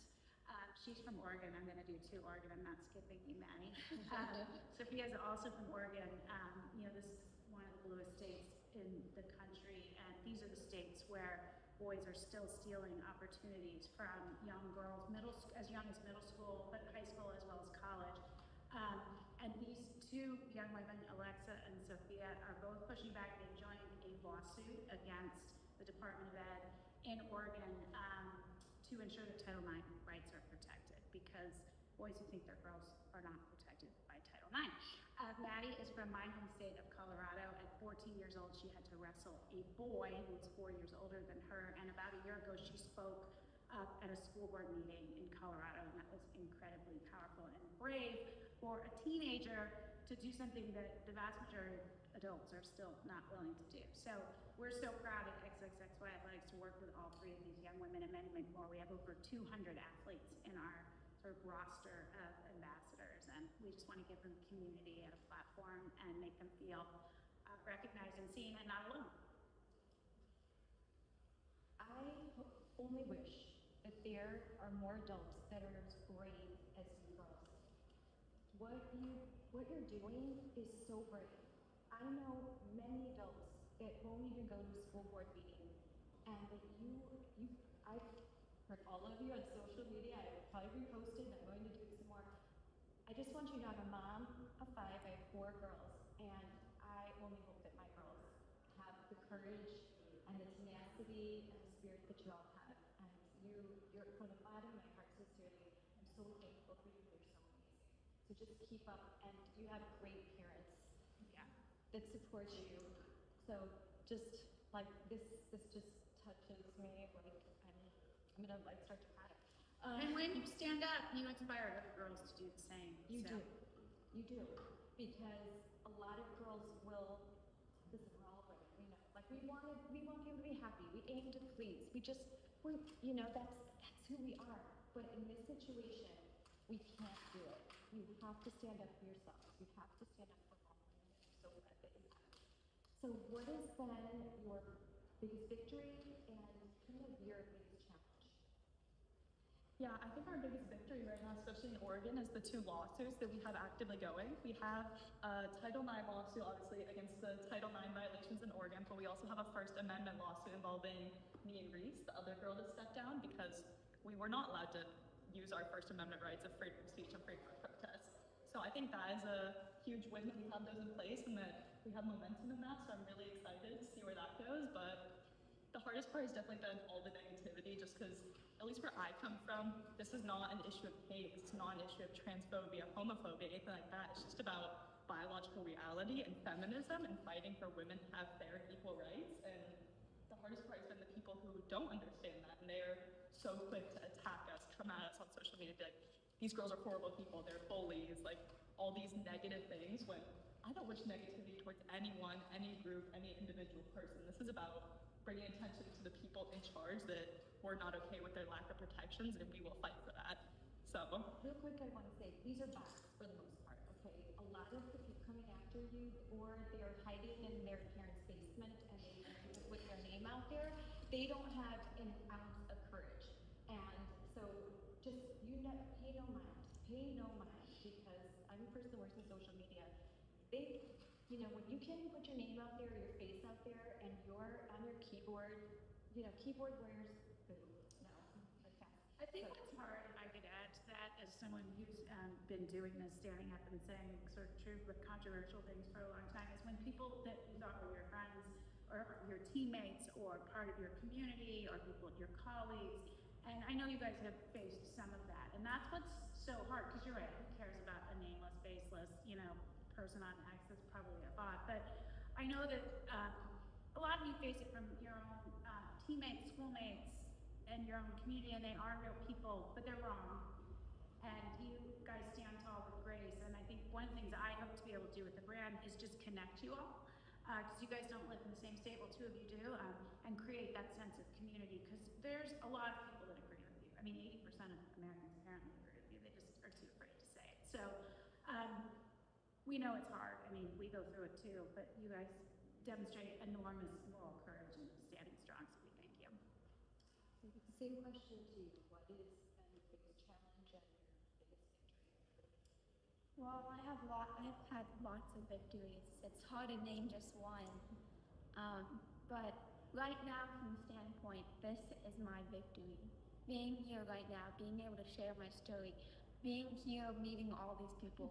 She's from Oregon. I'm going to do 2 Oregon. I'm not skipping you, Maddie. Sophia is also from Oregon. This is one of the bluest states in the country, and these are the states where boys are still stealing opportunities from young girls, as young as middle school, but high school as well as college. And these 2 young women, Alexa and Sophia, are both pushing back. They joined a lawsuit against the Department of Ed in Oregon to ensure that Title IX rights are protected, because boys who think they're girls are not protected by Title IX. Maddie is from my home state of Colorado. At 14 years old, she had to wrestle a boy who was 4 years older than her, and about a year ago, she spoke at a school board meeting in Colorado, and that was incredibly powerful and brave for a teenager to do something that the vast majority of adults are still not willing to do. So we're so proud at XXXY Athletics to work with all 3 of these young women and many, many more. We have over 200 athletes in our sort of roster of ambassadors, and we just want to give them community and a platform and make them feel recognized and seen and not alone. I only wish that there are more adults that are as brave as you girls. What you're doing is so brave. I know many adults that won't even go to a school board meeting, and that I've heard all of you on social media. I've probably reposted, and I'm going to do some more. I just want you to know I'm a mom of 5. I have 4 girls, and I only hope that my girls have the courage and the tenacity and the spirit that you all have. And you're from the bottom of my heart, sincerely. I'm so thankful for you. You're so amazing. So just keep up, and you have great parents, that support you. So just like this just touches me. Like I'm gonna like start to cry. And when you stand up, you inspire other girls to do the same. You do, because a lot of girls will. This is all right, like we want people to be happy. We aim to please. That's who we are. But in this situation, we can't do it. You have to stand up for yourselves. You have to stand up for all women. I'm so glad that you have. So what has been your biggest victory and kind of your biggest challenge? Yeah, I think our biggest victory right now, especially in Oregon, is the 2 lawsuits that we have actively going. We have a Title IX lawsuit, obviously, against the Title IX violations in Oregon, but we also have a First Amendment lawsuit involving me and Reese, the other girl that stepped down, because we were not allowed to use our First Amendment rights of freedom of speech and freedom of protest. So I think that is a huge win that we have those in place and that we have momentum in that, so I'm really excited to see where that goes. But the hardest part has definitely been all the negativity, just because, at least where I come from, this is not an issue of hate, it's not an issue of transphobia, homophobia, anything like that. It's just about biological reality and feminism and fighting for women to have fair and equal rights. And the hardest part has been the people who don't understand that, and they're so quick to attack us, come at us on social media, be like, these girls are horrible people, they're bullies, like all these negative things, when I don't wish negativity towards anyone, any group, any individual person. This is about bringing attention to the people in charge that we're not okay with their lack of protections, and we will fight for that. So, real quick, I want to say these are bots for the most part. Okay, a lot of the people coming after you, or they're hiding in their parents' basement and they put their name out there. They don't have an ounce of courage, and so just pay no mind, because I'm a person who works in social media. When you can put your name out there, your face out there, and you're on your keyboard, keyboard warriors, I think what's hard, if I could add to that, as someone who's been doing this, standing up and saying sort of true but controversial things for a long time, is when people that you thought were your friends or your teammates or part of your community or people, your colleagues, and I know you guys have faced some of that, and that's what's so hard, because you're right, who cares about a nameless, faceless, person on X? That's probably a bot. But I know that a lot of you face it from your own teammates, schoolmates, and your own community, and they are real people, but they're wrong. And you guys stand tall with grace. And I think one of the things I hope to be able to do with the brand is just connect you all, because you guys don't live in the same state, well, 2 of you do, and create that sense of community, because there's a lot of people that agree with you. I mean, 80% of Americans apparently agree with you. They just are too afraid to say it. So we know it's hard. I mean, we go through it too, but you guys demonstrate enormous moral courage and standing strong, so we thank you. Same question to you. What has been the biggest challenge and your biggest victory? Well, I've had lots of victories. It's hard to name just one. But right now, from the standpoint, this is my victory. Being here right now, being able to share my story, being here, meeting all these people,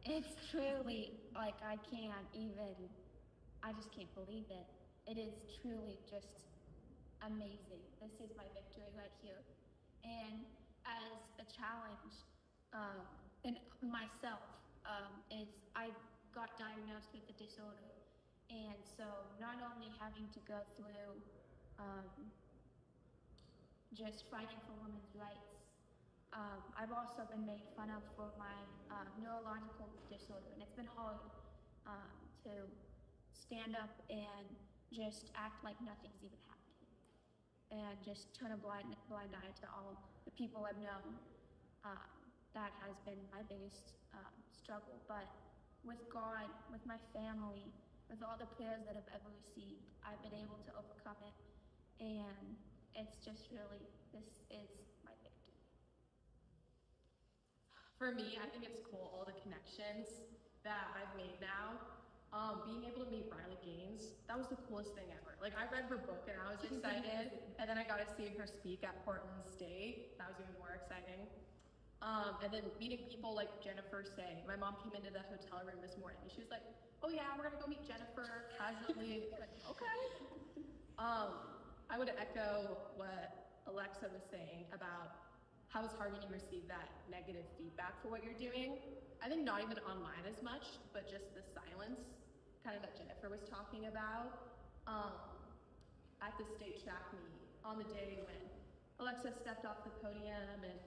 it's truly, like, I just can't believe it. It is truly just amazing. This is my victory right here. And as a challenge, and myself, is I got diagnosed with a disorder. And so not only having to go through just fighting for women's rights, I've also been made fun of for my neurological disorder, and it's been hard to stand up and just act like nothing's even happening, and just turn a blind eye to all the people I've known. That has been my biggest struggle, but with God, with my family, with all the prayers that I've ever received, I've been able to overcome it, and it's just really, this is my For me, I think it's cool, all the connections that I've made now. Being able to meet Riley Gaines, that was the coolest thing ever. Like, I read her book and I was excited, and then I got to see her speak at Portland State. That was even more exciting. And then meeting people like Jennifer Say. My mom came into the hotel room this morning and she was like, oh yeah, we're gonna go meet Jennifer casually. Like, okay. I would echo what Alexa was saying about how it's hard when you receive that negative feedback for what you're doing. I think not even online as much, but just the silence, kind of that Jennifer was talking about. At the state track meet, on the day when Alexa stepped off the podium, and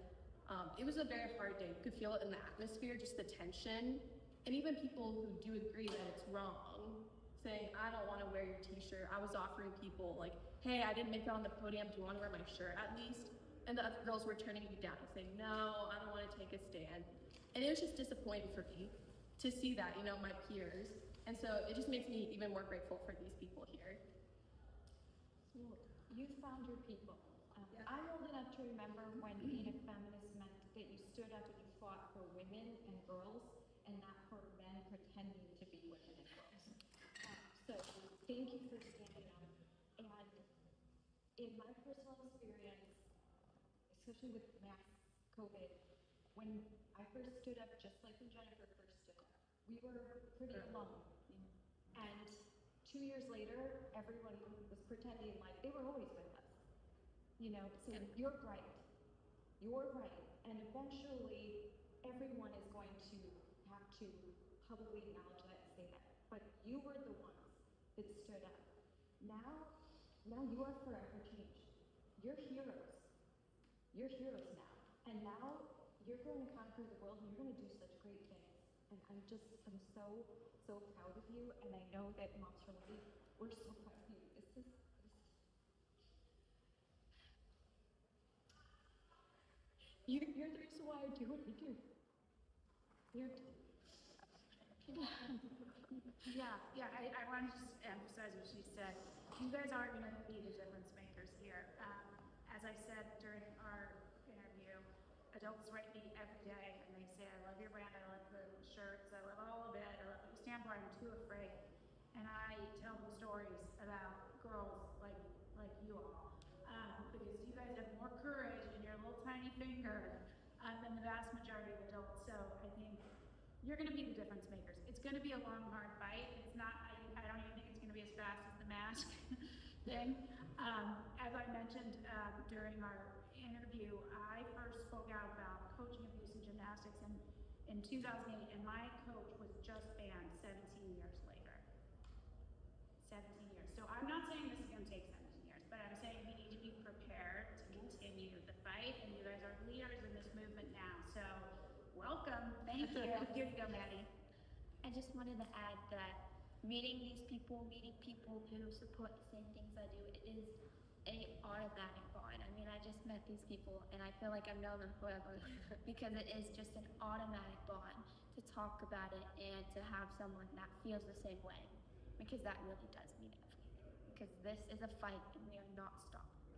it was a very hard day. You could feel it in the atmosphere, just the tension. And even people who do agree that it's wrong, saying, I don't want to wear your t-shirt. I was offering people like, hey, I didn't make it on the podium. Do you want to wear my shirt at least? And the other girls were turning me down and saying, no, I don't want to take a stand. And it was just disappointing for me to see that, you know, my peers. And so it just makes me even more grateful for these people here. You found your people. I'm old enough to remember when being a feminist meant that you stood up and you fought for women and girls and not for men pretending to be women and girls. So thank you for standing up. And in my personal experience, especially with mass COVID, when I first stood up, just like when Jennifer first stood up, we were pretty alone. And 2 years later, everyone was pretending like they were always with us. You know, so you're right. You're right. And eventually, everyone is going to have to publicly acknowledge that and say that. But you were the ones that stood up. Now you are forever changed. You're heroes. You're heroes now. And now you're going to conquer the world and you're going to do such great things. And I'm so proud of you. And I know that Moms for Liberty, we're so proud of you. You're the reason why I do what I do. I want to just emphasize what she said. You guys are going to be the difference makers here. As I said during our interview, adults write me every day and they say, I love your brand, I love the shirts, I love all of it, I love what you stand for, I'm too afraid. And I tell them stories about girls like you all. Because you guys have more courage in your little tiny finger than the vast majority of adults. So I think you're going to be the difference makers. It's going to be a long, hard fight. It's not, I don't even think it's going to be as fast as the mask thing. As I mentioned during our interview, I first spoke out about coaching abuse in gymnastics in 2008, and my coach was just banned 17 years later. 17 years. So I'm not saying this is going to take 17 years, but I'm saying we need to be prepared to continue the fight, and you guys are leaders in this movement now. So welcome. Thank you. Here you go, Maddie. I just wanted to add that meeting people who support the same things I do, it is an automatic bond. I mean, I just met these people and I feel like I've known them forever because it is just an automatic bond to talk about it and to have someone that feels the same way, because that really does mean everything. Because this is a fight and we are not stopping.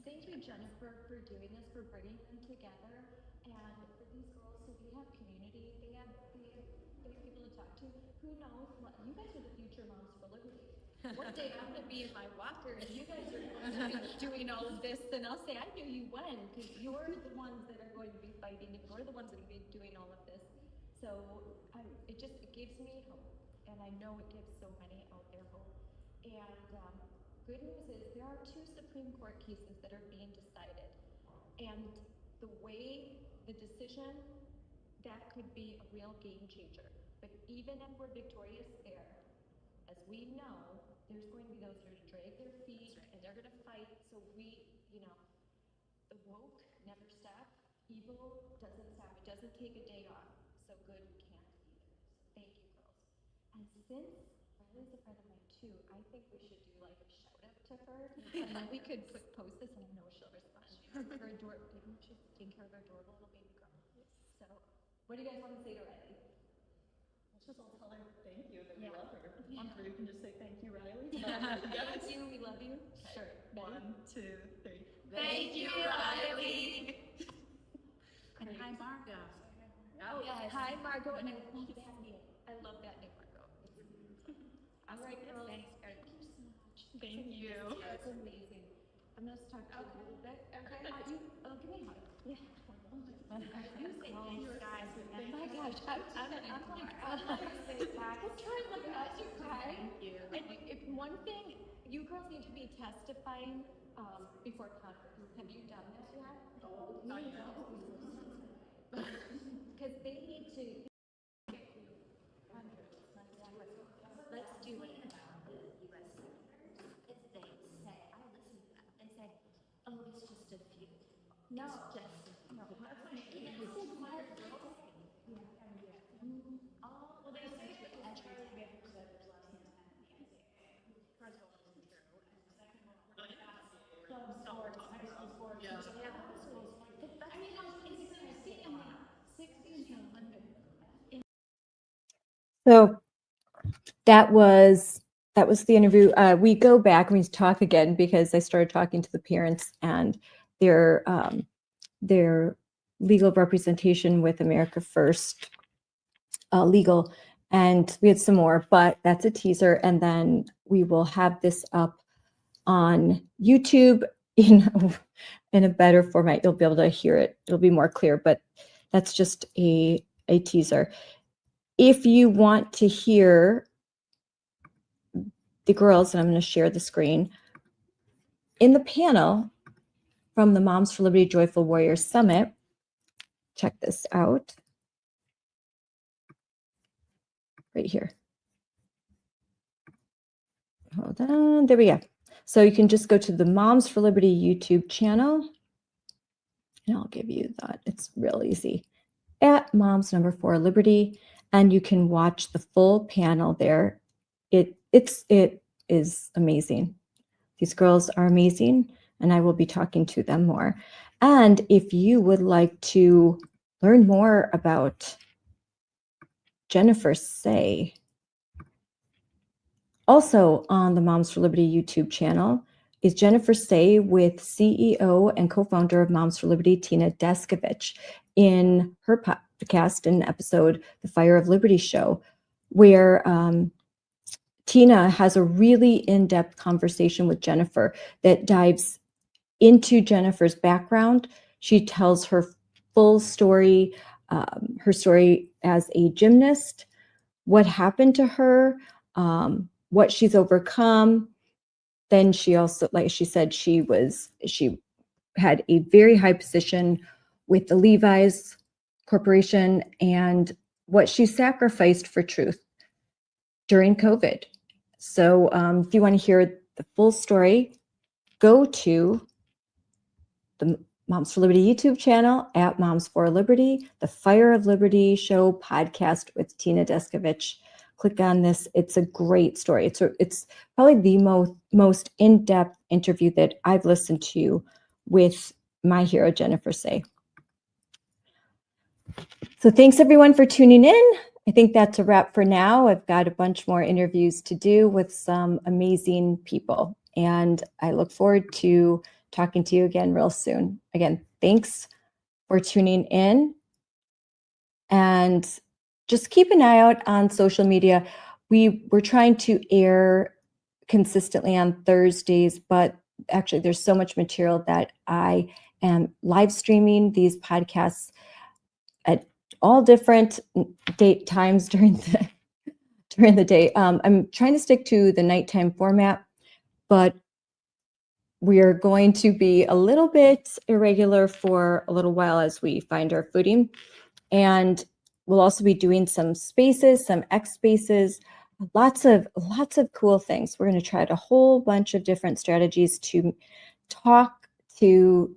Thank you, Jennifer, for doing this, for bringing them together. And for these girls, so they have community, they have people to talk to. Who knows? You guys are the future Moms for Liberty. One day I'm going to be in my walker and you guys are going to be doing all of this, and I'll say, I knew you when, because you're the ones that are going to be fighting, and you're the ones that are going to be doing all of this. So it gives me hope, and I know it gives so many out there hope. And good news is there are 2 Supreme Court cases that are being decided. And the way the decision, that could be a real game changer. But even if we're victorious there, as we know, there's going to be those that are drag their feet and they're going to fight. So the woke never stop. Evil doesn't stop. It doesn't take a day off. So good can't either. So thank you, girls. And since Riley's a friend of mine too, I think we should do like a shout out to her, and then we could post this, and I know she'll respond. She's taking care of her adorable little baby girl. So, what do you guys want to say to Riley? Let's just all tell her thank you, that we love her. One, you can just say thank you, Riley. Thank you, we love you. Sure. 1, 2, 3. Thank you, Riley. And hi, Margot. Oh, yes. Hi, Margot. And I love that name. I love that name, Margot. All right, girls. Thanks, Eric. Thank you. It's amazing. I'm going to talk to you a little bit. Okay. Give me a hug. Yeah. You say thanks, guys. Oh my gosh. I'm like, I'm trying to look at you cry. Thank you. And if one thing, you girls need to be testifying before Congress. Have you done this yet? Oh, not yet. Because they need to get you under. Let's do it about the U.S. If they say, I listen to them, and say, oh, it's just a few. No. It's just a few. No. Well, they say that the Charlie Baker said there's less than 10 First of all, it isn't true. And second of all, club sports, high school sports. Yeah. I mean, it's 60 and 100. So that was the interview. We go back and we talk again because I started talking to the parents and their legal representation with America First Legal, and we had some more, but that's a teaser. And then we will have this up on YouTube in a better format. You'll be able to hear it. It'll be more clear, but that's just a teaser. If you want to hear the girls, and I'm going to share the screen, in the panel from the Moms for Liberty Joyful Warriors Summit, check this out right here. Hold on, there we go. So you can just go to the Moms for Liberty YouTube channel, and I'll give you that. It's real easy. At Moms4Liberty, and you can watch the full panel there. It is amazing. These girls are amazing, and I will be talking to them more. And if you would like to learn more about Jennifer Say, also on the Moms for Liberty YouTube channel is Jennifer Say with CEO and co-founder of Moms for Liberty, Tina Descovich, in her podcast and episode, The Fire of Liberty Show, where Tina has a really in-depth conversation with Jennifer that dives into Jennifer's background. She tells her full story, her story as a gymnast, what happened to her, what she's overcome. Then she also, like she said, she had a very high position with the Levi's Corporation and what she sacrificed for truth during COVID. So if you want to hear the full story, go to the Moms for Liberty YouTube channel at Moms for Liberty, the Fire of Liberty Show podcast with Tina Descovich. Click on this. It's a great story. It's probably the most in-depth interview that I've listened to with my hero, Jennifer Say. So thanks everyone for tuning in. I think that's a wrap for now. I've got a bunch more interviews to do with some amazing people, and I look forward to talking to you again real soon. Again, thanks for tuning in, and just keep an eye out on social media. We're trying to air consistently on Thursdays, but actually there's so much material that I am live streaming these podcasts at all different date times during the day. I'm trying to stick to the nighttime format, but we are going to be a little bit irregular for a little while as we find our footing. And we'll also be doing some spaces, some X spaces, lots of cool things. We're going to try out a whole bunch of different strategies to talk to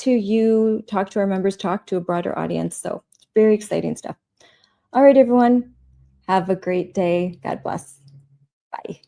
you, talk to our members, talk to a broader audience. So it's very exciting stuff. All right, everyone. Have a great day. God bless. Bye.